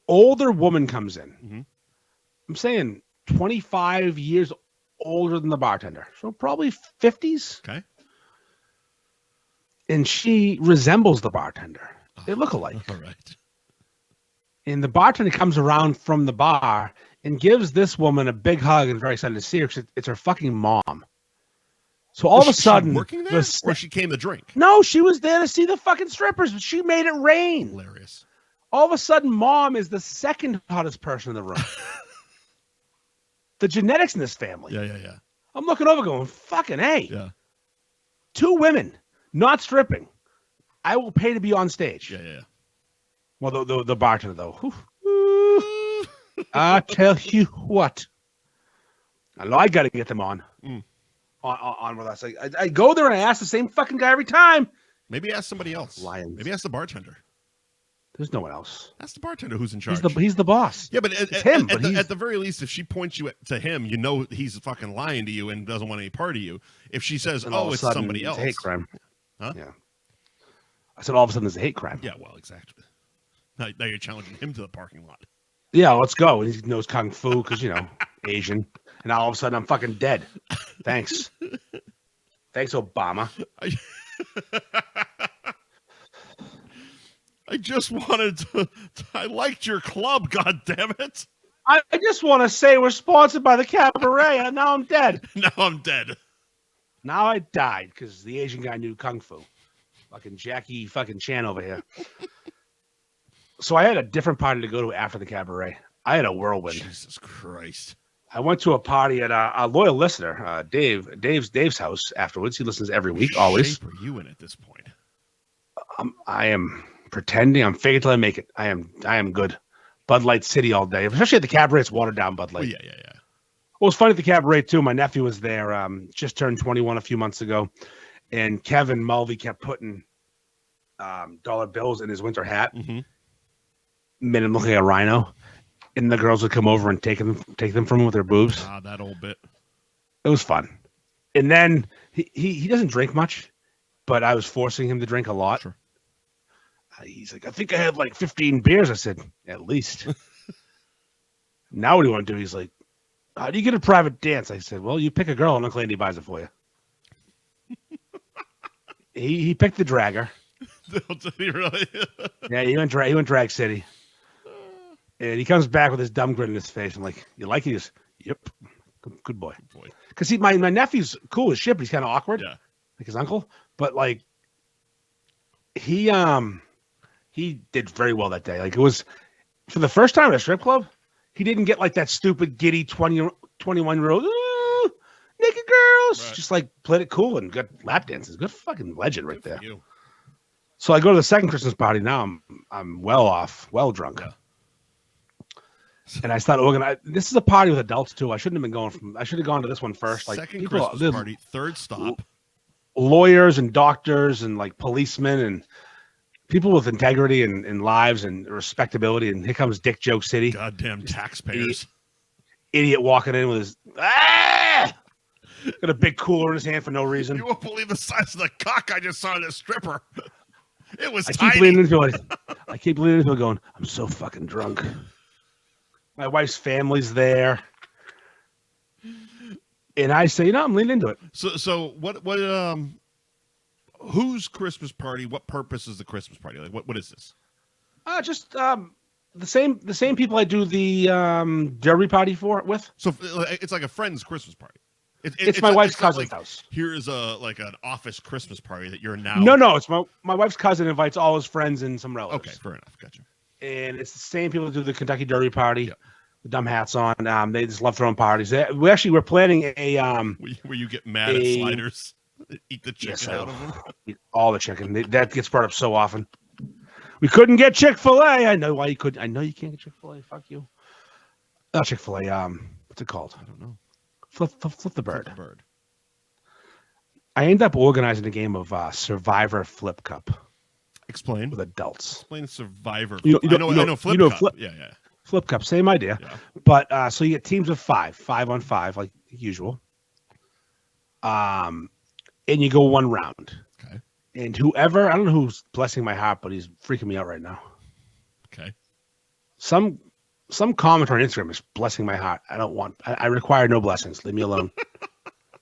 older woman comes in. Mm-hmm. I'm saying 25 years older than the bartender, so probably 50s. Okay. And she resembles the bartender. They look alike. All right. And the bartender comes around from the bar and gives this woman a big hug and very excited to see her because it's her fucking mom. So all of a sudden, she working there, or she came to drink? No, she was there to see the fucking strippers, but she made it rain. Hilarious. All of a sudden, mom is the second hottest person in the room. The genetics in this family. Yeah. I'm looking over going, fucking hey. Yeah. 2 women, not stripping. I will pay to be on stage. Yeah. Well, the bartender, though. I tell you what. I know I got to get them on. On with us. I go there and I ask the same fucking guy every time. Maybe ask somebody else. Lions. Maybe ask the bartender. There's no one else. Ask the bartender who's in charge. He's the boss. Yeah, but it's him. At the very least, if she points you to him, you know he's fucking lying to you and doesn't want any part of you. If she says, "Oh, it's somebody else," it's a hate crime. Huh? Yeah. I said all of a sudden there's a hate crime. Yeah, well, exactly. Now you're challenging him to the parking lot. Yeah, let's go. He knows kung fu because Asian, and now all of a sudden I'm fucking dead. Thanks, Obama. I just wanted to. I liked your club. God damn it! I just want to say we're sponsored by the cabaret, and now I'm dead. Now I'm dead. Now I died because the Asian guy knew kung fu. Fucking Jackie fucking Chan over here. So I had a different party to go to after the cabaret. I had a whirlwind. Jesus Christ. I went to a party at a loyal listener, Dave's house afterwards. He listens every week, always. What shape are you in at this point? I am pretending. I'm faking till I make it. I am good. Bud Light City all day. Especially at the cabaret, it's watered down Bud Light. Oh, yeah. Well, it's funny at the cabaret, too. My nephew was there, just turned 21 a few months ago. And Kevin Mulvey kept putting dollar bills in his winter hat. Mm-hmm. Made him look like a rhino. And the girls would come over and take them from him with their boobs. Ah, that old bit. It was fun. And then he doesn't drink much, but I was forcing him to drink a lot. Sure. He's like, I think I had like 15 beers. I said, at least. Now what do you want to do? He's like, how do you get a private dance? I said, well, you pick a girl and Uncle Andy buys it for you. He picked the dragger. Really? Yeah, he went Drag City. And he comes back with this dumb grin in his face. I'm like, you like it? He goes, yep. Good boy. Because my nephew's cool as shit, but he's kind of awkward. Yeah. Like his uncle. But like, he did very well that day. Like it was, for the first time at a strip club, he didn't get like that stupid giddy 21-year-old, naked girls. Right. Just like played it cool and got lap dances. Good fucking legend right there. So I go to the second Christmas party. Now I'm well drunk. Yeah. And I started organizing. This is a party with adults too. I should have gone to this one first. Like second Christmas party, third stop. Lawyers and doctors and like policemen and people with integrity and lives and respectability. And here comes Dick Joke City. Goddamn taxpayers. Idiot walking in with his got a big cooler in his hand for no reason. You won't believe the size of the cock I just saw in this stripper. It was tiny. I keep leaning into it going, I'm so fucking drunk. My wife's family's there. And I say, I'm leaning into it. So what whose Christmas party, what purpose is the Christmas party? Like what is this? Just the same people I do the derby party with. So it's like a friend's Christmas party. It's my wife's cousin's house. Here's like an office Christmas party that you're now. No, it's my wife's cousin invites all his friends and some relatives. Okay, fair enough. Gotcha. And it's the same people that do the Kentucky Derby party. Yep. The dumb hats on. They just love throwing parties. We're planning a where you get mad at sliders, eat the chicken out of them. Eat all the chicken. That gets brought up so often. We couldn't get Chick-fil-A. I know why you could. I know you can't get Chick-fil-A. Fuck you. Not Chick-fil-A. What's it called? I don't know. Flip the bird. Flip the bird. I end up organizing a game of Survivor Flip Cup. Explain. With adults. Explain Survivor. I know Flip Cup. Yeah. Flip Cup, same idea. Yeah. But so you get teams of 5 on 5, like usual. And you go one round. Okay. And whoever, I don't know who's blessing my heart, but he's freaking me out right now. Okay. Some commenter on Instagram is blessing my heart. I require no blessings. Leave me alone.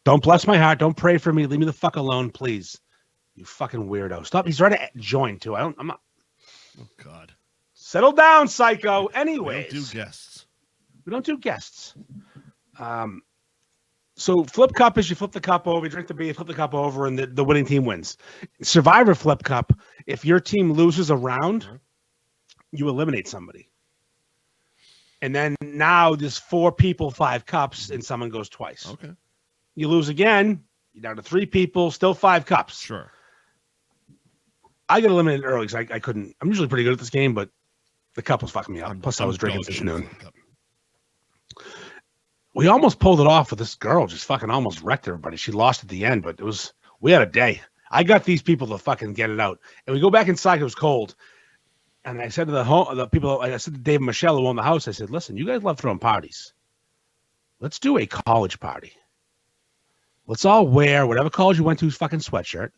Don't bless my heart. Don't pray for me. Leave me the fuck alone, please. You fucking weirdo. Stop. He's trying to join too. I'm not. Oh God. Settle down, psycho. Anyways. We don't do guests. We don't do guests. So Flip Cup is you flip the cup over, you drink the beer, flip the cup over, and the winning team wins. Survivor Flip Cup, if your team loses a round, you eliminate somebody. And then now there's 4 people, 5 cups, and someone goes twice. Okay. You lose again, you're down to 3 people, still 5 cups. Sure. I got eliminated early because I couldn't. I'm usually pretty good at this game, but the cup was fucking me up. Plus, I was drinking this noon. We almost pulled it off with this girl. Just fucking almost wrecked everybody. She lost at the end, but we had a day. I got these people to fucking get it out. And we go back inside. It was cold. And I said to the people, I said to Dave and Michelle who own the house, I said, listen, you guys love throwing parties. Let's do a college party. Let's all wear whatever college you went to's fucking sweatshirt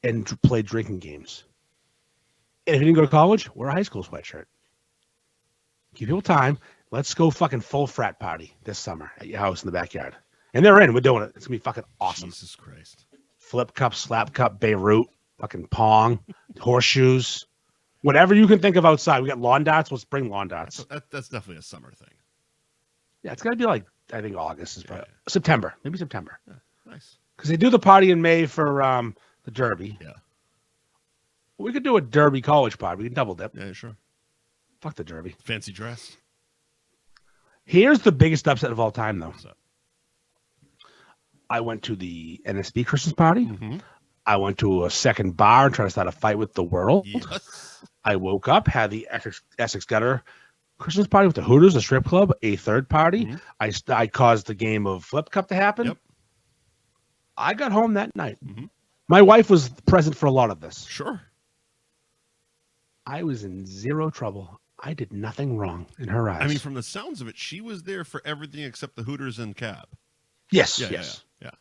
and play drinking games. And if you didn't go to college, wear a high school sweatshirt. Give people time. Let's go fucking full frat party this summer at your house in the backyard. And they're in. We're doing it. It's going to be fucking awesome. Jesus Christ. Flip cup, slap cup, Beirut, fucking pong, horseshoes, whatever you can think of outside. We got lawn darts. Let's bring lawn darts. That's definitely a summer thing. Yeah, it's got to be like, I think August is probably September. Maybe September. Yeah, nice. Because they do the party in May for the Derby. Yeah. We could do a Derby college party. We can double dip. Yeah, sure. Fuck the Derby. Fancy dress. Here's the biggest upset of all time, though. I went to the NSB Christmas party. Mm-hmm. I went to a second bar and tried to start a fight with the world. Yes. I woke up, had the Essex Gutter Christmas party with the Hooters, a strip club, a third party. Mm-hmm. I caused the game of Flip Cup to happen. Yep. I got home that night. Mm-hmm. My wife was present for a lot of this. Sure. I was in zero trouble. I did nothing wrong in her eyes. I mean, from the sounds of it, she was there for everything except the Hooters and cab. Yes, yeah, yes. Yeah.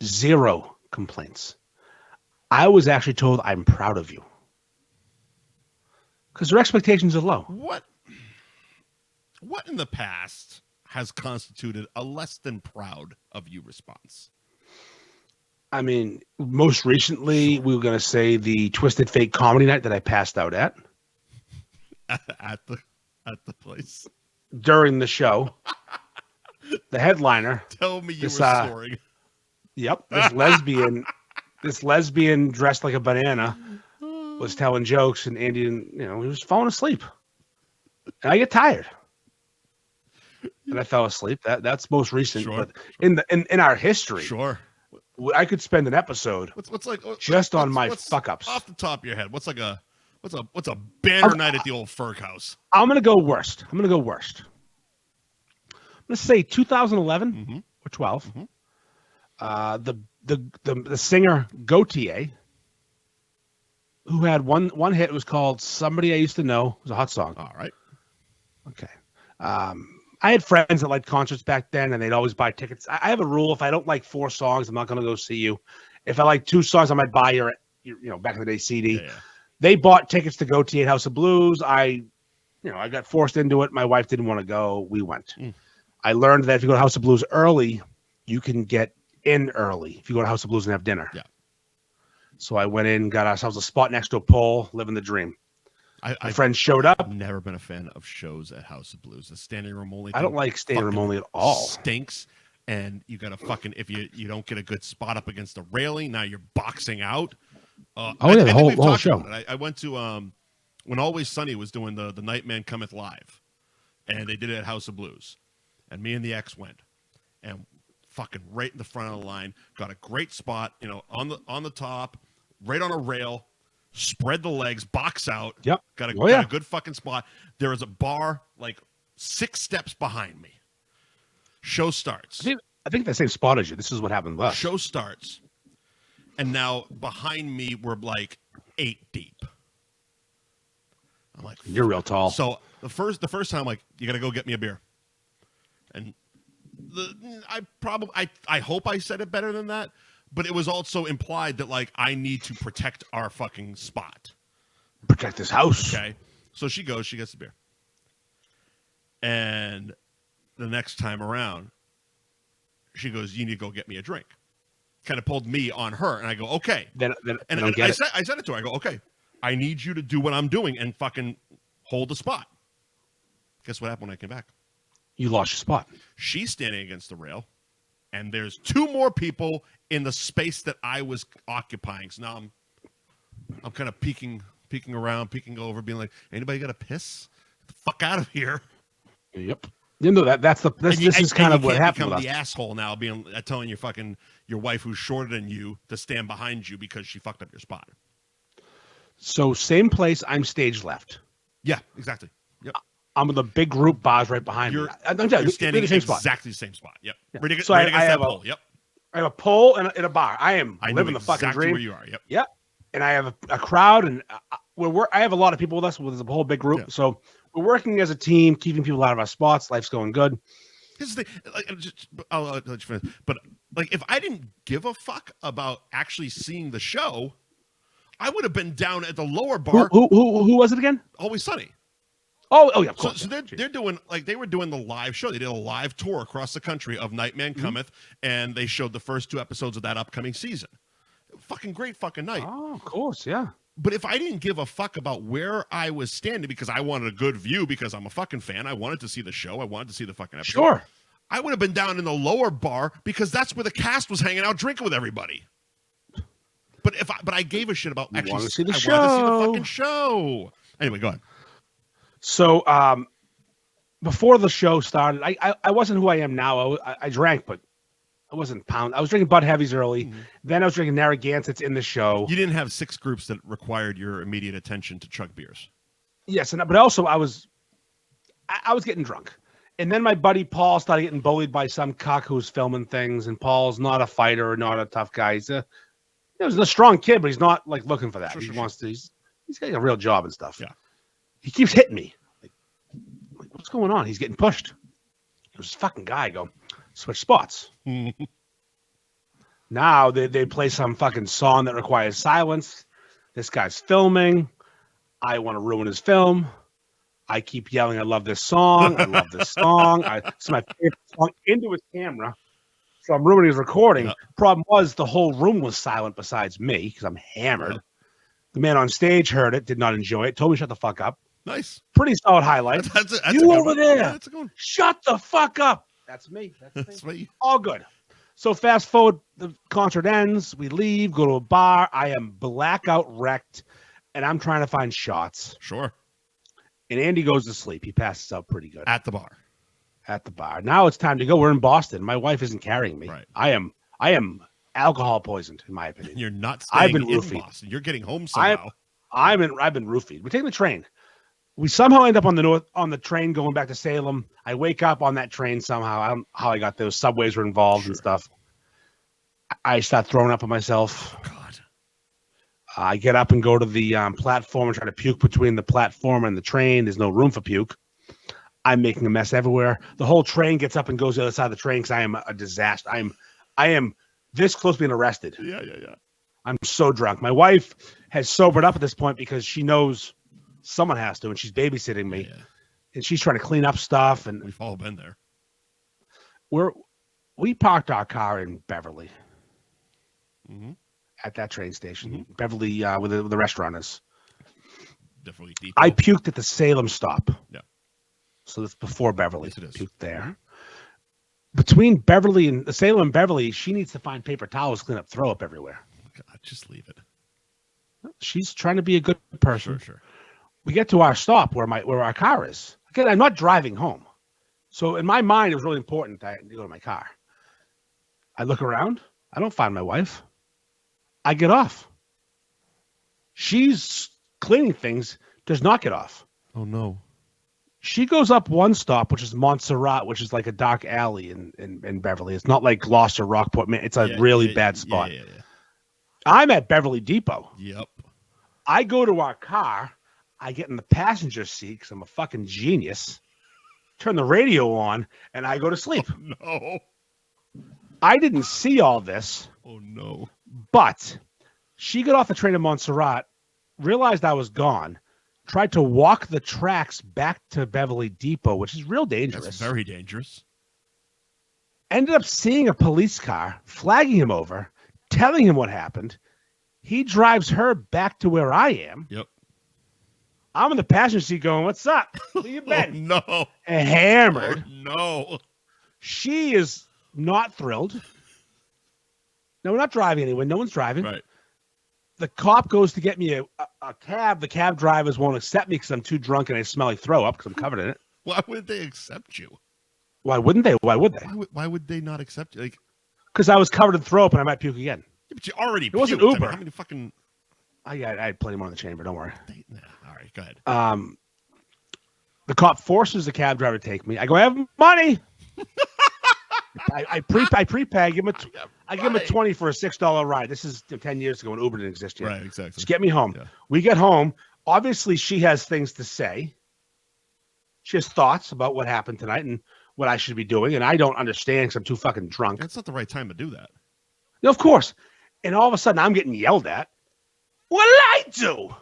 Zero complaints. I was actually told I'm proud of you. Because their expectations are low. What in the past has constituted a less than proud of you response? I mean, most recently, we were going to say the Twisted Fate comedy night that I passed out at. At the place. During the show. The headliner. Tell me you were snoring. Yep. This lesbian dressed like a banana was telling jokes, and Andy, he was falling asleep. And I get tired. And I fell asleep. That's most recent. Sure. But in our history, sure, I could spend an episode on my fuck ups. Off the top of your head, what's a banner night at the old Ferg house? I'm gonna go worst. I'm gonna say 2011 mm-hmm. or 12. Mm-hmm. The singer Gautier, who had one hit, was called "Somebody I Used to Know." It was a hot song. All right. Okay. I had friends that liked concerts back then, and they'd always buy tickets. I have a rule: if I don't like 4 songs, I'm not going to go see you. If I like 2 songs, I might buy your back in the day CD. Yeah. They bought tickets to Gautier at House of Blues. I got forced into it. My wife didn't want to go. We went. I learned that if you go to House of Blues early, you can get in early if you go to House of Blues and have dinner. Yeah. So I went in, got ourselves a spot next to a pole, living the dream. My friends showed up. I've never been a fan of shows at House of Blues. The standing room only. I don't like standing room only at all. Stinks, and you got to fucking if you don't get a good spot up against the railing, now you're boxing out. The whole show. I went to when Always Sunny was doing the Nightman Cometh Live, and they did it at House of Blues, and me and the ex went, and fucking right in the front of the line, got a great spot, on the top, right on a rail. Spread the legs, box out. Yep. Got a good fucking spot. There is a bar like 6 steps behind me. Show starts. I think the same spot as you. This is what happened last. Show starts, and now behind me we're like 8 deep. I'm like, you're real tall. So the first time, I'm like, you gotta go get me a beer. And I hope I said it better than that, but it was also implied that like I need to protect our fucking spot. Protect this house. Okay. So she goes, she gets the beer. And the next time around, she goes, you need to go get me a drink. Kind of pulled me on her. And I go, okay. I said it to her. I go, okay, I need you to do what I'm doing and fucking hold the spot. Guess what happened when I came back? You lost your spot. She's standing against the rail, and there's 2 more people in the space that I was occupying. So now I'm kind of peeking around, peeking over, being like, anybody got to piss? Get the fuck out of here. Yep. You know this is kind of what happened. Become the asshole now, being telling your wife who's shorter than you to stand behind you because she fucked up your spot. So same place. I'm stage left. Yeah, exactly. Yep. I'm in the big group bars right behind me. You're standing in exactly the same spot. Yep. Yeah. Ready to so get that pole. Yep. I have a pole and a bar. I living the fucking dream. Where you are. Yep. Yep. And I have a crowd, and I have a lot of people with us. There's a whole big group. Yeah. So we're working as a team, keeping people out of our spots. Life's going good. Here's the thing. I'll let you finish. But like, if I didn't give a fuck about actually seeing the show, I would have been down at the lower bar. Who was it again? Always Sunny. Oh yeah, of course. So they're doing they were doing the live show. They did a live tour across the country of Nightman Cometh, and they showed the first 2 episodes of that upcoming season. Fucking great fucking night. Oh, of course, yeah. But if I didn't give a fuck about where I was standing because I wanted a good view because I'm a fucking fan, I wanted to see the show, I wanted to see the fucking episode. Sure. I would have been down in the lower bar because that's where the cast was hanging out drinking with everybody. But I gave a shit about actually wanted to see the I wanted to see the fucking show. Anyway, go ahead. So before the show started, I wasn't who I am now. I drank, but I wasn't pound. I was drinking Bud Heavies early. Mm-hmm. Then I was drinking Narragansetts in the show. You didn't have 6 groups that required your immediate attention to chug beers. Yes, but also I was getting drunk. And then my buddy Paul started getting bullied by some cuck who was filming things. And Paul's not a fighter, not a tough guy. He's a strong kid, but he's not like looking for that. Sure, wants to. He's got a real job and stuff. Yeah. He keeps hitting me. Like, what's going on? He's getting pushed. There's this fucking guy. I go, switch spots. Now they play some fucking song that requires silence. This guy's filming. I want to ruin his film. I keep yelling, I love this song. I love this song. It's my favorite song into his camera. So I'm ruining his recording. Yeah. Problem was the whole room was silent besides me because I'm hammered. Yeah. The man on stage heard it, did not enjoy it, told me shut the fuck up. Nice. Pretty solid highlight. That's you over there. Yeah, that's a good one. Shut the fuck up. That's me. That's me. All good. So fast forward, the concert ends. We leave, go to a bar. I am blackout wrecked, and I'm trying to find shots. Sure. And Andy goes to sleep. He passes out pretty good. At the bar. Now it's time to go. We're in Boston. My wife isn't carrying me. Right. I am alcohol poisoned, in my opinion. You're not staying in Boston. You're getting home somehow. I've been roofied. We're taking the train. We somehow end up on the train going back to Salem. I wake up on that train somehow. I don't know how I got those subways were involved and stuff. I start throwing up on myself. Oh, God. I get up and go to the platform and try to puke between the platform and the train. There's no room for puke. I'm making a mess everywhere. The whole train gets up and goes to the other side of the train because I am a disaster. I am this close to being arrested. Yeah. I'm so drunk. My wife has sobered up at this point because she knows someone has to, and she's babysitting me. Yeah. And she's trying to clean up stuff. And we've all been there. We parked our car in Beverly. Mm-hmm. At that train station. Mm-hmm. Beverly, where the restaurant is. Definitely deep. I puked at the Salem stop. Yeah. So that's before Beverly. Yes, it is. Puked there. Between Beverly and Salem and Beverly, she needs to find paper towels, clean up, throw up everywhere. God, just leave it. She's trying to be a good person. Sure. We get to our stop where our car is. Again, I'm not driving home. So in my mind, it was really important that I go to my car. I look around. I don't find my wife. I get off. She's cleaning things, does not get off. Oh, no. She goes up one stop, which is Montserrat, which is like a dark alley in Beverly. It's not like Gloucester, Rockport. Man, it's a really bad spot. Yeah. I'm at Beverly Depot. Yep. I go to our car. I get in the passenger seat because I'm a fucking genius. Turn the radio on, and I go to sleep. Oh, no. I didn't see all this. Oh, no. But she got off the train in Montserrat, realized I was gone, tried to walk the tracks back to Beverly Depot, which is real dangerous. That's very dangerous. Ended up seeing a police car, flagging him over, telling him what happened. He drives her back to where I am. Yep. I'm in the passenger seat going, what's up? Where you been? Oh, no. And hammered. Oh, no. She is not thrilled. No, we're not driving anywhere. No one's driving. Right. The cop goes to get me a cab. The cab drivers won't accept me because I'm too drunk and I smell like throw up because I'm covered in it. Why would they accept you? Why wouldn't they? Why would they? Why would they not accept you? Like, because I was covered in throw up and I might puke again. yeah, but you already It wasn't puked. Uber. I mean, how many fucking... I had plenty more in the chamber. Don't worry. Nah. All right, go ahead. The cop forces the cab driver to take me. I go, I have money. I prepay. I give him a 20 for a $6 ride. This is 10 years ago when Uber didn't exist yet. Right, exactly. Just get me home. Yeah. We get home. Obviously, she has things to say. She has thoughts about what happened tonight and what I should be doing, and I don't understand because I'm too fucking drunk. That's not the right time to do that. No, of course. And all of a sudden, I'm getting yelled at. What did I do?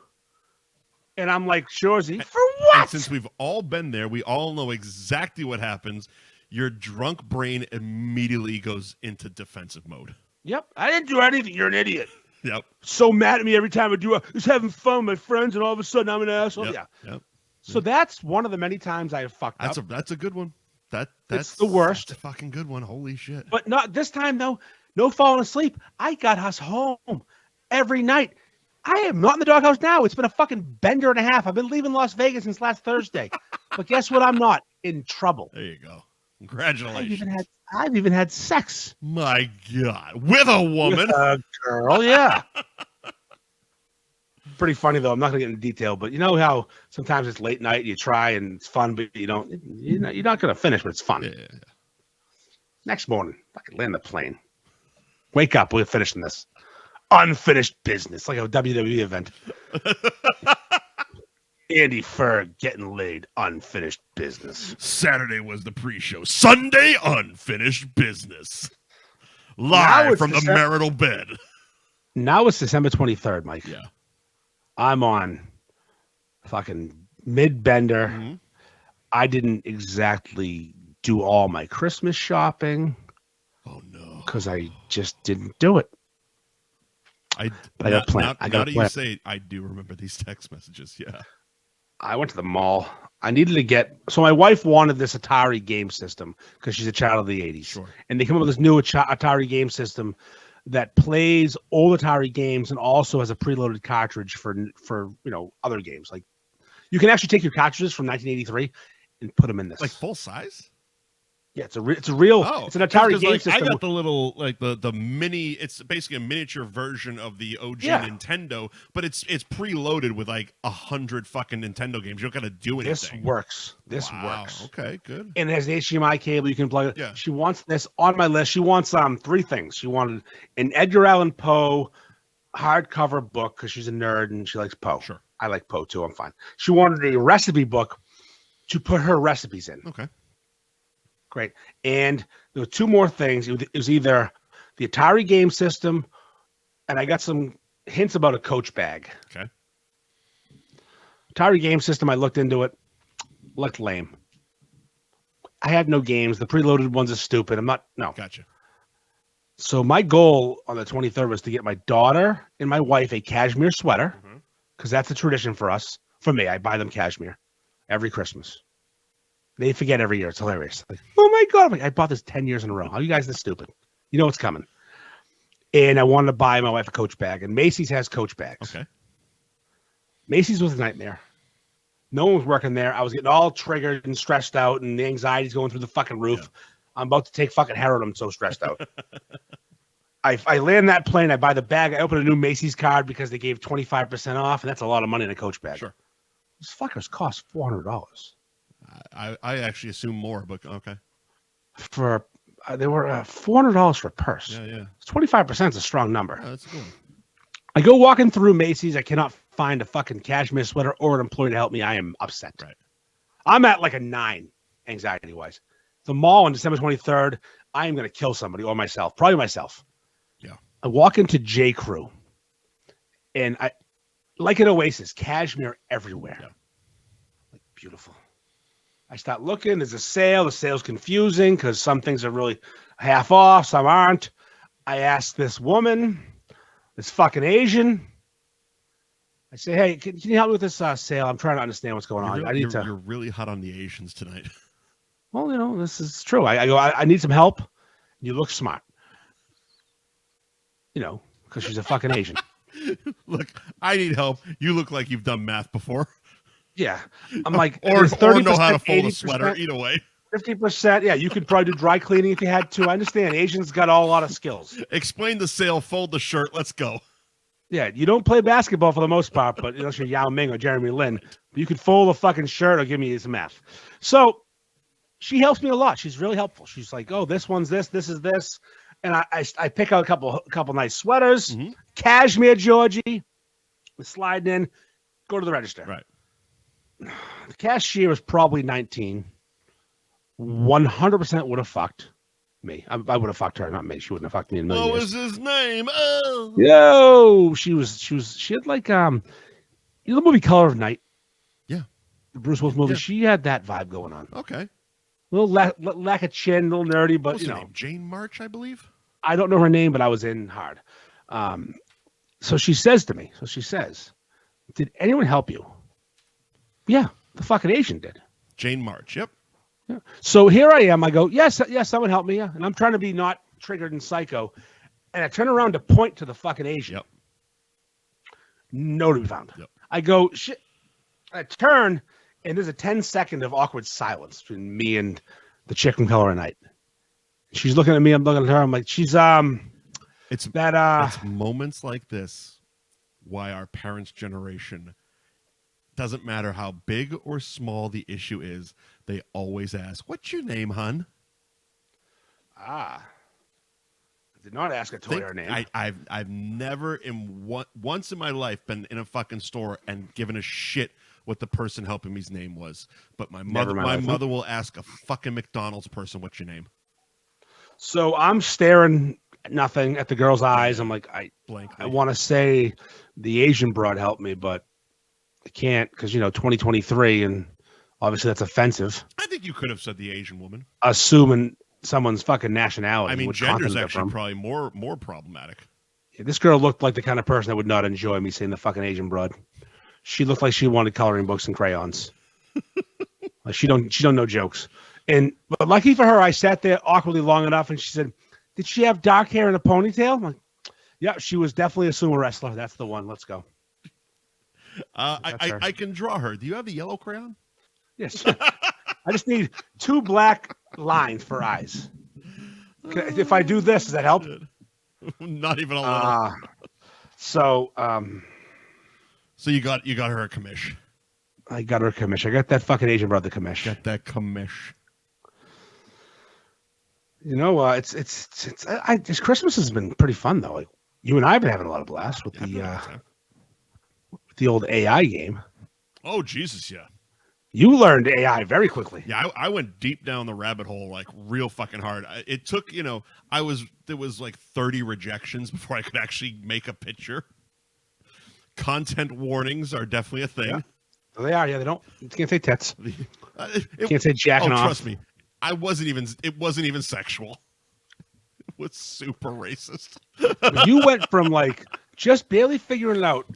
And I'm like, Shorzy, for what? And since we've all been there, we all know exactly what happens. Your drunk brain immediately goes into defensive mode. Yep. I didn't do anything. You're an idiot. Yep. So mad at me every time I do. Just having fun with my friends, and all of a sudden, I'm an asshole. Yep. Yeah. Yep. So that's one of the many times I have fucked up. That's a good one. That's the worst. That's a fucking good one. Holy shit. But not this time, though. No falling asleep. I got us home every night. I am not in the doghouse now. It's been a fucking bender and a half. I've been leaving Las Vegas since last Thursday. But guess what? I'm not in trouble. There you go. Congratulations. I've even had sex. My God. With a woman. With a girl, yeah. Pretty funny, though. I'm not going to get into detail, but you know how sometimes it's late night, you try, and it's fun, but you're not going to finish, but it's fun. Yeah. Next morning, fucking land the plane. Wake up. We're finishing this. Unfinished business, like a WWE event. Andy Ferg getting laid. Unfinished business. Saturday was the pre-show. Sunday, unfinished business. Live from the marital bed. Now it's December 23rd, Mike. Yeah. I'm on fucking mid-bender. Mm-hmm. I didn't exactly do all my Christmas shopping. Oh, no. Because I just didn't do it. I got a plan. Now that you say it, I do remember these text messages. Yeah. I went to the mall. I needed to get... So my wife wanted this Atari game system because she's a child of the 80s. Sure. And they come up with this new Atari game system that plays old Atari games and also has a preloaded cartridge for other games. Like, you can actually take your cartridges from 1983 and put them in this. Like full size? Yeah, it's a real. Oh, it's an Atari game system. I got the little the mini. It's basically a miniature version of the OG Nintendo, but it's preloaded with like 100 fucking Nintendo games. You don't got to do anything. This works. This works. Okay, good. And it has an HDMI cable. You can plug it. Yeah. She wants this on my list. She wants three things. She wanted an Edgar Allan Poe hardcover book because she's a nerd and she likes Poe. Sure. I like Poe too. I'm fine. She wanted a recipe book to put her recipes in. Okay. Great. And there were two more things. It was either the Atari game system, and I got some hints about a Coach bag. Okay. Atari game system, I looked into it. Looked lame. I had no games. The preloaded ones are stupid. No. Gotcha. So my goal on the 23rd was to get my daughter and my wife a cashmere sweater, because that's a tradition for us. For me, I buy them cashmere every Christmas. They forget every year. It's hilarious. Like, oh my God. I bought this 10 years in a row. How are you guys this stupid? You know what's coming. And I wanted to buy my wife a Coach bag. And Macy's has Coach bags. Okay. Macy's was a nightmare. No one was working there. I was getting all triggered and stressed out, and the anxiety's going through the fucking roof. Yeah. I'm about to take fucking heroin. I'm so stressed out. I land that plane. I buy the bag. I open a new Macy's card because they gave 25% off, and that's a lot of money in a Coach bag. Sure. These fuckers cost $400. I actually assume more, but okay. For they were $400 for a purse. Yeah. 25% is a strong number. Yeah, that's a good one. I go walking through Macy's. I cannot find a fucking cashmere sweater or an employee to help me. I am upset. Right. I'm at like a 9 anxiety-wise. The mall on December 23rd, I am going to kill somebody or myself. Probably myself. Yeah. I walk into J. Crew, and I, like an oasis, cashmere everywhere. Yeah. Like, beautiful. I start looking. There's a sale. The sale's confusing because some things are really half off, some aren't. I ask this woman, this fucking Asian. I say, hey, can you help me with this sale? I'm trying to understand what's going on. You're really hot on the Asians tonight. Well, this is true. I go, I need some help. You look smart. Because she's a fucking Asian. Look, I need help. You look like you've done math before. Yeah. I'm like, or know how to fold a sweater. Either way. 50%. Yeah, you could probably do dry cleaning if you had to. I understand. Asians got a lot of skills. Explain the sale, fold the shirt. Let's go. Yeah, you don't play basketball for the most part, but unless you're Yao Ming or Jeremy Lin, but you could fold a fucking shirt or give me some math. So she helps me a lot. She's really helpful. She's like, oh, this one's this is this. And I pick out a couple nice sweaters, cashmere Georgie, slide in, go to the register. Right. The cashier was probably 19. 100% would have fucked me. I would have fucked her, not me. She wouldn't have fucked me in a million years. What was his name? Oh, yo, she had like the movie Color of Night. Yeah, the Bruce Willis movie. Yeah. She had that vibe going on. Okay. A little lack of chin, a little nerdy, but What's her name? Jane March, I believe. I don't know her name, but I was in hard. So she says to me, did anyone help you? Yeah, the fucking Asian did. Jane March, yep. Yeah. So here I am. I go, yes, someone helped me. Yeah. And I'm trying to be not triggered and psycho. And I turn around to point to the fucking Asian. Yep. No to be found. Yep. I go, shit. I turn, and there's a 10-second of awkward silence between me and the chick from Color of Night. She's looking at me. I'm looking at her. I'm like, she's It's moments like this why our parents' generation, doesn't matter how big or small the issue is, they always ask, "What's your name, hun?" I did not ask a Toyota name. I've never once in my life been in a fucking store and given a shit what the person helping me's name was. But my mother will ask a fucking McDonald's person, "What's your name?" So I'm staring at nothing at the girl's eyes. I'm like, I want to say the Asian broad helped me, but I can't because 2023 and obviously that's offensive. I think you could have said the Asian woman, assuming someone's fucking nationality. I mean, gender's actually probably more problematic. Yeah, this girl looked like the kind of person that would not enjoy me saying the fucking Asian broad. She looked like she wanted coloring books and crayons. Like she don't know jokes. But lucky for her, I sat there awkwardly long enough, and she said, "Did she have dark hair and a ponytail?" I'm like, "Yeah, she was definitely a sumo wrestler. That's the one. Let's go." I can draw her. Do you have the yellow crayon? Yes. I just need 2 black lines for eyes. If I do this, does that help? Not even a little. So you got her a commish. I got her a commish. I got that fucking Asian brother commish. Got that commish. This Christmas has been pretty fun though. Like you and I have been having a lot of blast with the old AI game. Oh Jesus, yeah. You learned AI very quickly. Yeah, I went deep down the rabbit hole like real fucking hard. It took, there was like 30 rejections before I could actually make a picture. Content warnings are definitely a thing. Yeah. They are. Yeah, they don't. You can't say tits. Can't say jacking off. Trust me. It wasn't even sexual. It was super racist. You went from like just barely figuring it out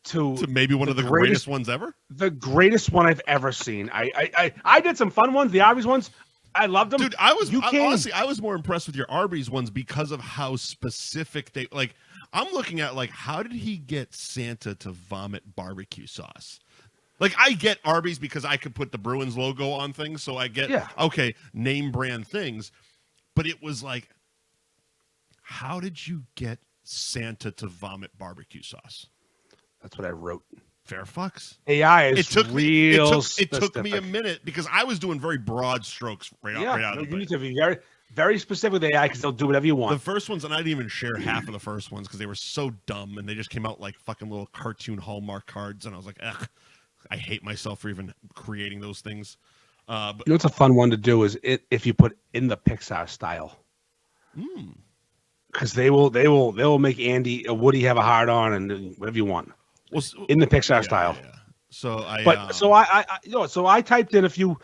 to maybe one of the greatest ones ever. The greatest one I've ever seen. I did some fun ones. The Arby's ones, I loved them. Dude, honestly, I was more impressed with your Arby's ones because of how specific they like. I'm looking at like, how did he get Santa to vomit barbecue sauce? Like, I get Arby's because I could put the Bruins logo on things, so I get, okay, name brand things. But it was like, how did you get Santa to vomit barbecue sauce? That's what I wrote. Fair fucks. AI is real it took me a minute because I was doing very broad strokes right out of the you need to be very, very specific with AI because they'll do whatever you want. The first ones, and I didn't even share half of the first ones because they were so dumb and they just came out like fucking little cartoon Hallmark cards, and I was like, ugh, I hate myself for even creating those things. But you know what's a fun one to do is if you put in the Pixar style. Because they will make Andy Woody have a hard on and whatever you want. Well, in the Pixar style. Yeah. So I typed in a few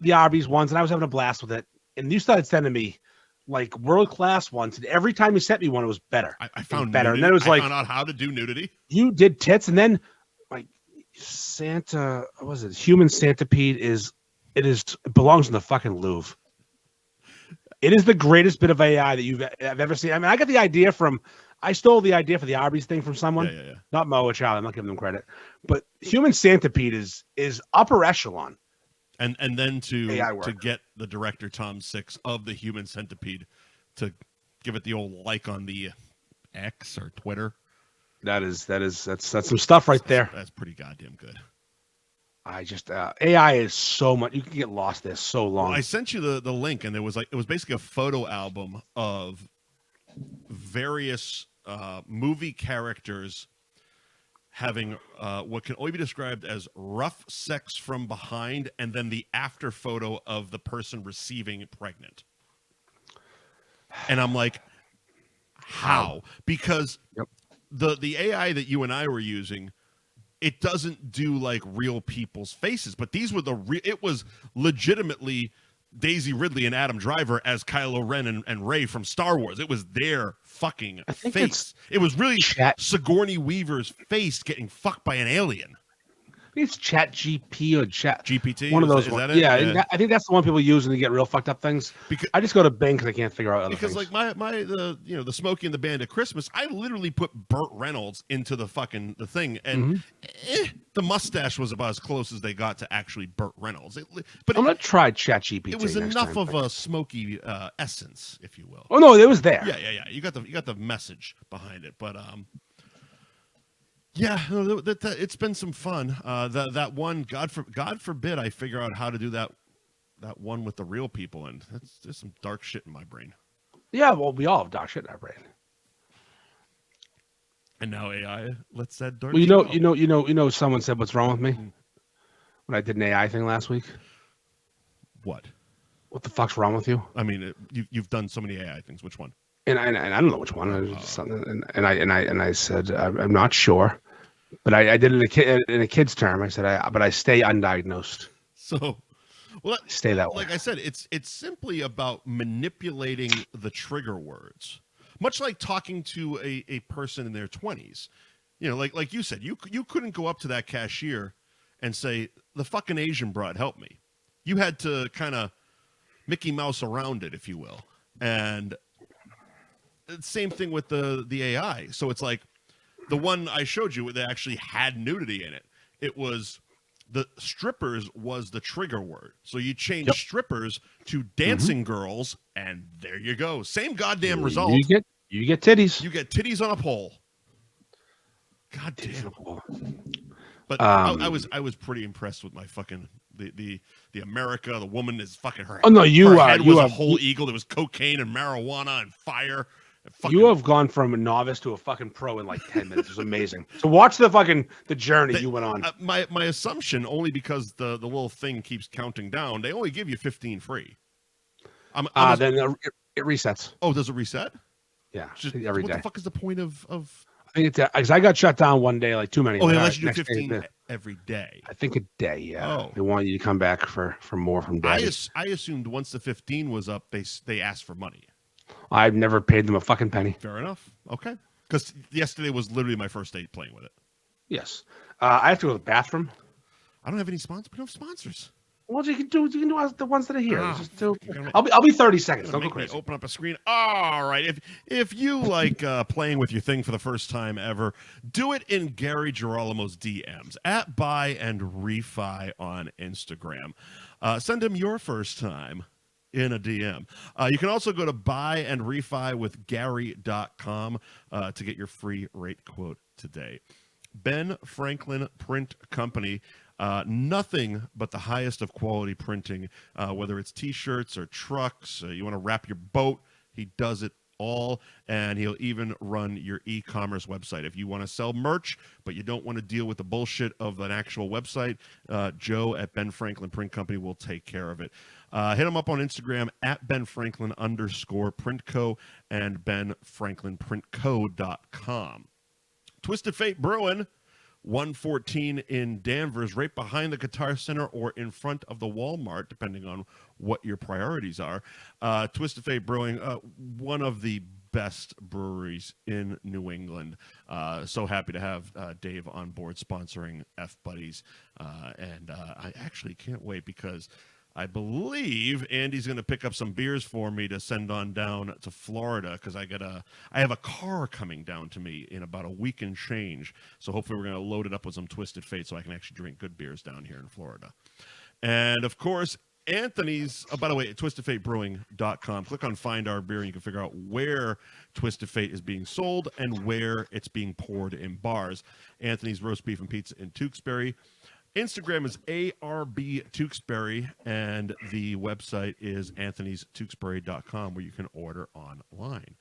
the Arby's ones and I was having a blast with it. And you started sending me like world class ones, and every time you sent me one, it was better. I found better, nudity. and then it was I found out how to do nudity. You did tits, and then like Santa, what was it? Human centipede it belongs in the fucking Louvre. It is the greatest bit of AI that I've ever seen. I mean, I stole the idea for the Arby's thing from someone. Yeah. Not Mo or Charlie. I'm not giving them credit. But human centipede is upper echelon. And then to get the director Tom Six of the Human Centipede to give it the old like on the X or Twitter. That's some stuff right there. That's pretty goddamn good. I just AI is so much. You can get lost there so long. Well, I sent you the link, and it was basically a photo album of various movie characters having what can only be described as rough sex from behind, and then the after photo of the person receiving pregnant. And I'm like, how? Because the AI that you and I were using, it doesn't do like real people's faces, but these were it was legitimately Daisy Ridley and Adam Driver as Kylo Ren and Rey from Star Wars. It was their fucking face. It was really Sigourney Weaver's face getting fucked by an alien. It's Chat GP or Chat GPT. One of those. Is that it? Yeah. I think that's the one people use when they get real fucked up things. Because I just go to Bing because I can't figure out other because things. Like the Smokey and the Band of Christmas, I literally put Burt Reynolds into the thing, and the mustache was about as close as they got to actually Burt Reynolds. But I'm gonna try Chat GPT. It was enough of a Smokey essence, if you will. Oh no, it was there. Yeah. You got the message behind it, but yeah, it's been some fun. That one, God forbid, I figure out how to do that one with the real people, and there's some dark shit in my brain. Yeah, well, we all have dark shit in our brain. And now AI lets that dark. Well, you know, someone said, "What's wrong with me?" When I did an AI thing last week. What? What the fuck's wrong with you? I mean, you've done so many AI things. Which one? And I don't know which one. And I said, I'm not sure. But I did it in a kid's term. I said, I stay undiagnosed. So, well, stay that way. Like I said, it's simply about manipulating the trigger words, much like talking to a person in their 20s. You know, like you said, you couldn't go up to that cashier and say, "The fucking Asian broad, help me." You had to kind of Mickey Mouse around it, if you will, and same thing with the AI. So it's like. The one I showed you that actually had nudity in it. It was the strippers was the trigger word. So you change strippers to dancing girls, and there you go. Same goddamn result. You get titties. You get titties on a pole. God damn. But I was pretty impressed with my fucking the America. The woman is fucking her. Oh no, her head was a whole eagle. There was cocaine and marijuana and fire. You have gone from a novice to a fucking pro in like 10 minutes. It was amazing. So watch the journey you went on. My assumption, only because the little thing keeps counting down, they only give you 15 free. Then it resets. Oh, does it reset? Yeah, every day. What the fuck is the point of? I think it's because I got shut down one day, like too many. Oh, they let you do 15 every day. I think a day. Yeah. Oh. They want you to come back for more from daddy. I assumed once the 15 was up, they asked for money. I've never paid them a fucking penny. Fair enough. Okay. Because yesterday was literally my first day playing with it. Yes. I have to go to the bathroom. I don't have any sponsors. We don't have sponsors. Well, you can do the ones that are here. I'll be 30 seconds. Don't go crazy. Open up a screen. All right. If you like playing with your thing for the first time ever, do it in Gary Girolamo's DMs at Buy and Refi on Instagram. Send him your first time in a DM. You can also go to buyandrefywithgary.com to get your free rate quote today. Ben Franklin Print Company. Nothing but the highest of quality printing, whether it's T-shirts or trucks, you want to wrap your boat, he does it all, and he'll even run your e-commerce website. If you want to sell merch, but you don't want to deal with the bullshit of an actual website, Joe at Ben Franklin Print Company will take care of it. Hit him up on Instagram at benfranklin_printco and benfranklinprintco.com. Twisted Fate Brewing, 114 in Danvers, right behind the Guitar Center or in front of the Walmart, depending on what your priorities are. Twisted Fate Brewing, one of the best breweries in New England. So happy to have Dave on board sponsoring F Buddies. And I actually can't wait because I believe Andy's going to pick up some beers for me to send on down to Florida because I have a car coming down to me in about a week and change. So hopefully we're going to load it up with some Twisted Fate so I can actually drink good beers down here in Florida. And of course, Anthony's, by the way, at twistedfatebrewing.com. Click on Find Our Beer and you can figure out where Twisted Fate is being sold and where it's being poured in bars. Anthony's Roast Beef and Pizza in Tewksbury. Instagram is ARB Tewksbury, and the website is anthonystewksbury.com, where you can order online.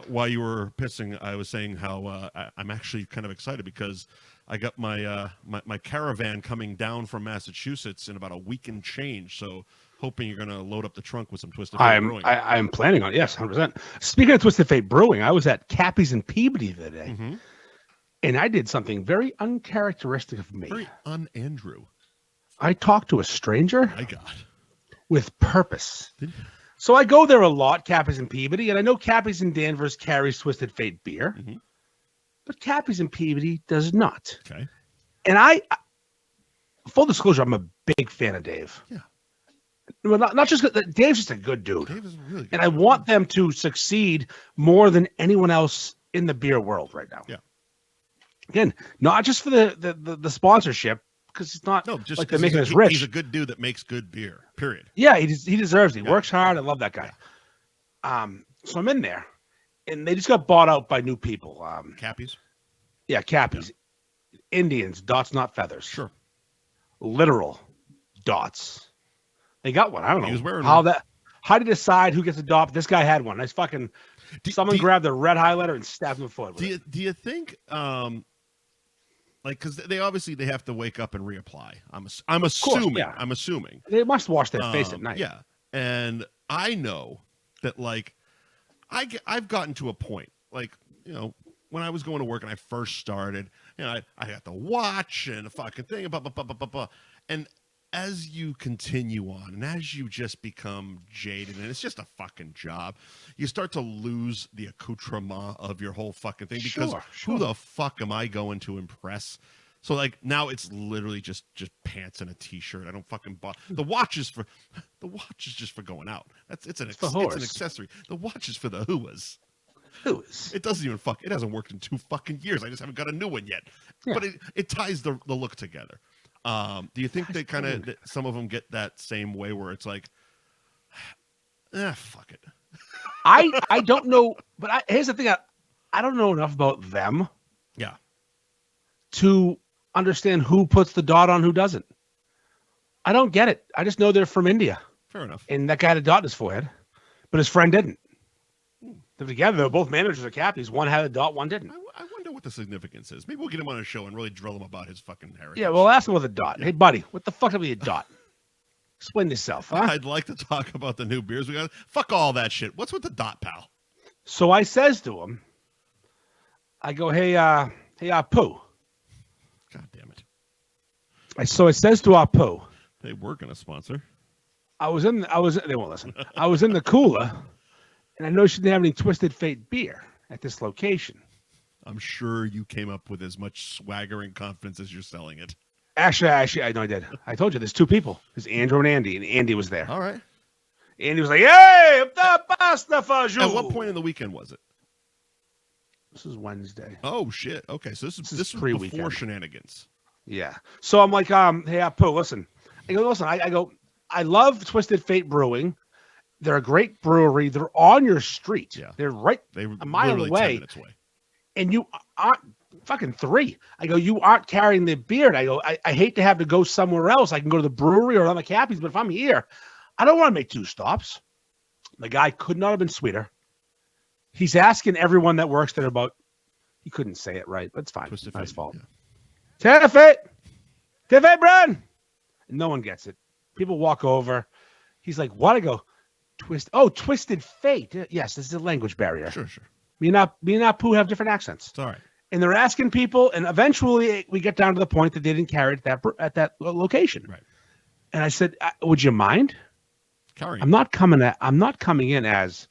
While you were pissing, I was saying how I'm actually kind of excited because I got my my caravan coming down from Massachusetts in about a week and change. So hoping you're going to load up the trunk with some Twisted Fate Brewing. I'm planning on it, yes, 100%. Speaking of Twisted Fate Brewing, I was at Cappy's in Peabody the other day. Mm-hmm. And I did something very uncharacteristic of me. Very un-Andrew. I talked to a stranger. My God. With purpose. So I go there a lot, Cappy's in Peabody, and I know Cappy's in Danvers carries Twisted Fate beer, but Cappy's in Peabody does not. Okay. And full disclosure, I'm a big fan of Dave. Yeah. Well, not just Dave's just a good dude. Dave is really good. And I want them to succeed more than anyone else in the beer world right now. Yeah. Again, not just for the sponsorship, because it's not just like they're making us rich. He's a good dude that makes good beer, period. Yeah, he deserves it. He works hard. I love that guy. Yeah. So I'm in there, and they just got bought out by new people. Cappies? Yeah, Cappies. Yeah. Indians, dots, not feathers. Sure. Literal dots. They got one. I don't know he was wearing how to decide who gets a dot. This guy had one. Nice fucking. Someone grabbed a red highlighter and stabbed him in the foot. Do you think like, because they have to wake up and reapply. I'm assuming. Course, yeah. I'm assuming they must wash their face at night. Yeah, and I know that like I've gotten to a point like when I was going to work and I first started, I got the watch and the fucking thing, blah, blah, blah, blah, blah, blah. And as you continue on and as you just become jaded and it's just a fucking job, you start to lose the accoutrement of your whole fucking thing because who the fuck am I going to impress? So like now it's literally just pants and a t-shirt. I don't fucking buy the watch is just for going out. It's an accessory. The watch is for the hooas. It doesn't even it hasn't worked in 2 fucking years. I just haven't got a new one yet. Yeah. But it ties the look together. Do you think they kind of some of them get that same way where it's like, fuck it? I don't know, but here's the thing: I don't know enough about them, to understand who puts the dot on, who doesn't. I don't get it. I just know they're from India. Fair enough. And that guy had a dot in his forehead, but his friend didn't. They're together. They're both managers of Cappies. One had a dot, one didn't. I wonder what the significance is. Maybe we'll get him on a show and really drill him about his fucking heritage. Yeah, we'll ask him with a dot. Hey, buddy, what the fuck is a dot? Explain yourself, huh? I'd like to talk about the new beers we got. Fuck all that shit. What's with the dot, pal? So I says to him, I go, hey, Pooh. God damn it. So it says to Apu. They were going to sponsor. They won't listen. I was in the cooler, and I know she didn't have any Twisted Fate beer at this location. I'm sure you came up with as much swagger and confidence as you're selling it. Actually, I know I did. I told you there's 2 people. There's Andrew and Andy, and Andy was there. All right. Andy was like, hey, the pasta for you. At what point in the weekend was it? This is Wednesday. Oh, shit. Okay, so this is before shenanigans. Yeah. So I'm like, hey, Apu, listen. I go, listen, I love Twisted Fate Brewing. They're a great brewery. They're on your street. Yeah. They're right a mile away. 10 minutes away. And you aren't fucking 3. I go, you aren't carrying the beard. I go, I hate to have to go somewhere else. I can go to the brewery or on the Cappies, but if I'm here, I don't want to make 2 stops. The guy could not have been sweeter. He's asking everyone that works there about, he couldn't say it right, but it's fine. It's not his fault. Yeah. Tiffet, Brad. No one gets it. People walk over. He's like, what? I go, Twisted Fate. Yes, this is a language barrier. Sure. Me and Apu have different accents. It's all right. And they're asking people, and eventually we get down to the point that they didn't carry it at that location. Right. And I said, would you mind? Carrying. I'm not coming in as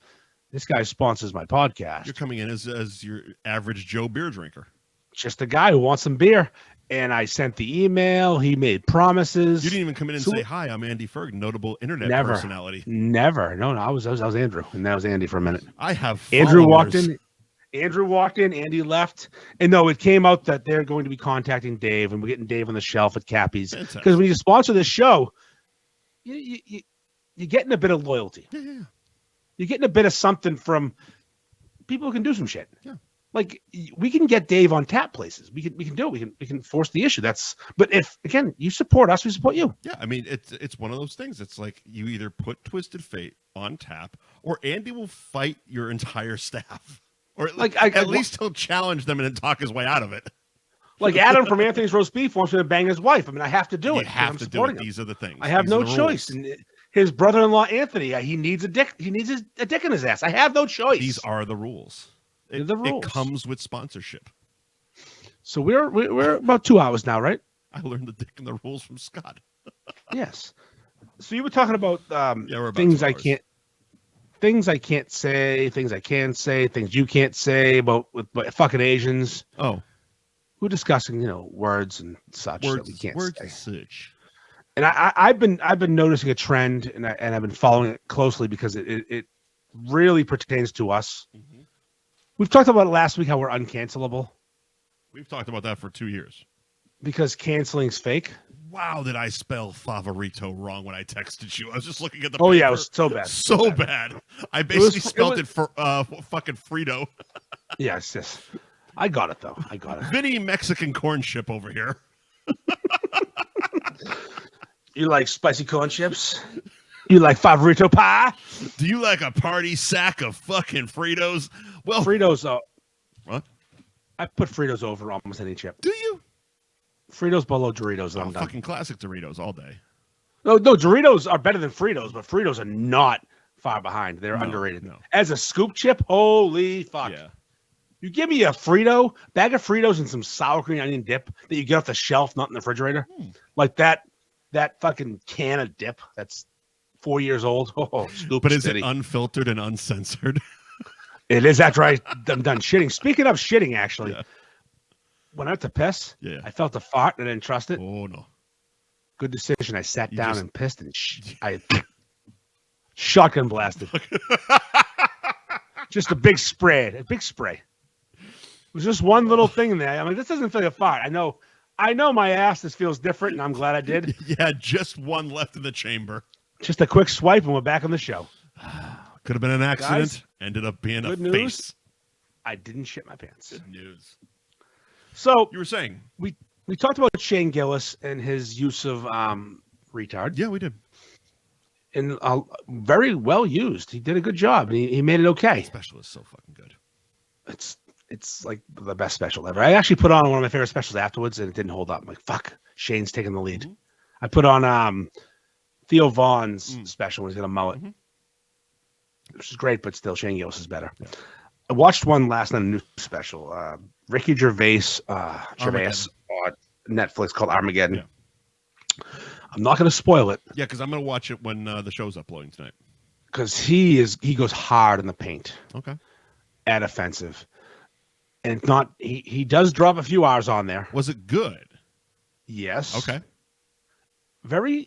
this guy sponsors my podcast. You're coming in as your average Joe beer drinker. Just a guy who wants some beer. And I sent the email. He made promises. You didn't even come in and say, hi, I'm Andy Ferg, notable internet personality. Never. No, I was Andrew. And that was Andy for a minute. I have followers. Andrew walked in. Andy left. And no, it came out that they're going to be contacting Dave, and we're getting Dave on the shelf at Cappies. Because when you sponsor this show, you're getting a bit of loyalty. Yeah. You're getting a bit of something from people who can do some shit. Yeah. Like, we can get Dave on tap places. We can do it. We can force the issue. But if, again, you support us, we support you. Yeah, I mean, it's one of those things. It's like you either put Twisted Fate on tap, or Andy will fight your entire staff, or at least he'll challenge them and then talk his way out of it. Like Adam from Anthony's Roast Beef wants me to bang his wife. I mean, I have to do it. You have to do it. These are the things. I have no choice. And his brother-in-law Anthony, he needs a dick. He needs a dick in his ass. I have no choice. These are the rules. It comes with sponsorship. So we're about 2 hours now, right? I learned the dick and the rules from Scott. Yes. So you were talking about things I can't say, things I can say, things you can't say about fucking Asians. Oh, we're discussing words and such that we can't say. Such. And I've been noticing a trend, and I've been following it closely because it really pertains to us. Mm-hmm. We've talked about it last week, how we're uncancelable. We've talked about that for 2 years. Because canceling's fake. Wow, did I spell favorito wrong when I texted you? I was just looking at the paper. Yeah, it was so bad. So bad. I basically spelled it for fucking Frito. Yes. I got it, though. I got it. Vinny Mexican corn chip over here. You like spicy corn chips? You like favorito pie? Do you like a party sack of fucking Fritos? Well, Fritos. What? I put Fritos over almost any chip. Do you? Fritos below Doritos. I'm done. Fucking classic Doritos all day. No, Doritos are better than Fritos, but Fritos are not far behind. They're underrated. No. As a scoop chip, holy fuck. Yeah. You give me a bag of Fritos and some sour cream onion dip that you get off the shelf, not in the refrigerator. Like that fucking can of dip that's 4 years old. Oh, scoop. But is it unfiltered and uncensored? It is after I'm done shitting. Speaking of shitting, actually, when I went to piss, I felt a fart and I didn't trust it. Oh, no. Good decision. I sat down and pissed, and I shotgun blasted. Just a big spray. It was just one little thing in there. I'm like, this doesn't feel like a fart. I know my ass feels different, and I'm glad I did. Yeah, just one left in the chamber. Just a quick swipe, and we're back on the show. Could have been an accident. Guys, ended up being a news, face. I didn't shit my pants. Good news. So you were saying we talked about Shane Gillis and his use of retard. Yeah, we did. And very well used. He did a good job. And he made it okay. The special is so fucking good. It's like the best special ever. I actually put on one of my favorite specials afterwards, and it didn't hold up. I'm like, fuck, Shane's taking the lead. Mm-hmm. I put on Theo Vaughn's special when he's got a mullet. Mm-hmm. Which is great, but still, Shane Gillis is better. Yeah. I watched one last night, a new special. Ricky Gervais on Netflix called Armageddon. Yeah. I'm not going to spoil it. Yeah, because I'm going to watch it when the show's uploading tonight. Because he goes hard in the paint. Okay. At offensive. And it's not, he does drop a few hours on there. Was it good? Yes. Okay. Very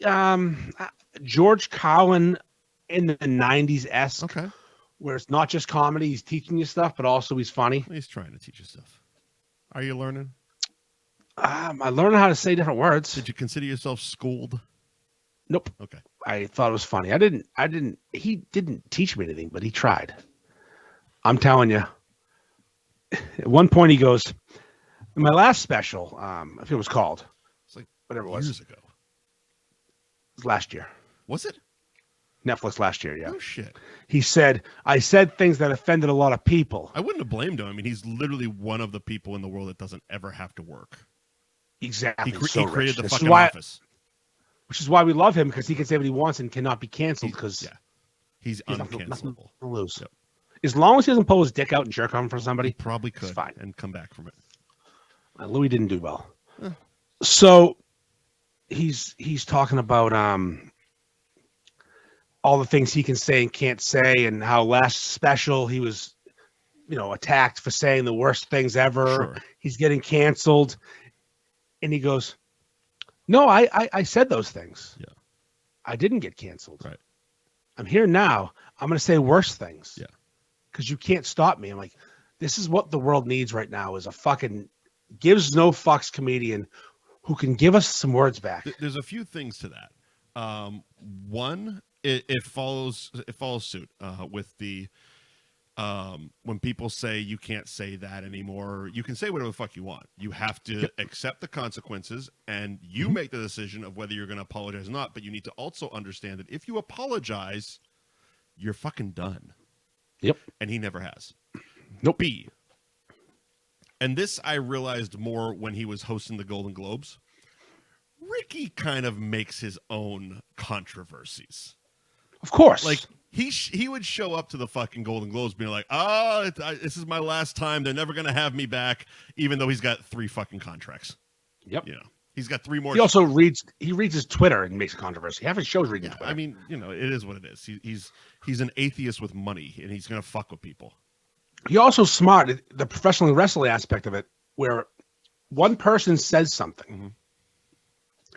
George Carlin in the 90s-esque. Okay. Where it's not just comedy, he's teaching you stuff, but also he's funny. He's trying to teach you stuff. Are you learning? I learned how to say different words. Did you consider yourself schooled? Nope. Okay. I thought it was funny. He didn't teach me anything, but he tried. I'm telling you. At one point he goes, In my last special, I think it was called. It's like whatever it was. Years ago. It was last year. Was it? Netflix last year, yeah. Oh, shit. He said, I said things that offended a lot of people. I wouldn't have blamed him. I mean, he's literally one of the people in the world that doesn't ever have to work. Exactly. He so created rich. the fucking office. Which is why we love him, because he can say what he wants and cannot be canceled because he's nothing uncancelable. to lose. Yep. As long as he doesn't pull his dick out and jerk on for somebody, he probably could fine. And come back from it. Louis didn't do well. So he's talking about all the things he can say and can't say, and how last special he was, attacked for saying the worst things ever. Sure. He's getting canceled, and he goes, "No, I said those things. Yeah, I didn't get canceled. Right. I'm here now. I'm going to say worse things. Yeah, because you can't stop me." I'm like, this is what the world needs right now: is a fucking gives no fucks comedian who can give us some words back. There's a few things to that. One, it follows suit with the when people say you can't say that anymore. You can say whatever the fuck you want. You have to accept the consequences, and you make the decision of whether you're going to apologize or not. But you need to also understand that if you apologize, you're fucking done. Yep. And he never has. Nope. B. And this I realized more when he was hosting the Golden Globes. Ricky kind of makes his own controversies. Of course. Like, he would show up to the fucking Golden Globes being like, this is my last time. They're never going to have me back, even though he's got 3 fucking contracts. Yep. He's got 3 more. He also reads his Twitter and makes a controversy. Half his shows reading Twitter. I mean, it is what it is. He's an atheist with money, and he's going to fuck with people. He also smart, the professional wrestling aspect of it, where one person says something,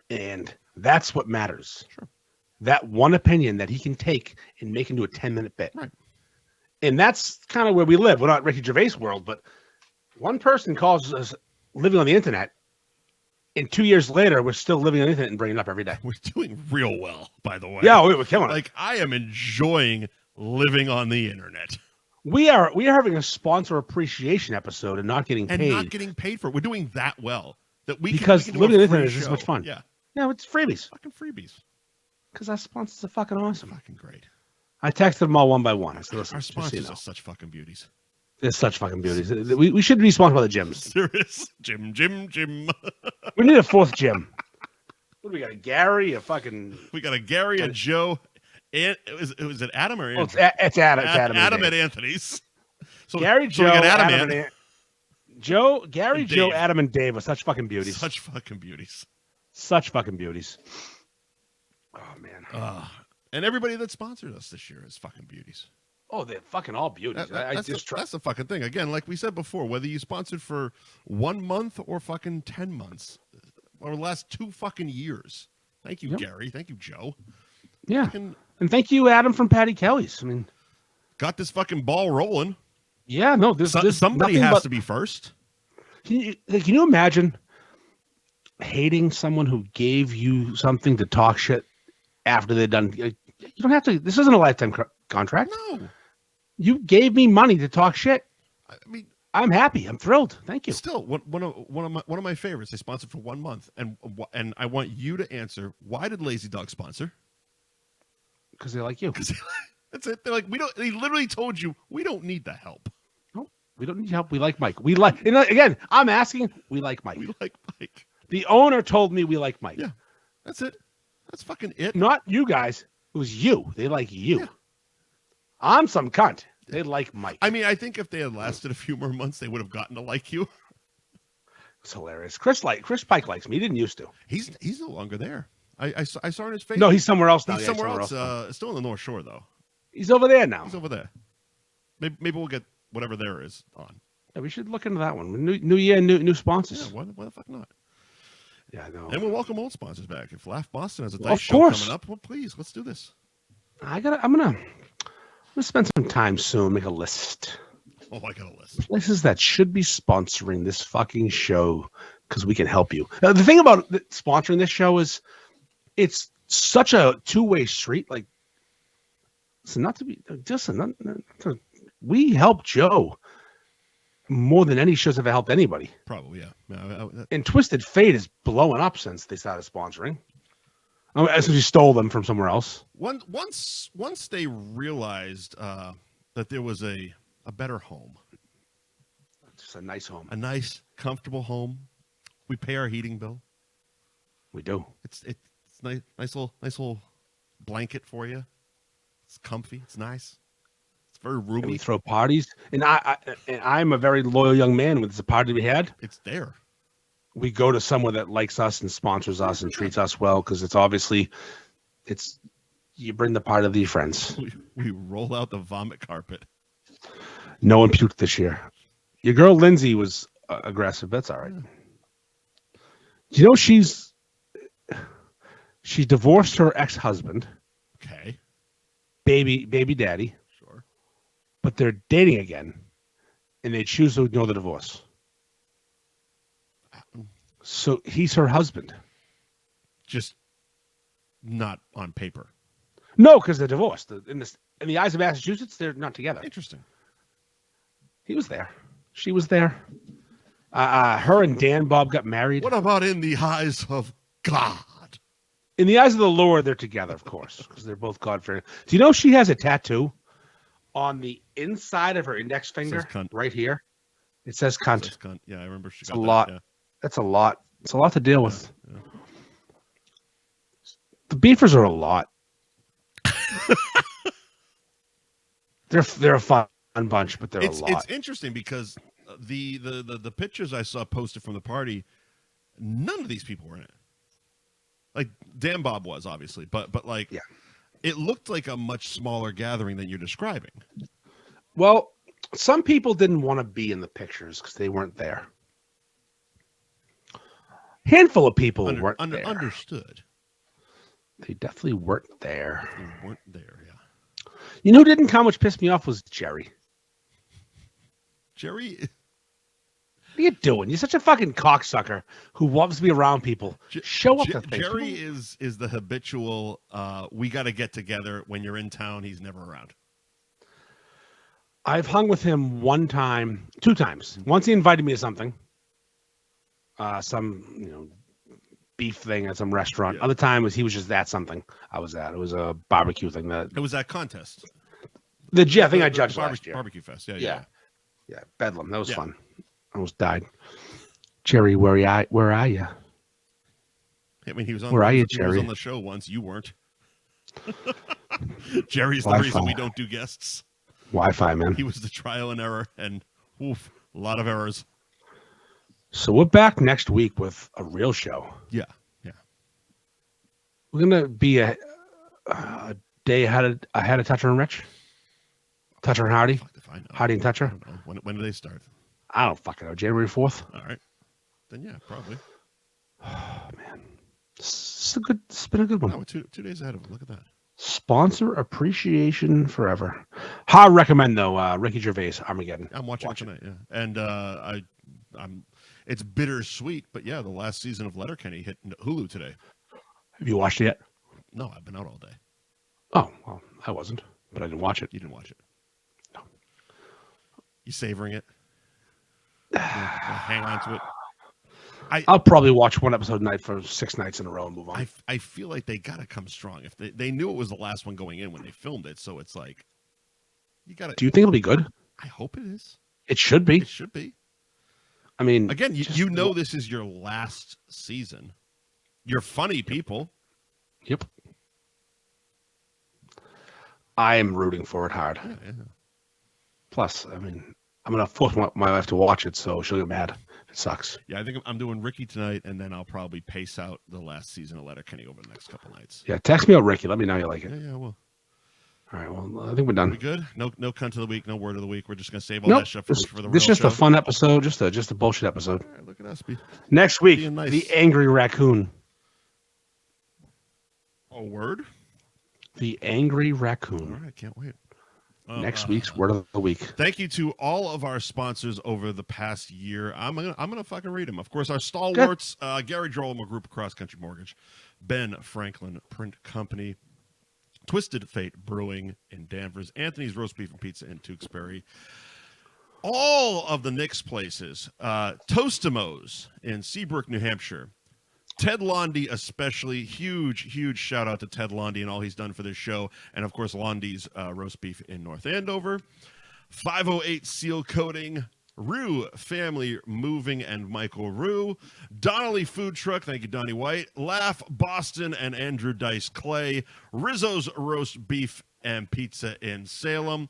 and that's what matters. Sure. That one opinion that he can take and make into a 10-minute bit. Right. And that's kind of where we live. We're not Ricky Gervais world, but one person calls us living on the internet, and 2 years later, we're still living on the internet and bringing it up every day. We're doing real well, by the way. Yeah, we're killing it. Like, I am enjoying living on the internet. We are having a sponsor appreciation episode and not getting paid. And not getting paid for it. We're doing that well. Because we can living on the internet show. is this much fun. Yeah. Yeah, it's freebies. Fucking freebies. Because our sponsors are fucking awesome. Fucking great. I texted them all one by one. I said, listen, our sponsors are such fucking beauties. They're such fucking beauties. We should be sponsored by the gyms. There is. Jim. We need a 4th gym. What do we got? A Gary? We got a Gary, a Joe, and was it Adam or Andrew? It's Adam. It's Adam. Adam at Anthony's. So, Gary, Joe, we got Adam and Joe, Gary, and Joe, Dave. Adam, and Dave are such fucking beauties. Such fucking beauties. Such fucking beauties. Oh, man. And everybody that sponsored us this year is fucking beauties. Oh, they're fucking all beauties. That's the fucking thing. Again, like we said before, whether you sponsored for 1 month or fucking 10 months or the last 2 fucking years. Thank you, Gary. Thank you, Joe. Yeah. And thank you, Adam from Paddy Kelly's. I mean, got this fucking ball rolling. Yeah, no, somebody has to be first. Can you imagine hating someone who gave you something to talk shit after they're done? You don't have to. This isn't a lifetime contract. No. You gave me money to talk shit. I mean, I'm happy. I'm thrilled. Thank you. Still, one of my favorites. They sponsored for 1 month, and I want you to answer. Why did Lazy Dog sponsor? Because they like you. That's it. They're like, we don't. They literally told you we don't need the help. No, we don't need help. We like Mike. We like. Again, I'm asking. We like Mike. We like Mike. The owner told me we like Mike. Yeah, that's it. That's fucking it. Not you guys. It was you. They like you. Yeah. I'm some cunt. They like Mike. I mean, I think if they had lasted a few more months, they would have gotten to like you. It's hilarious. Chris Pike likes me. He didn't used to. He's no longer there. I saw in his face. No, he's somewhere else now. He's somewhere else. Still in the North Shore though. He's over there now. He's over there. Maybe we'll get whatever there is on. Yeah, we should look into that one. New year, new sponsors. Yeah, why the fuck not? Yeah, I know. And we'll welcome old sponsors back. If Laugh Boston has a dice show coming up, well, please, let's do this. I'm gonna spend some time soon. Make a list. Oh, I got a list. Places that should be sponsoring this fucking show because we can help you. The thing about sponsoring this show is it's such a two-way street. Like, so not to be we help Joe more than any shows ever helped anybody. Probably, yeah. And Twisted Fate is blowing up since they started sponsoring. I mean, since we stole them from somewhere else. Once they realized that there was a better home. Just a nice home. A nice, comfortable home. We pay our heating bill. We do. It's nice little blanket for you. It's comfy. It's nice. It's very roomy. And we throw parties, and I'm a very loyal young man. When it's a party we had, it's there. We go to someone that likes us and sponsors us and treats us well, because it's obviously you bring the party of these friends. We roll out the vomit carpet. No one puked this year. Your girl Lindsay was aggressive. That's all right. You know, she divorced her ex-husband. Okay. Baby daddy. Sure. But they're dating again, and they choose to ignore the divorce. So he's her husband. Just not on paper. No, because they're divorced. In the eyes of Massachusetts, they're not together. Interesting. He was there. She was there. Her and Dan Bob got married. What about in the eyes of God? In the eyes of the Lord, they're together, of course, because they're both God-fearing. Do you know she has a tattoo on the inside of her index finger, right here? It says cunt. It says cunt. Yeah, I remember she it's got a that, lot. Yeah. That's a lot. It's a lot to deal with. Yeah. The Beefers are a lot. They're a fun bunch, but they're a lot. It's interesting because the pictures I saw posted from the party, none of these people were in it. Like Dan Bob was obviously, but like, yeah, it looked like a much smaller gathering than you're describing. Well, some people didn't want to be in the pictures because they weren't there. Handful of people weren't there. Understood. They definitely weren't there. They weren't there, yeah. You know who didn't come, which pissed me off, was Jerry. Jerry? What are you doing? You're such a fucking cocksucker who loves to be around people. Show up to things. Jerry is the habitual, we got to get together. When you're in town, he's never around. I've hung with him two times. Once he invited me to something. Some beef thing at some restaurant. Yeah. Other time he was just at something I was at. It was a barbecue thing. It was that contest. I think I judged last year. Barbecue fest. Yeah. Bedlam. That was fun. I almost died. Jerry, where are you? I mean, he was on. Where are you, Jerry? He was on the show once. You weren't. Jerry's the reason we don't do guests. Wi-Fi, man. He was the trial and error, and a lot of errors. So we're back next week with a real show. Yeah. We're gonna be a day ahead of Toucher and Rich, Toucher and Hardy, Hardy and Toucher. When do they start? I don't fucking know. January 4th. All right. Then yeah, probably. Oh man, it's been a good one. No, we're two days ahead of it. Look at that. Sponsor appreciation forever. Hard recommend though. Ricky Gervais, Armageddon. I'm watching it tonight. Yeah, and I'm. It's bittersweet, but yeah, the last season of Letterkenny hit Hulu today. Have you watched it yet? No, I've been out all day. Oh, well, I wasn't, but I didn't watch it. You didn't watch it? No. You savoring it? Hang on to it? I'll probably watch one episode a night for 6 nights in a row and move on. I feel like they got to come strong. If they knew it was the last one going in when they filmed it, so it's like, you got to. Do you think it'll be good? I hope it is. It should be. It should be. I mean, again, you know this is your last season. You're funny people. Yep. I am rooting for it hard. Yeah. Plus, I mean, I'm going to force my wife to watch it, so she'll get mad. It sucks. Yeah, I think I'm doing Ricky tonight, and then I'll probably pace out the last season of Letterkenny over the next couple nights. Yeah, text me out, Ricky. Let me know you like it. Yeah, well. All right, well, I think we're done. We good? No cunt of the week, no word of the week. We're just going to save all that stuff for the real show. This is just a fun episode, just a bullshit episode. All right, look at us. Next week, nice. The Angry Raccoon. Oh, word? The Angry Raccoon. All right, can't wait. Next week's word of the week. Thank you to all of our sponsors over the past year. I'm gonna fucking read them. Of course, our stalwarts: Gary Girolamo Group, Cross Country Mortgage, Ben Franklin Print Company, Twisted Fate Brewing in Danvers, Anthony's Roast Beef and Pizza in Tewksbury, all of the Knicks places, Tostimo's in Seabrook, New Hampshire. Ted Londi especially, huge shout out to Ted Londi and all he's done for this show. And, of course, Londi's roast beef in North Andover. 508 Sealcoating, Roux Family Moving and Michael Roux. Donali Food Truck, thank you, Donnie White. Laugh Boston and Andrew Dice Clay. Rizzo's Roast Beef and Pizza in Salem.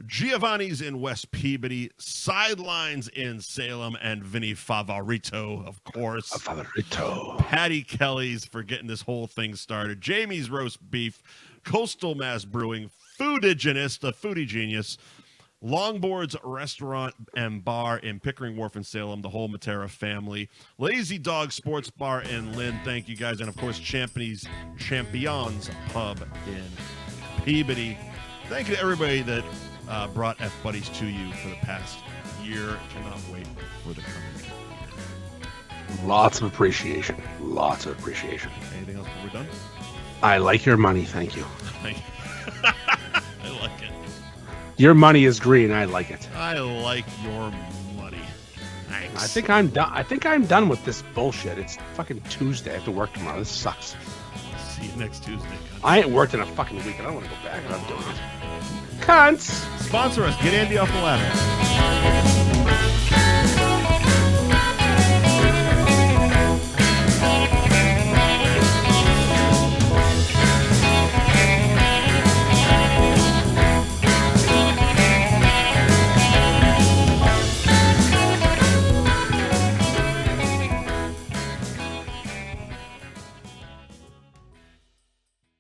Giovanni's in West Peabody, Sidelines in Salem, and Vinny Favorito, of course. Favorito. Paddy Kelly's for getting this whole thing started. Jamie's Roast Beef, Coastal Mass Brewing, Foodigenous, the Foodie Genius, Longboards Restaurant and Bar in Pickering Wharf in Salem, the whole Matera family, Lazy Dog Sports Bar in Lynn, thank you guys, and of course Champions Pub in Peabody. Thank you to everybody that brought F Buddies to you for the past year. Cannot wait for the coming year. Lots of appreciation. Anything else before we're done? I like your money, thank you. I like it. Your money is green. I like it. I like your money. Thanks. I think I'm done with this bullshit. It's fucking Tuesday. I have to work tomorrow. This sucks. See you next Tuesday. I ain't worked in a fucking week. I don't want to go back. I'm doing it. Cunts. Sponsor us. Get Andy off the ladder.